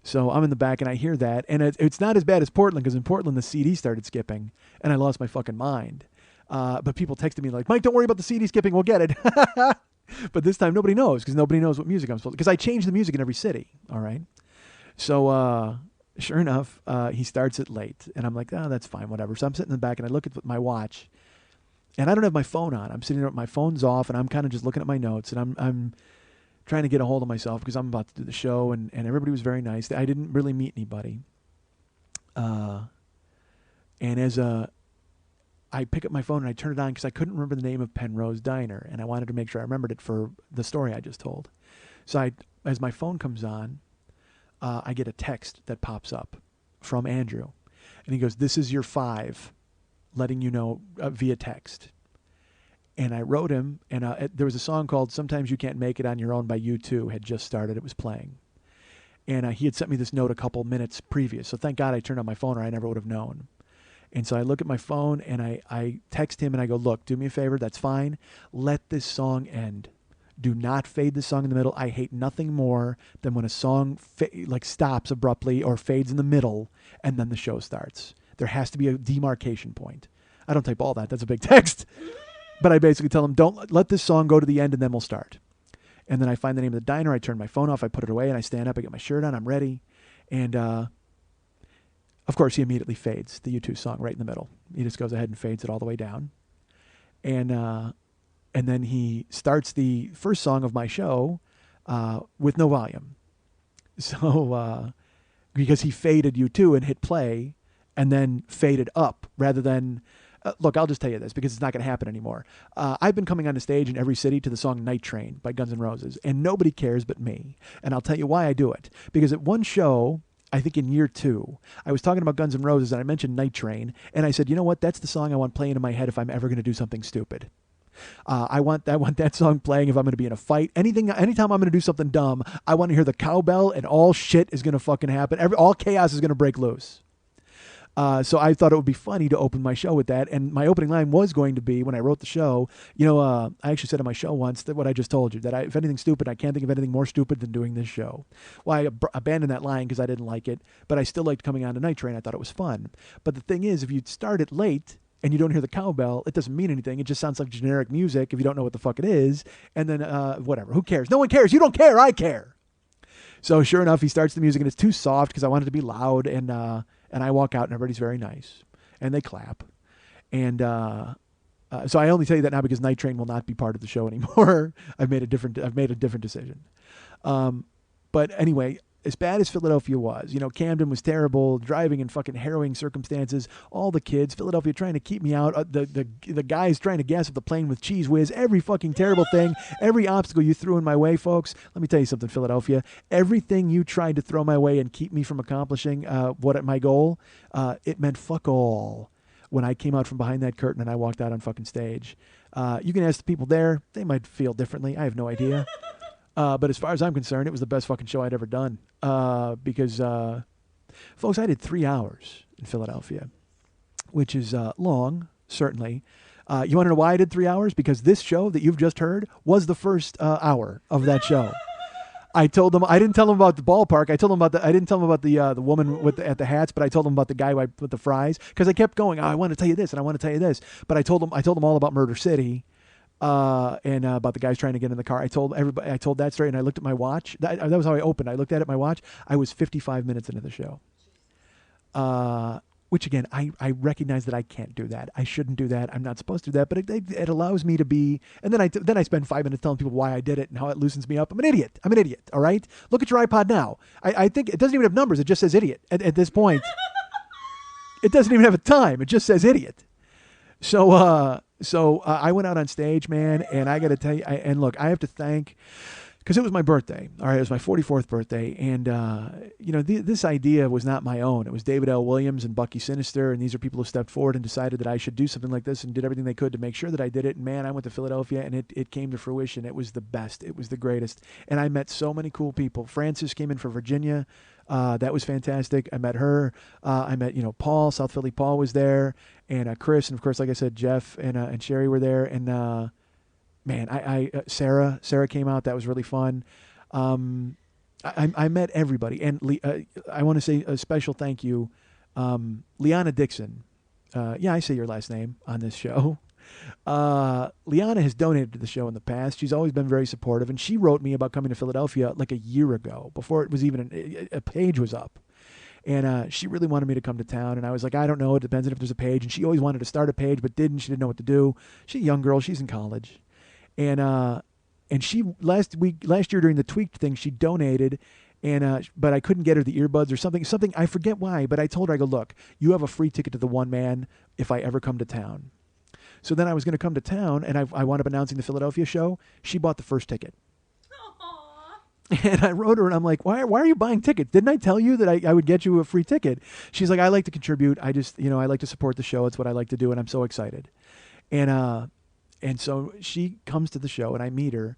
So I'm in the back and I hear that, and it's not as bad as Portland, because in Portland the CD started skipping and I lost my fucking mind. But people texted me like, Mike, don't worry about the CD skipping. We'll get it. But this time nobody knows, because nobody knows what music I'm supposed to, because I change the music in every city. All right. So, sure enough, he starts it late, and I'm like, oh, that's fine, whatever. So I'm sitting in the back and I look at my watch, and I don't have my phone on. I'm sitting there, my phone's off, and I'm kind of just looking at my notes, and I'm trying to get a hold of myself because I'm about to do the show, and everybody was very nice. I didn't really meet anybody. And as I pick up my phone and I turn it on because I couldn't remember the name of Penrose Diner, and I wanted to make sure I remembered it for the story I just told. So as my phone comes on, I get a text that pops up from Andrew, and he goes, this is your 5, letting you know via text. And I wrote him, and there was a song called Sometimes You Can't Make It on Your Own by U2 had just started. It was playing. And he had sent me this note a couple minutes previous. So thank God I turned on my phone, or I never would have known. And so I look at my phone, and I text him, and I go, look, do me a favor. That's fine. Let this song end. Do not fade the song in the middle. I hate nothing more than when a song stops abruptly or fades in the middle, and then the show starts. There has to be a demarcation point. I don't type all that. That's a big text. But I basically tell him, don't let this song go to the end, and then we'll start. And then I find the name of the diner. I turn my phone off. I put it away, and I stand up. I get my shirt on. I'm ready. And, of course, he immediately fades the U2 song right in the middle. He just goes ahead and fades it all the way down. And then he starts the first song of my show with no volume. So because he faded U2 and hit play and then faded up rather than... look, I'll just tell you this because it's not going to happen anymore. I've been coming on the stage in every city to the song Night Train by Guns N' Roses, and nobody cares but me. And I'll tell you why I do it. Because at one show, I think in year 2, I was talking about Guns N' Roses, and I mentioned Night Train, and I said, you know what? That's the song I want playing in my head if I'm ever going to do something stupid. I want that song playing if I'm going to be in a fight. Anytime I'm going to do something dumb, I want to hear the cowbell, and all shit is going to fucking happen. All chaos is going to break loose. So I thought it would be funny to open my show with that. And my opening line was going to be, when I wrote the show, I actually said on my show once that what I just told you, that if anything's stupid, I can't think of anything more stupid than doing this show. Well, I abandoned that line because I didn't like it, but I still liked coming on to Night Train. I thought it was fun. But the thing is, if you start it late and you don't hear the cowbell, it doesn't mean anything. It just sounds like generic music if you don't know what the fuck it is. And then whatever, who cares? No one cares. You don't care. I care. So sure enough, he starts the music and it's too soft because I wanted it to be loud, and I walk out and everybody's very nice and they clap. And so I only tell you that now because Night Train will not be part of the show anymore. I've made a different decision. But anyway, as bad as Philadelphia was, Camden was terrible, driving in fucking harrowing circumstances, all the kids, Philadelphia trying to keep me out, the guys trying to gas up the plane with Cheese Whiz, every fucking terrible thing, every obstacle you threw in my way, folks. Let me tell you something, Philadelphia. Everything you tried to throw my way and keep me from accomplishing my goal, it meant fuck all when I came out from behind that curtain and I walked out on fucking stage. You can ask the people there. They might feel differently. I have no idea. But as far as I'm concerned, it was the best fucking show I'd ever done. Because, folks, I did 3 hours in Philadelphia, which is long, certainly. You want to know why I did 3 hours? Because this show that you've just heard was the first hour of that show. I told them, I didn't tell them about the ballpark. I didn't tell them about the woman at the hats, but I told them about the guy with the fries, because I kept going. Oh, I want to tell you this and I want to tell you this, but I told them all about Murder City. And about the guys trying to get in the car. I told that story, and I looked at my watch. That was how I opened. I looked at my watch. I was 55 minutes into the show. Which again, I recognize that I can't do that. I shouldn't do that. I'm not supposed to do that. But it allows me to be. And then I spend 5 minutes telling people why I did it and how it loosens me up. I'm an idiot. All right. Look at your iPod now. I think it doesn't even have numbers. It just says idiot at this point. It doesn't even have a time. It just says idiot. So I went out on stage, man, and I got to tell you, look, I have to thank, because it was my birthday. All right, it was my 44th birthday, and this idea was not my own. It was David L. Williams and Bucky Sinister, and these are people who stepped forward and decided that I should do something like this and did everything they could to make sure that I did it. And man, I went to Philadelphia, and it came to fruition. It was the best. It was the greatest, and I met so many cool people. Frances came in from Virginia. That was fantastic. I met her. I met, Paul, South Philly Paul was there, and Chris, and of course, like I said, Jeff and Sherry were there, and man, Sarah came out. That was really fun. I met everybody, and I want to say a special thank you, Liana Dixon. I say your last name on this show. Liana has donated to the show in the past. She's always been very supportive, and she wrote me about coming to Philadelphia like a year ago, before it was even a page was up. And she really wanted me to come to town, and I was like, I don't know, it depends on if there's a page. And she always wanted to start a page, but didn't. She didn't know what to do. She's a young girl. She's in college. And she last year during the Tweaked thing, she donated, and but I couldn't get her the earbuds or something. I forget why, but I told her, I go, look, you have a free ticket to the One Man if I ever come to town. So then I was going to come to town, and I wound up announcing the Philadelphia show. She bought the first ticket. Aww. And I wrote her, and I'm like, why are you buying tickets? Didn't I tell you that I would get you a free ticket? She's like, I like to contribute. I just, I like to support the show. It's what I like to do, and I'm so excited. And so she comes to the show, and I meet her.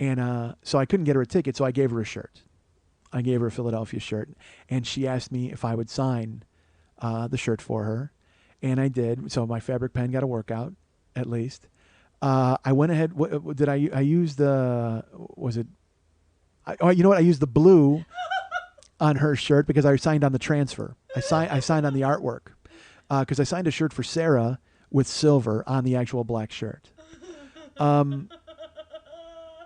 And so I couldn't get her a ticket, so I gave her a shirt. I gave her a Philadelphia shirt. And she asked me if I would sign the shirt for her. And I did. So my fabric pen got a workout, at least. I went ahead. Did I use the, was it? You know what? I used the blue on her shirt because I signed on the transfer. I signed on the artwork because I signed a shirt for Sarah with silver on the actual black shirt.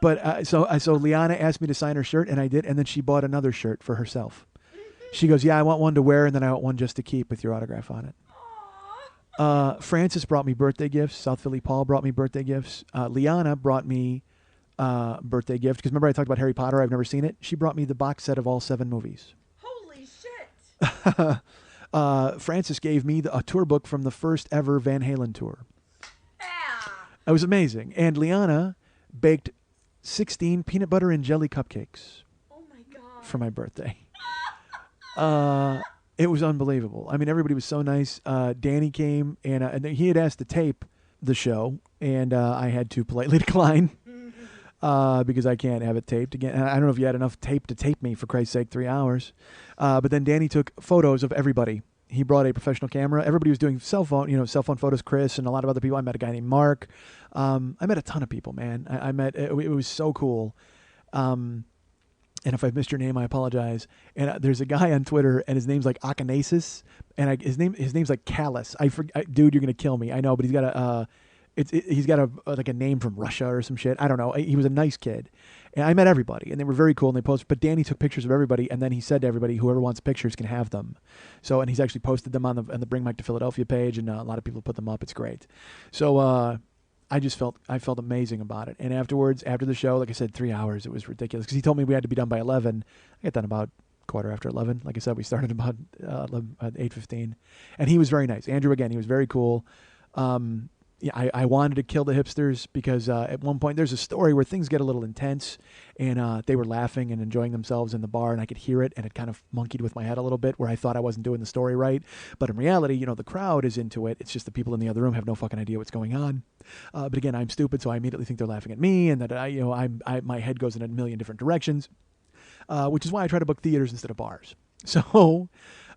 But so Liana asked me to sign her shirt, and I did. And then she bought another shirt for herself. She goes, yeah, I want one to wear, and then I want one just to keep with your autograph on it. Francis brought me birthday gifts. South Philly Paul brought me birthday gifts. Liana brought me birthday gift, because remember I talked about Harry Potter? I've never seen it. She brought me the box set of all 7 movies. Holy shit! Francis gave me a tour book from the first ever Van Halen tour. Yeah. It was amazing. And Liana baked 16 peanut butter and jelly cupcakes. Oh my God. For my birthday. It was unbelievable. I mean, everybody was so nice. Danny came, and he had asked to tape the show, and I had to politely decline because I can't have it taped again. I don't know if you had enough tape to tape me, for Christ's sake, 3 hours. But then Danny took photos of everybody. he brought a professional camera. Everybody was doing cell phone photos. Chris and a lot of other people. I met a guy named Mark. I met a ton of people, man. I met. It was so cool. And if I've missed your name, I apologize. And there's a guy on Twitter, and his name's like Akanasis, and his name's like Callus. Dude, you're gonna kill me. I know, but he's got a name from Russia or some shit. I don't know. He was a nice kid, and I met everybody, and they were very cool. And they posted, but Danny took pictures of everybody, and then he said to everybody, whoever wants pictures can have them. So, and he's actually posted them on the Bring Mike to Philadelphia page, and a lot of people put them up. It's great. So, I felt amazing about it. And afterwards, after the show, like I said, 3 hours, it was ridiculous because he told me we had to be done by 11. I got done about quarter after 11. Like I said, we started about 8:15, and he was very nice. Andrew, again, he was very cool. I wanted to kill the hipsters because at one point there's a story where things get a little intense, and they were laughing and enjoying themselves in the bar, and I could hear it, and it kind of monkeyed with my head a little bit where I thought I wasn't doing the story right. But in reality, the crowd is into it. It's just the people in the other room have no fucking idea what's going on. But again, I'm stupid, so I immediately think they're laughing at me, and that my head goes in a million different directions, which is why I try to book theaters instead of bars. So,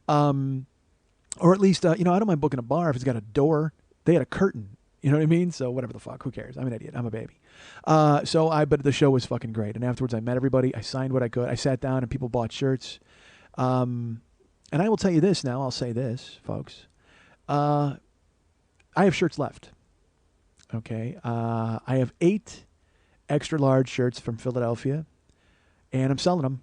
or at least, I don't mind booking a bar if it's got a door. They had a curtain. You know what I mean? So whatever the fuck, who cares? I'm an idiot. I'm a baby. But the show was fucking great. And afterwards I met everybody. I signed what I could. I sat down and people bought shirts. And I will tell you this now. I'll say this, folks. I have shirts left. Okay. I have 8 extra large shirts from Philadelphia, and I'm selling them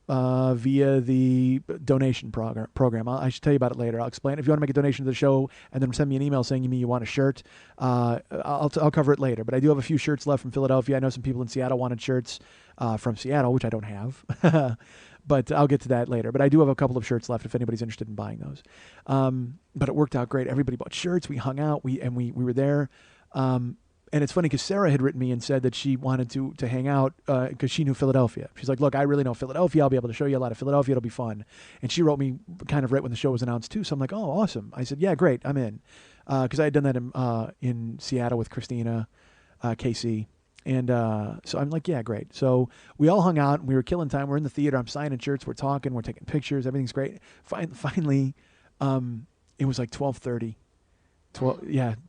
via the donation program. I should tell you about it later. I'll explain. If you want to make a donation to the show and then send me an email saying you want a shirt, I'll cover it later. But I do have a few shirts left from Philadelphia. I know some people in Seattle wanted shirts from Seattle, which I don't have. But I'll get to that later. But I do have a couple of shirts left if anybody's interested in buying those. But it worked out great. Everybody bought shirts. We hung out. We were there. And it's funny because Sarah had written me and said that she wanted to hang out because she knew Philadelphia. She's like, look, I really know Philadelphia. I'll be able to show you a lot of Philadelphia. It'll be fun. And she wrote me kind of right when the show was announced too. So I'm like, oh, awesome. I said, yeah, great. I'm in. Because I had done that in Seattle with Christina, Casey. And so I'm like, yeah, great. So we all hung out and we were killing time. We're in the theater. I'm signing shirts. We're talking. We're taking pictures. Everything's great. Finally, it was like 12:30. It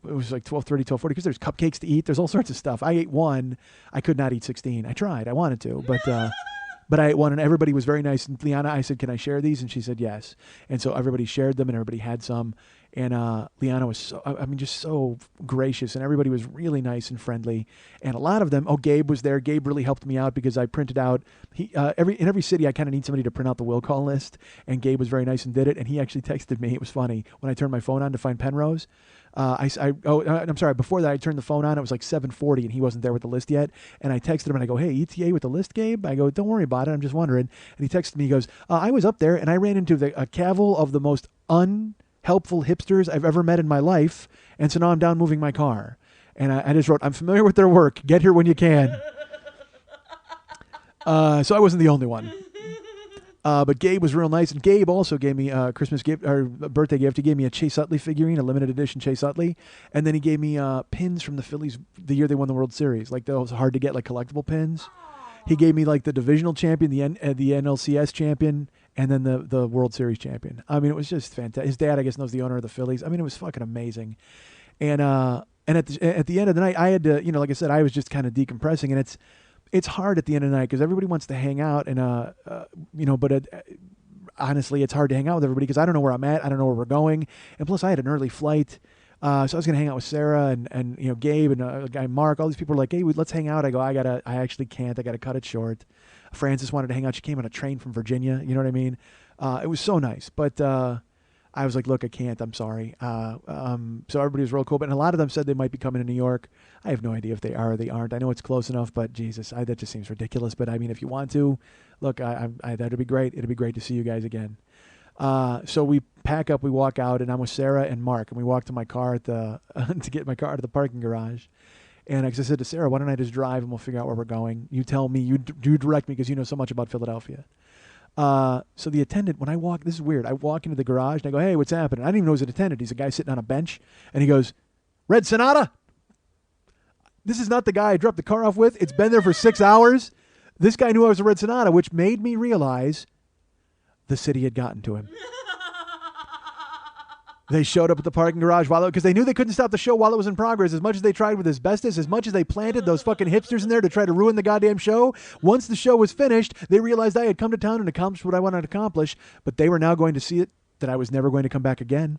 was like 12:30, 12:40 because there's cupcakes to eat. There's all sorts of stuff. I ate one. I could not eat 16. I tried. I wanted to, but I ate one, and everybody was very nice. And Liana, I said, can I share these? And she said yes. And so everybody shared them, and everybody had some. And Liana was just so gracious, and everybody was really nice and friendly. And a lot of them, Gabe was there. Gabe really helped me out because I printed out, in every city I kind of need somebody to print out the will call list, and Gabe was very nice and did it. And he actually texted me. It was funny. When I turned my phone on to find Penrose, I'm sorry, before that I turned the phone on, it was like 7:40 and he wasn't there with the list yet. And I texted him and I go, hey, ETA with the list, Gabe? I go, don't worry about it. I'm just wondering. And he texted me, he goes, I was up there and I ran into a cavil of the most unhelpful hipsters I've ever met in my life. And so now I'm down moving my car. And I just wrote, I'm familiar with their work. Get here when you can. So I wasn't the only one. But Gabe was real nice, and Gabe also gave me a Christmas gift or a birthday gift. He gave me a Chase Utley figurine, a limited edition Chase Utley, and then he gave me pins from the Phillies the year they won the World Series, like those hard to get, like collectible pins. He gave me like the divisional champion, the NLCS champion, and then the World Series champion. I mean, it was just fantastic. His dad, I guess, knows the owner of the Phillies. I mean, it was fucking amazing. And at the end of the night, I had to, like I said, I was just kind of decompressing, and it's hard at the end of the night because everybody wants to hang out and, but honestly, it's hard to hang out with everybody because I don't know where I'm at. I don't know where we're going. And plus I had an early flight. So I was going to hang out with Sarah and Gabe and a guy, Mark, all these people are like, hey, let's hang out. I go, I actually can't. I got to cut it short. Frances wanted to hang out. She came on a train from Virginia. You know what I mean? It was so nice, but, I was like, look, I can't. I'm sorry. So everybody was real cool. But a lot of them said they might be coming to New York. I have no idea if they are or they aren't. I know it's close enough, but Jesus, that just seems ridiculous. But I mean, if you want to, look, that'd be great. It'd be great to see you guys again. So we pack up, we walk out, and I'm with Sarah and Mark, and we walk to my car to get my car to the parking garage. And I said to Sarah, why don't I just drive and we'll figure out where we're going? You tell me, you direct me because you know so much about Philadelphia. So the attendant, when I walk, this is weird. I walk into the garage and I go, hey, what's happening? I didn't even know he was an attendant. He's a guy sitting on a bench and he goes, Red Sonata. This is not the guy I dropped the car off with. It's been there for 6 hours. This guy knew I was a Red Sonata, which made me realize the city had gotten to him. They showed up at the parking garage because they knew they couldn't stop the show while it was in progress. As much as they tried with asbestos, as much as they planted those fucking hipsters in there to try to ruin the goddamn show, once the show was finished, they realized I had come to town and accomplished what I wanted to accomplish, but they were now going to see it that I was never going to come back again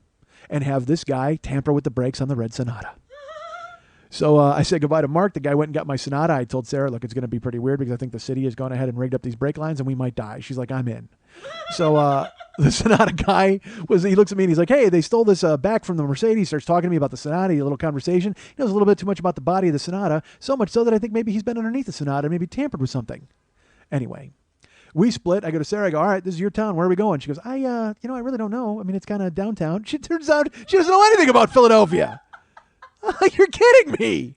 and have this guy tamper with the brakes on the red Sonata. So I said goodbye to Mark. The guy went and got my Sonata. I told Sarah, look, it's going to be pretty weird because I think the city has gone ahead and rigged up these brake lines and we might die. She's like, I'm in. So the Sonata guy he looks at me and he's like, hey, they stole this back from the Mercedes. He starts talking to me about the Sonata, a little conversation. He knows a little bit too much about the body of the Sonata, so much so that I think maybe he's been underneath the Sonata, maybe tampered with something. Anyway, we split. I go to Sarah. I go, all right, this is your town. Where are we going? She goes, I really don't know. I mean, it's kind of downtown. She turns out she doesn't know anything about Philadelphia. You're kidding me.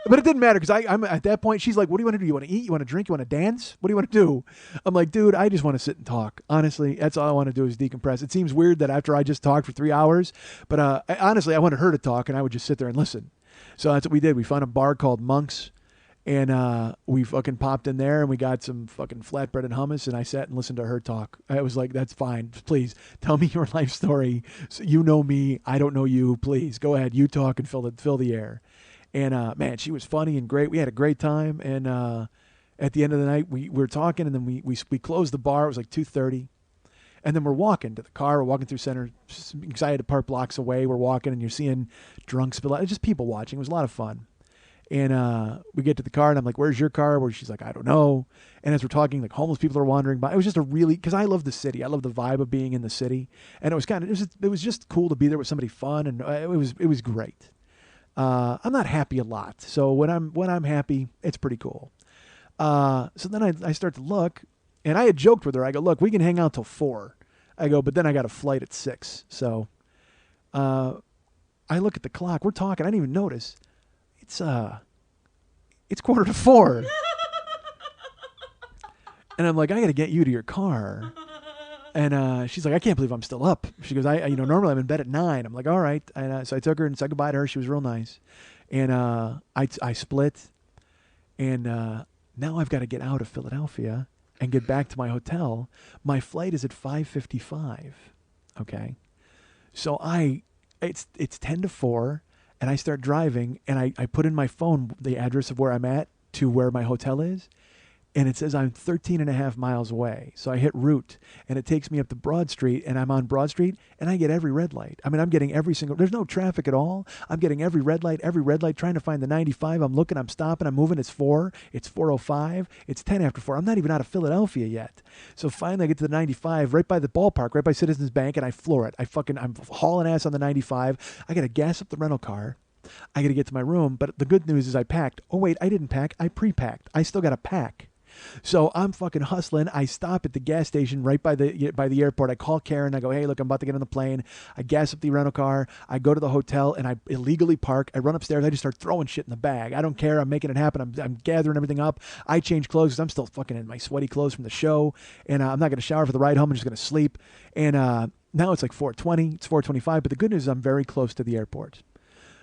But it didn't matter because I'm at that point. She's like, what do you want to do? You want to eat? You want to drink? You want to dance? What do you want to do? I'm like, dude, I just want to sit and talk. Honestly, that's all I want to do is decompress. It seems weird that after I just talked for 3 hours, but honestly, I wanted her to talk and I would just sit there and listen. So that's what we did. We found a bar called Monk's and we fucking popped in there and we got some fucking flatbread and hummus and I sat and listened to her talk. I was like, that's fine. Please tell me your life story. So you know me. I don't know you. Please go ahead. You talk and fill the air. And, man, she was funny and great. We had a great time. And at the end of the night, we were talking, and then we closed the bar. It was like 2:30. And then we're walking to the car. We're walking through Center, excited to park blocks away. We're walking, and you're seeing drunks spill out. It's just people watching. It was a lot of fun. And we get to the car, and I'm like, where's your car? Where she's like, I don't know. And as we're talking, like, homeless people are wandering by. It was just because I love the city. I love the vibe of being in the city. And it was just cool to be there with somebody fun, and it was great. I'm not happy a lot. So when I'm happy, it's pretty cool. So then I start to look, and I had joked with her. I go, look, we can hang out till 4. I go, but then I got a flight at 6. So I look at the clock. We're talking. I didn't even notice. It's 3:45. And I'm like, I got to get you to your car. And she's like, I can't believe I'm still up. She goes, normally I'm in bed at 9. I'm like, all right. And so I took her and said goodbye to her. She was real nice. And I split. And now I've got to get out of Philadelphia and get back to my hotel. My flight is at 5:55. Okay. So it's 10 to 4. And I start driving. And I put in my phone the address of where I'm at to where my hotel is. And it says I'm 13 and a half miles away. So I hit route, and it takes me up to Broad Street, and I'm on Broad Street, and I get every red light. I mean, I'm getting there's no traffic at all. I'm getting every red light, trying to find the 95. I'm looking, I'm stopping, I'm moving. It's 4:05. It's 10 after 4. I'm not even out of Philadelphia yet. So finally I get to the 95, right by the ballpark, right by Citizens Bank, and I floor it. I'm hauling ass on the 95. I got to gas up the rental car. I got to get to my room, but the good news is I packed. Oh, wait, I didn't pack. I pre-packed. I still got to pack. So I'm fucking hustling. I stop at the gas station right by the airport. I call Karen. I go, hey, look, I'm about to get on the plane. I gas up the rental car. I go to the hotel, and I illegally park. I run upstairs. I just start throwing shit in the bag. I don't care. I'm making it happen. I'm gathering everything up. I change clothes because I'm still fucking in my sweaty clothes from the show, and I'm not going to shower for the ride home. I'm just going to sleep. And now it's like 4:20. It's 4:25, but the good news is I'm very close to the airport.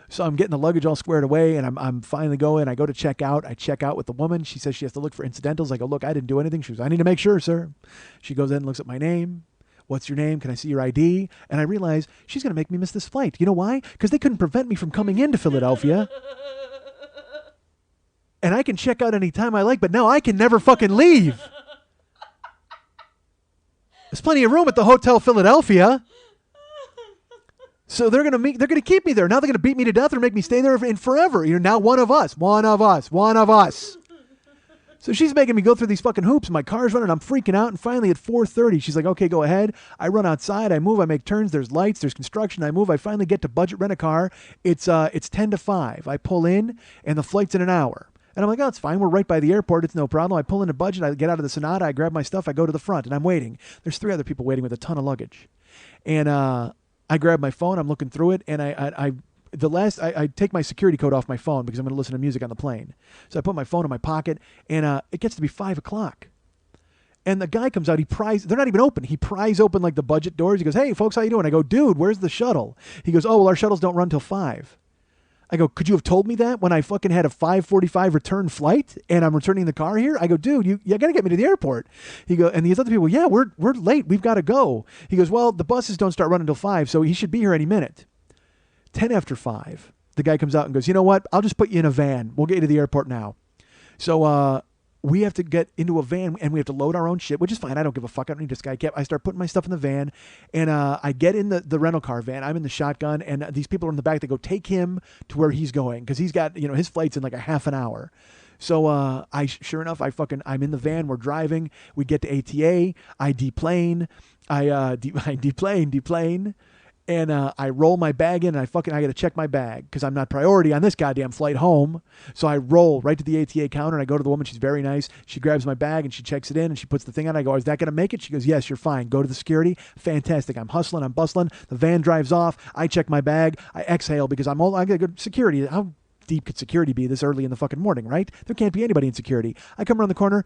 So I'm getting the luggage all squared away, and I'm finally going. I go to check out. I check out with the woman. She says she has to look for incidentals. I go, look, I didn't do anything. She goes, I need to make sure, sir. She goes in and looks at my name. What's your name? Can I see your ID? And I realize she's going to make me miss this flight. You know why? Because they couldn't prevent me from coming into Philadelphia. And I can check out any time I like, but now I can never fucking leave. There's plenty of room at the Hotel Philadelphia. So they're gonna keep me there. Now they're gonna beat me to death or make me stay there in forever. Now one of us. So she's making me go through these fucking hoops. My car's running. I'm freaking out. And finally at 4:30, she's like, okay, go ahead. I run outside. I move. I make turns. There's lights. There's construction. I move. I finally get to Budget Rent a Car. It's 10 to 5. I pull in, and the flight's in an hour. And I'm like, oh, it's fine. We're right by the airport. It's no problem. I pull in a Budget. I get out of the Sonata. I grab my stuff. I go to the front, and I'm waiting. There's 3 other people waiting with a ton of luggage. And I grab my phone. I'm looking through it, and I take my security code off my phone because I'm going to listen to music on the plane. So I put my phone in my pocket, and it gets to be 5 o'clock. And the guy comes out. They're not even open. He pries open like the Budget doors. He goes, hey, folks, how you doing? I go, dude, where's the shuttle? He goes, oh, well, our shuttles don't run till 5. I go, could you have told me that when I fucking had a 5:45 return flight and I'm returning the car here? I go, dude, you got to get me to the airport. He go, and these other people, yeah, we're late. We've got to go. He goes, well, the buses don't start running until 5, so he should be here any minute. 10 after 5, the guy comes out and goes, you know what? I'll just put you in a van. We'll get you to the airport now. So we have to get into a van and we have to load our own shit, which is fine. I don't give a fuck. I don't need this guy. I start putting my stuff in the van and I get in the rental car van. I'm in the shotgun and these people are in the back. They go, take him to where he's going because he's got, his flight's in like a half an hour. So sure enough, I'm in the van. We're driving. We get to ATA. I deplane. I deplane. And I roll my bag in, and I got to check my bag because I'm not priority on this goddamn flight home. So I roll right to the ATA counter, and I go to the woman. She's very nice. She grabs my bag, and she checks it in, and she puts the thing on. I go, is that going to make it? She goes, yes, you're fine. Go to the security. Fantastic. I'm hustling. I'm bustling. The van drives off. I check my bag. I exhale because I got to go to security. How deep could security be this early in the fucking morning, right? There can't be anybody in security. I come around the corner.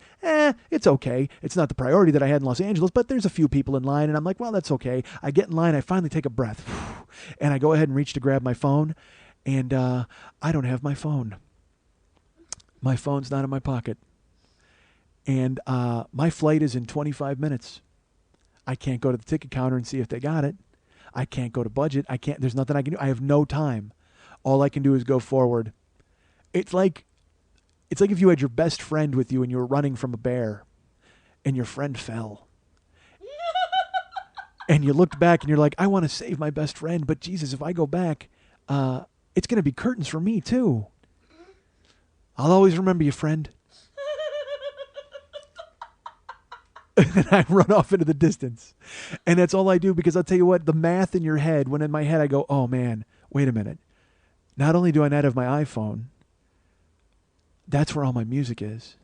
It's okay. It's not the priority that I had in Los Angeles, but there's a few people in line, and I'm like, well, that's okay. I get in line. I finally take a breath, and I go ahead and reach to grab my phone, and I don't have my phone. My phone's not in my pocket, and my flight is in 25 minutes. I can't go to the ticket counter and see if they got it. I can't go to budget. There's nothing I can do. I have no time. All I can do is go forward. It's like if you had your best friend with you and you were running from a bear and your friend fell. And you looked back and you're like, I want to save my best friend, but Jesus, if I go back, it's going to be curtains for me too. I'll always remember you, friend. And I run off into the distance. And that's all I do because I'll tell you what, the math in your head, when in my head I go, oh man, wait a minute. Not only do I not have my iPhone, that's where all my music is.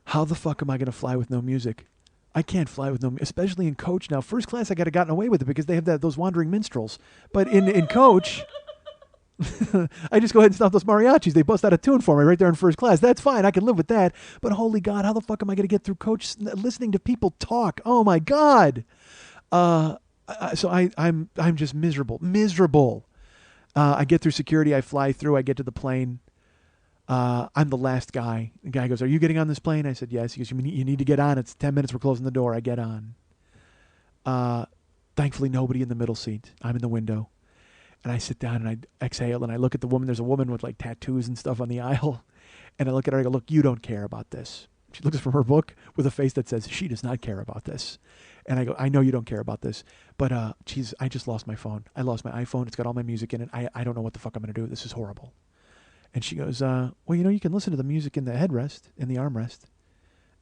How the fuck am I going to fly with no music? I can't fly with no, especially in coach now. First class, I could have gotten away with it because they have those wandering minstrels. But in coach, I just go ahead and stop those mariachis. They bust out a tune for me right there in first class. That's fine. I can live with that. But holy God, how the fuck am I going to get through coach listening to people talk? Oh my God. So I'm just miserable. I get through security. I fly through. I get to the plane. I'm the last guy. The guy goes, are you getting on this plane? I said, yes. He goes, you need to get on. It's 10 minutes. We're closing the door. I get on. Thankfully, nobody in the middle seat. I'm in the window. And I sit down and I exhale and I look at the woman. There's a woman with like tattoos and stuff on the aisle. And I look at her. I go, look, you don't care about this. She looks from her book with a face that says, she does not care about this. And I go, I know you don't care about this, but geez, I just lost my phone. I lost my iPhone. It's got all my music in it. I don't know what the fuck I'm going to do. This is horrible. And she goes, well, you can listen to the music in the headrest, in the armrest.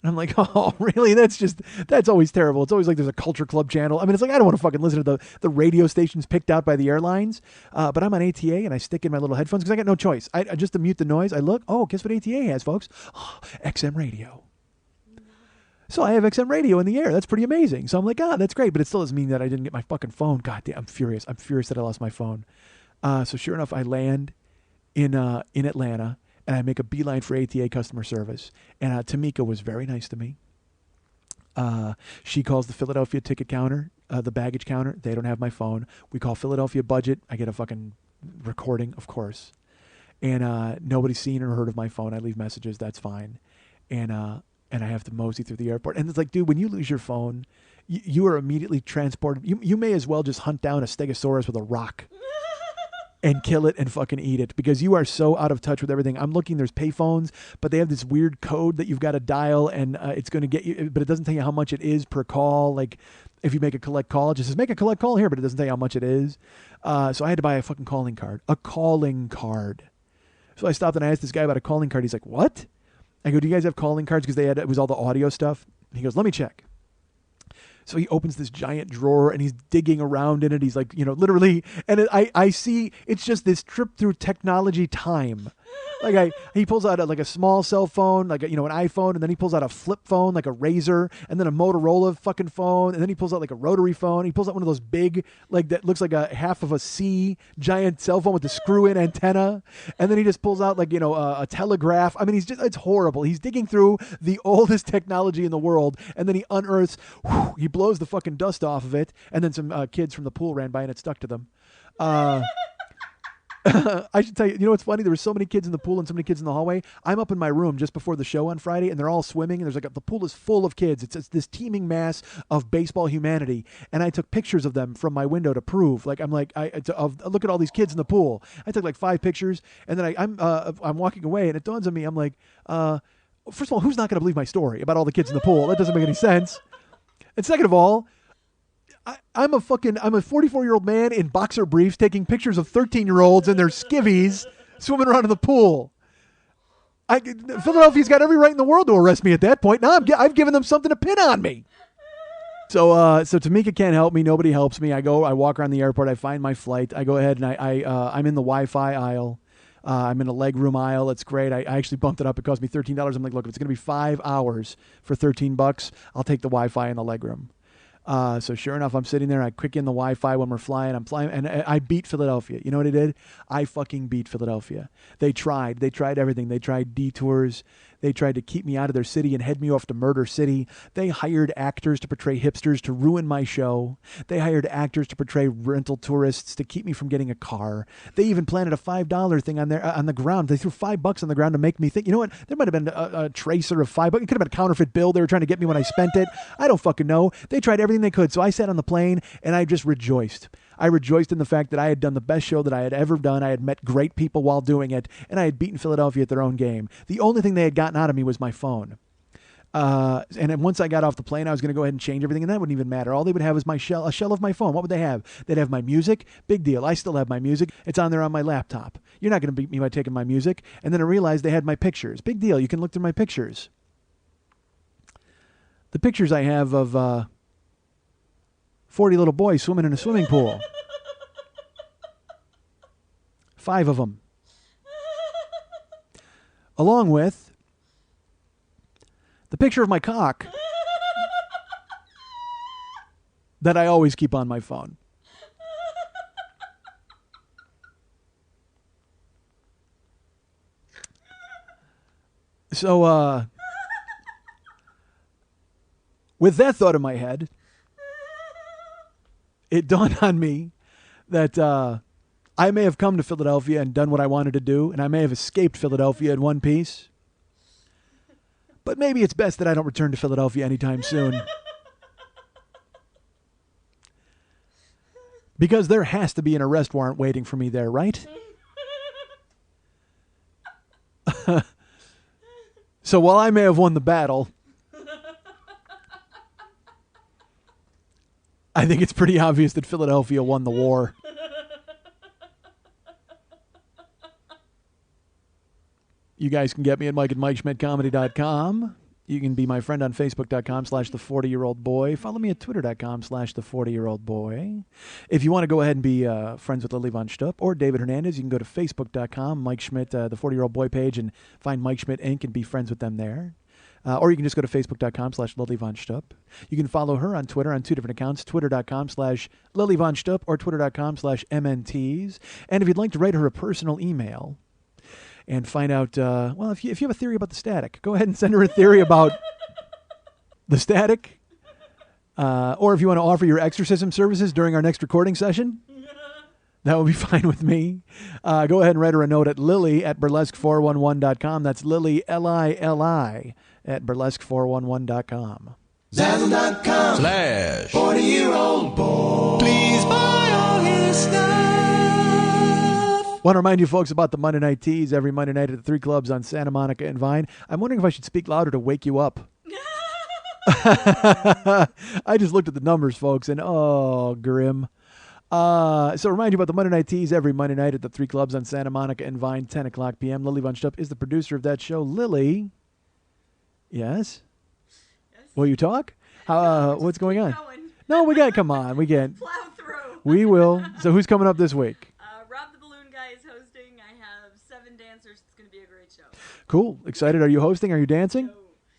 And I'm like, oh, really? That's always terrible. It's always like there's a culture club channel. I mean, it's like I don't want to fucking listen to the radio stations picked out by the airlines. But I'm on ATA and I stick in my little headphones because I got no choice. I just to mute the noise. I look, oh, guess what ATA has, folks? Oh, XM radio. So I have XM radio in the air. That's pretty amazing. So I'm like, that's great. But it still doesn't mean that I didn't get my fucking phone. God damn, I'm furious. I'm furious that I lost my phone. So sure enough, I land in Atlanta. And I make a beeline for ATA customer service. And Tamika was very nice to me. She calls the Philadelphia ticket counter, the baggage counter. They don't have my phone. We call Philadelphia Budget. I get a fucking recording, of course. And nobody's seen or heard of my phone. I leave messages. That's fine. And I have to mosey through the airport. And it's like, dude, when you lose your phone, you are immediately transported. You may as well just hunt down a stegosaurus with a rock. And kill it and fucking eat it because you are so out of touch with everything. I'm looking, there's payphones, but they have this weird code that you've got to dial and it's going to get you, but it doesn't tell you how much it is per call. Like if you make a collect call, it just says make a collect call here, but it doesn't tell you how much it is. So I had to buy a fucking calling card. So I stopped and I asked this guy about a calling card. He's like, what? I go, do you guys have calling cards? Because it was all the audio stuff. He goes, let me check. So he opens this giant drawer and he's digging around in it. He's like, literally, and I see it's just this trip through technology time. Like he pulls out a small cell phone, like an iPhone, and then he pulls out a flip phone, like a Razr, and then a Motorola fucking phone, and then he pulls out like a rotary phone. He pulls out one of those big, like that looks like a half of a C giant cell phone with the screw-in antenna, and then he just pulls out like a telegraph. I mean, it's horrible. He's digging through the oldest technology in the world, and then he unearths. He blows the fucking dust off of it, and then some kids from the pool ran by and it stuck to them. I should tell you, you know what's funny? There were so many kids in the pool and so many kids in the hallway. I'm up in my room just before the show on Friday, and they're all swimming, and there's the pool is full of kids. It's this teeming mass of baseball humanity, and I took pictures of them from my window to prove. Look at all these kids in the pool. I took 5 pictures, and then I'm walking away, and it dawns on me, I'm like, first of all, who's not going to believe my story about all the kids in the pool? That doesn't make any sense. And second of all, I'm a 44-year-old man in boxer briefs taking pictures of 13-year-olds and their skivvies swimming around in the pool. Philadelphia's got every right in the world to arrest me at that point. Now I've given them something to pin on me. So Tamika can't help me. Nobody helps me. I walk around the airport. I find my flight. I go ahead and I'm in the Wi-Fi aisle. I'm in a legroom aisle. It's great. I actually bumped it up. It cost me $13. I'm like, look, if it's going to be 5 hours for $13, I'll take the Wi-Fi in the legroom. So sure enough, I'm sitting there. I click in the Wi-Fi when we're flying. I'm flying, and I beat Philadelphia. You know what I did? I fucking beat Philadelphia. They tried everything. They tried detours. They tried to keep me out of their city and head me off to Murder City. They hired actors to portray hipsters to ruin my show. They hired actors to portray rental tourists to keep me from getting a car. They even planted a $5 thing on the ground. They threw $5 on the ground to make me think, you know what? There might have been a tracer of $5. It could have been a counterfeit bill. They were trying to get me when I spent it. I don't fucking know. They tried everything they could. So I sat on the plane and I just rejoiced. I rejoiced in the fact that I had done the best show that I had ever done. I had met great people while doing it, and I had beaten Philadelphia at their own game. The only thing they had gotten out of me was my phone. And then once I got off the plane, I was going to go ahead and change everything, and that wouldn't even matter. All they would have is a shell of my phone. What would they have? They'd have my music. Big deal. I still have my music. It's on there on my laptop. You're not going to beat me by taking my music. And then I realized they had my pictures. Big deal. You can look through my pictures. The pictures I have of 40 little boys swimming in a swimming pool. 5 of them. Along with the picture of my cock that I always keep on my phone. So, with that thought in my head, it dawned on me that I may have come to Philadelphia and done what I wanted to do, and I may have escaped Philadelphia in one piece. But maybe it's best that I don't return to Philadelphia anytime soon. Because there has to be an arrest warrant waiting for me there, right? So while I may have won the battle, I think it's pretty obvious that Philadelphia won the war. You guys can get me at Mike@MikeSchmidtComedy.com. You can be my friend on Facebook.com/the40year-old-boy. Follow me at Twitter.com/the40year-old-boy. If you want to go ahead and be friends with Lily Von Stupp or David Hernandez, you can go to Facebook.com, Mike Schmidt, the 40-year-old-boy page, and find Mike Schmidt Inc. and be friends with them there. Or you can just go to Facebook.com/Lily Von Stupp. You can follow her on Twitter on 2 different accounts, Twitter.com/Lily Von Stupp or Twitter.com/MNTs. And if you'd like to write her a personal email and find out, if you have a theory about the static, go ahead and send her a theory about the static. Or if you want to offer your exorcism services during our next recording session, that would be fine with me. Go ahead and write her a note at lily@burlesque411.com. That's Lily, Lili, at burlesque411.com. Zazzle.com/40year-old-boy. Please buy all his stuff. Want to remind you folks about the Monday Night Teas every Monday night at the 3 clubs on Santa Monica and Vine. I'm wondering if I should speak louder to wake you up. I just looked at the numbers, folks, and grim. So remind you about the Monday Night Teas every Monday night at the 3 clubs on Santa Monica and Vine, 10 o'clock p.m. Lily Von Stupp is the producer of that show. Lily? Yes? Will you talk? What's going on? No, we got, come on, we can't. Plow through. We will. So who's coming up this week? Rob the Balloon Guy is hosting. I have 7 dancers. It's going to be a great show. Cool. Excited. Are you hosting? Are you dancing? No.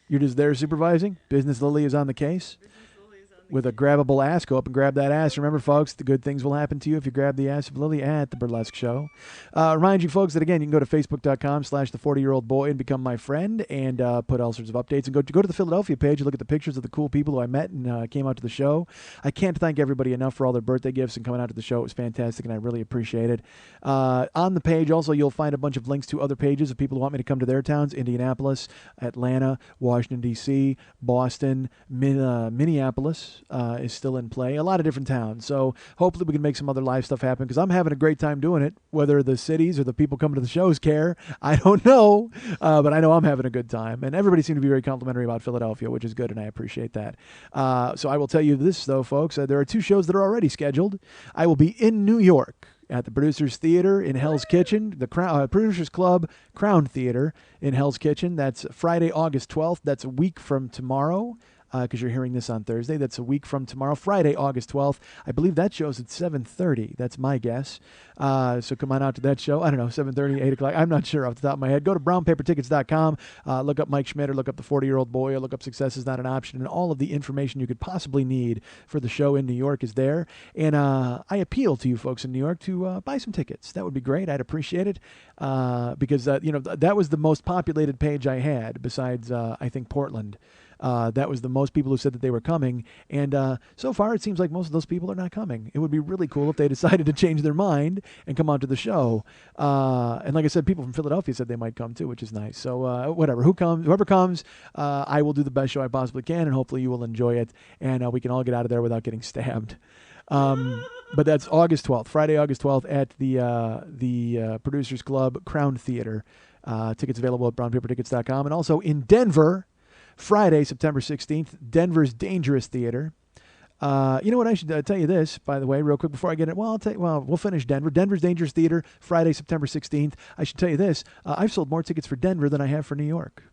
You're just there supervising? Business Lily is on the case? Business Lily is on with a grabbable ass. Go up and grab that ass. Remember, folks, the good things will happen to you if you grab the ass of Lily at The Burlesque Show. Remind you, folks, that, again, you can go to Facebook.com/The40-Year-Old-Boy and become my friend and put all sorts of updates. And go to the Philadelphia page and look at the pictures of the cool people who I met and came out to the show. I can't thank everybody enough for all their birthday gifts and coming out to the show. It was fantastic, and I really appreciate it. On the page, also, you'll find a bunch of links to other pages of people who want me to come to their towns: Indianapolis, Atlanta, Washington, D.C., Boston, Minneapolis is still in play. A lot of different towns. So hopefully we can make some other live stuff happen, because I'm having a great time doing it. Whether the cities or the people coming to the shows care, I don't know. But I know I'm having a good time. And everybody seemed to be very complimentary about Philadelphia, which is good, and I appreciate that. So I will tell you this, though, folks. There are 2 shows that are already scheduled. I will be in New York at the Producers Theater in Hell's Kitchen, the Producers Club Crown Theater in Hell's Kitchen. That's Friday, August 12th. That's a week from tomorrow, because you're hearing this on Thursday. That's a week from tomorrow, Friday, August 12th. I believe that show's at 7:30. That's my guess. So come on out to that show. I don't know, 7:30, 8 o'clock. I'm not sure off the top of my head. Go to brownpapertickets.com. Look up Mike Schmidt, or look up The 40-Year-Old Boy, or look up Success Is Not an Option, and all of the information you could possibly need for the show in New York is there. And I appeal to you folks in New York to buy some tickets. That would be great. I'd appreciate it, because that was the most populated page I had, besides I think Portland. That was the most people who said that they were coming. And so far, it seems like most of those people are not coming. It would be really cool if they decided to change their mind and come on to the show. And like I said, people from Philadelphia said they might come too, which is nice. So whatever, whoever comes, I will do the best show I possibly can, and hopefully you will enjoy it, and we can all get out of there without getting stabbed. But that's August 12th, Friday, August 12th at the Producers Club Crown Theater. Tickets available at brownpapertickets.com. And also in Denver, Friday, September 16th, Denver's Dangerous Theater. You know what? I should tell you this, by the way, real quick before I get it. Well, we'll finish Denver. Denver's Dangerous Theater, Friday, September 16th. I should tell you this. I've sold more tickets for Denver than I have for New York.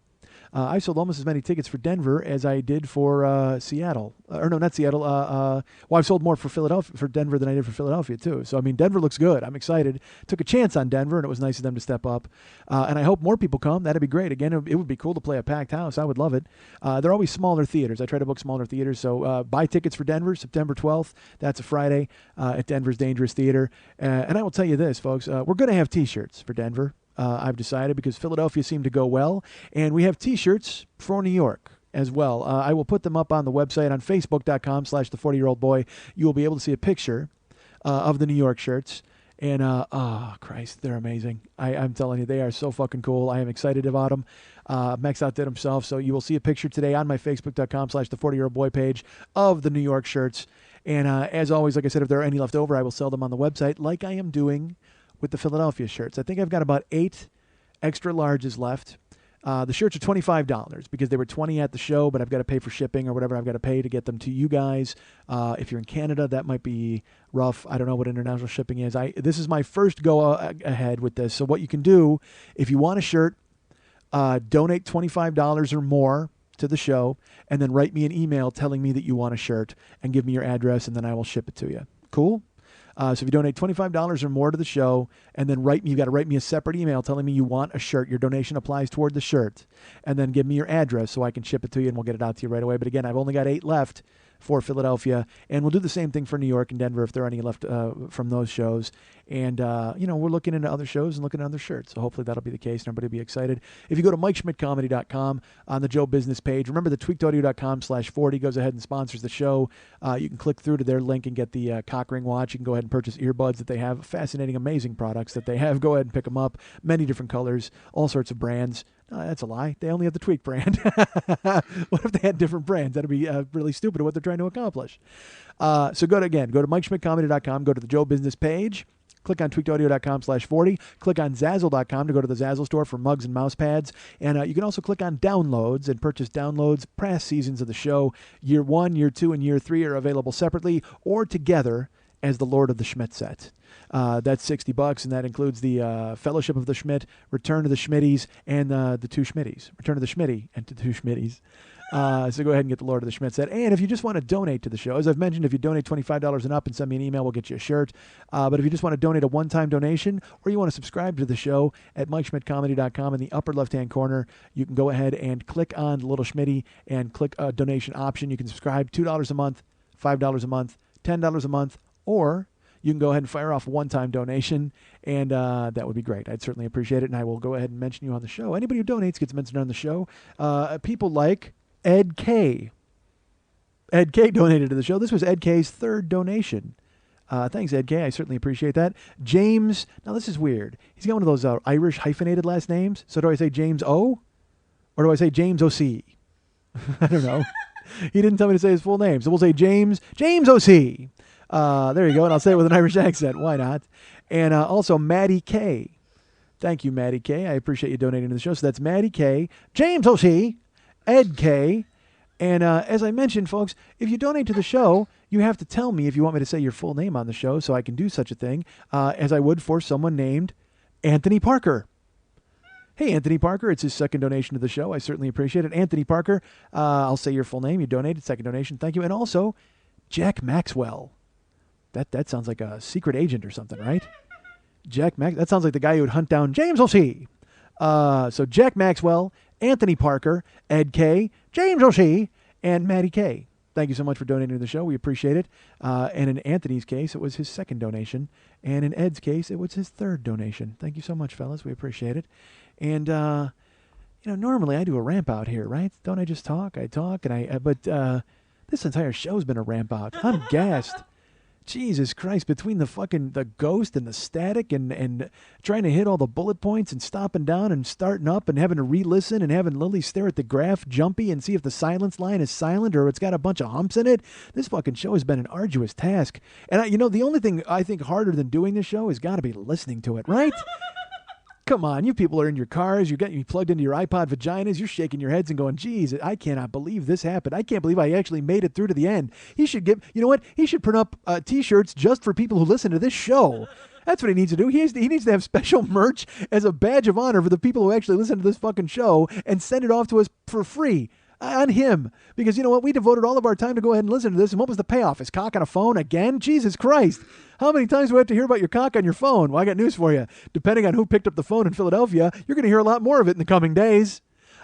I sold almost as many tickets for Denver as I did for Seattle. Or no, not Seattle. Well, I've sold more for Denver than I did for Philadelphia, too. So, I mean, Denver looks good. I'm excited. Took a chance on Denver, and it was nice of them to step up. And I hope more people come. That'd be great. Again, it would be cool to play a packed house. I would love it. They're always smaller theaters. I try to book smaller theaters. So buy tickets for Denver, September 12th. That's a Friday at Denver's Dangerous Theater. And I will tell you this, folks. We're going to have T-shirts for Denver. I've decided, because Philadelphia seemed to go well. And we have T-shirts for New York as well. I will put them up on the website on Facebook.com/The40-Year-Old Boy. You will be able to see a picture of the New York shirts. And, oh, Christ, they're amazing. I'm telling you, they are so fucking cool. I am excited about them. Max outdid himself. So you will see a picture today on my Facebook.com/The40-Year-Old Boy page of the New York shirts. And as always, like I said, if there are any left over, I will sell them on the website, like I am doing with the Philadelphia shirts. I think I've got about 8 extra larges left. The shirts are $25 because they were $20 at the show, but I've got to pay for shipping or whatever I've got to pay to get them to you guys. If you're in Canada, that might be rough. I don't know what international shipping is. This is my first go ahead with this. So what you can do, if you want a shirt, donate $25 or more to the show, and then write me an email telling me that you want a shirt and give me your address, and then I will ship it to you. Cool? So if you donate $25 or more to the show, and then you've got to write me a separate email telling me you want a shirt. Your donation applies toward the shirt. And then give me your address so I can ship it to you, and we'll get it out to you right away. But again, I've only got 8 left for Philadelphia, and we'll do the same thing for New York and Denver if there are any left from those shows. And, we're looking into other shows and looking at other shirts, so hopefully that'll be the case, and everybody will be excited. If you go to MikeSchmidtComedy.com on the Joe Business page, remember the tweakedaudio.com/40 goes ahead and sponsors the show. You can click through to their link and get the cock ring watch. You can go ahead and purchase earbuds that they have. Fascinating, amazing products that they have. Go ahead and pick them up. Many different colors, all sorts of brands. That's a lie. They only have the Tweak brand. What if they had different brands? That'd be really stupid of what they're trying to accomplish. So go to MikeSchmidtComedy.com, go to the Joe Business page, click on tweakedaudio.com/40, click on Zazzle.com to go to the Zazzle store for mugs and mouse pads. And you can also click on downloads and purchase downloads. Past seasons of the show, year 1, year 2, and year 3 are available separately or together as the Lord of the Schmidt set. That's $60, and that includes the Fellowship of the Schmidt, Return to the Schmitties, and the 2 Schmitties. Return to the Schmitty and the 2 Schmitties. So go ahead and get the Lord of the Schmidt set. And if you just want to donate to the show, as I've mentioned, if you donate $25 and up and send me an email, we'll get you a shirt. But if you just want to donate a one-time donation, or you want to subscribe to the show at MikeSchmidtComedy.com in the upper left-hand corner, you can go ahead and click on the little Schmitty and click a donation option. You can subscribe $2 a month, $5 a month, $10 a month, or you can go ahead and fire off a one-time donation, and that would be great. I'd certainly appreciate it, and I will go ahead and mention you on the show. Anybody who donates gets mentioned on the show. People like Ed K. Ed K donated to the show. This was Ed K's third donation. Thanks, Ed K. I certainly appreciate that. James, now this is weird. He's got one of those Irish hyphenated last names. So do I say James O? Or do I say James O.C.? I don't know. He didn't tell me to say his full name. So we'll say James O.C. There you go. And I'll say it with an Irish accent. Why not? And also Maddie K. Thank you, Maddie K. I appreciate you donating to the show. So that's Maddie K, James O.C., Ed K. And as I mentioned, folks, if you donate to the show, you have to tell me if you want me to say your full name on the show so I can do such a thing, as I would for someone named Anthony Parker. Hey, Anthony Parker, it's his second donation to the show. I certainly appreciate it. Anthony Parker, I'll say your full name. You donated, second donation. Thank you. And also, Jack Maxwell. That sounds like a secret agent or something, right? That sounds like the guy who would hunt down James O.C. So Jack Maxwell, Anthony Parker, Ed K., James O.C., and Maddie K. Thank you so much for donating to the show. We appreciate it. And in Anthony's case, it was his second donation. And in Ed's case, it was his third donation. Thank you so much, fellas. We appreciate it. And, normally I do a ramp out here, right? Don't I just talk? I talk, but this entire show's been a ramp out. I'm gassed. Jesus Christ, between the ghost and the static and trying to hit all the bullet points and stopping down and starting up and having to re-listen and having Lily stare at the graph jumpy and see if the silence line is silent or it's got a bunch of humps in it, this fucking show has been an arduous task. And, the only thing I think harder than doing this show has got to be listening to it, right? Come on, you people are in your cars, you plugged into your iPod vaginas, you're shaking your heads and going, geez, I cannot believe this happened. I can't believe I actually made it through to the end. He should he should print up T-shirts just for people who listen to this show. That's what he needs to do. He needs to have special merch as a badge of honor for the people who actually listen to this fucking show and send it off to us for free. On him. Because you know what? We devoted all of our time to go ahead and listen to this. And what was the payoff? His cock on a phone again? Jesus Christ. How many times do we have to hear about your cock on your phone? Well, I got news for you. Depending on who picked up the phone in Philadelphia, you're going to hear a lot more of it in the coming days.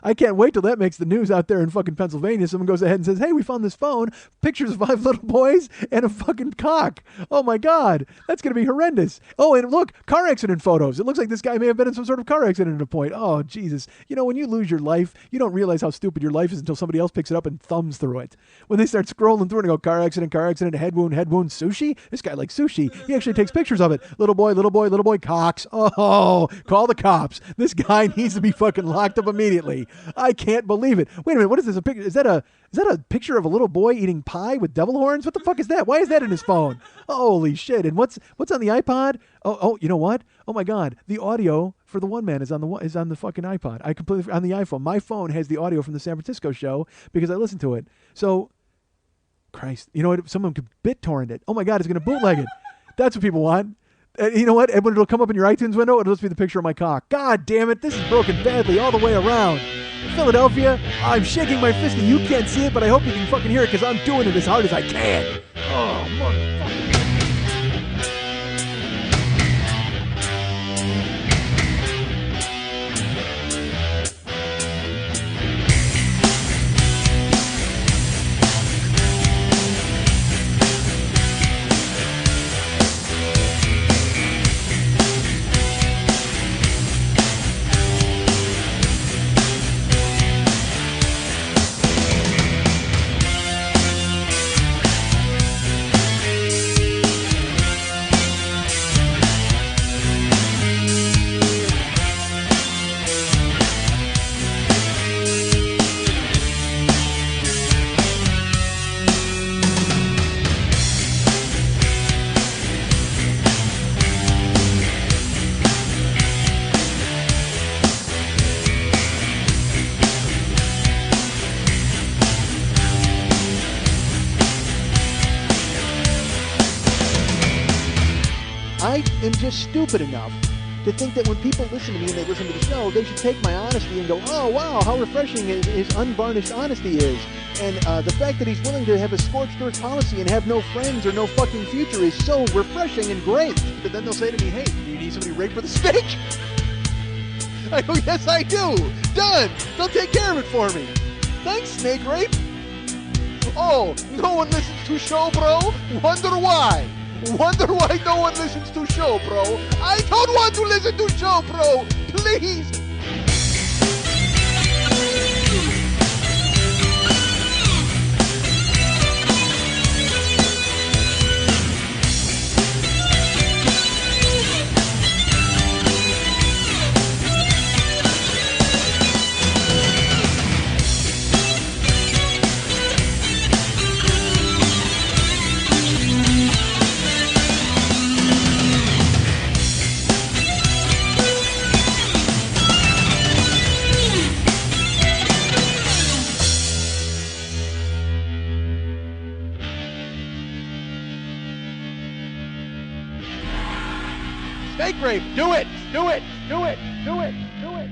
I can't wait till that makes the news out there in fucking Pennsylvania. Someone goes ahead and says, hey, we found this phone, pictures of 5 little boys and a fucking cock. Oh my God, that's going to be horrendous. Oh, and look, car accident photos. It looks like this guy may have been in some sort of car accident at a point. Oh, Jesus. When you lose your life, you don't realize how stupid your life is until somebody else picks it up and thumbs through it. When they start scrolling through it and go, car accident, head wound, sushi. This guy likes sushi. He actually takes pictures of it. Little boy, cocks. Oh, call the cops. This guy needs to be fucking locked up immediately. I can't believe it. Wait a minute. What is this? A picture? Is that a picture of a little boy eating pie with devil horns? What the fuck is that? Why is that in his phone? Holy shit! And what's on the iPod? Oh, you know what? Oh my God! The audio for the one man is on the fucking iPod. I completely on the iPhone. My phone has the audio from the San Francisco show because I listened to it. So, Christ, you know what? Someone could BitTorrent it. Oh my God! It's gonna bootleg it. That's what people want. And you know what? And when it'll come up in your iTunes window, it'll just be the picture of my cock. God damn it! This is broken badly all the way around. Philadelphia, I'm shaking my fist and you can't see it, but I hope you can fucking hear it because I'm doing it as hard as I can. Oh, motherfucker. I am just stupid enough to think that when people listen to me and they listen to the show, they should take my honesty and go, oh, wow, how refreshing his unvarnished honesty is. And the fact that he's willing to have a scorched earth policy and have no friends or no fucking future is so refreshing and great. But then they'll say to me, hey, do you need somebody raped for the steak? I go, yes, I do. Done. They'll take care of it for me. Thanks, Snake Rape. Oh, no one listens to show, bro? Wonder why? Wonder why no one listens to show, bro? I don't want to listen to show, bro. Please. Snake Grave, do it, do it, do it, do it, do it.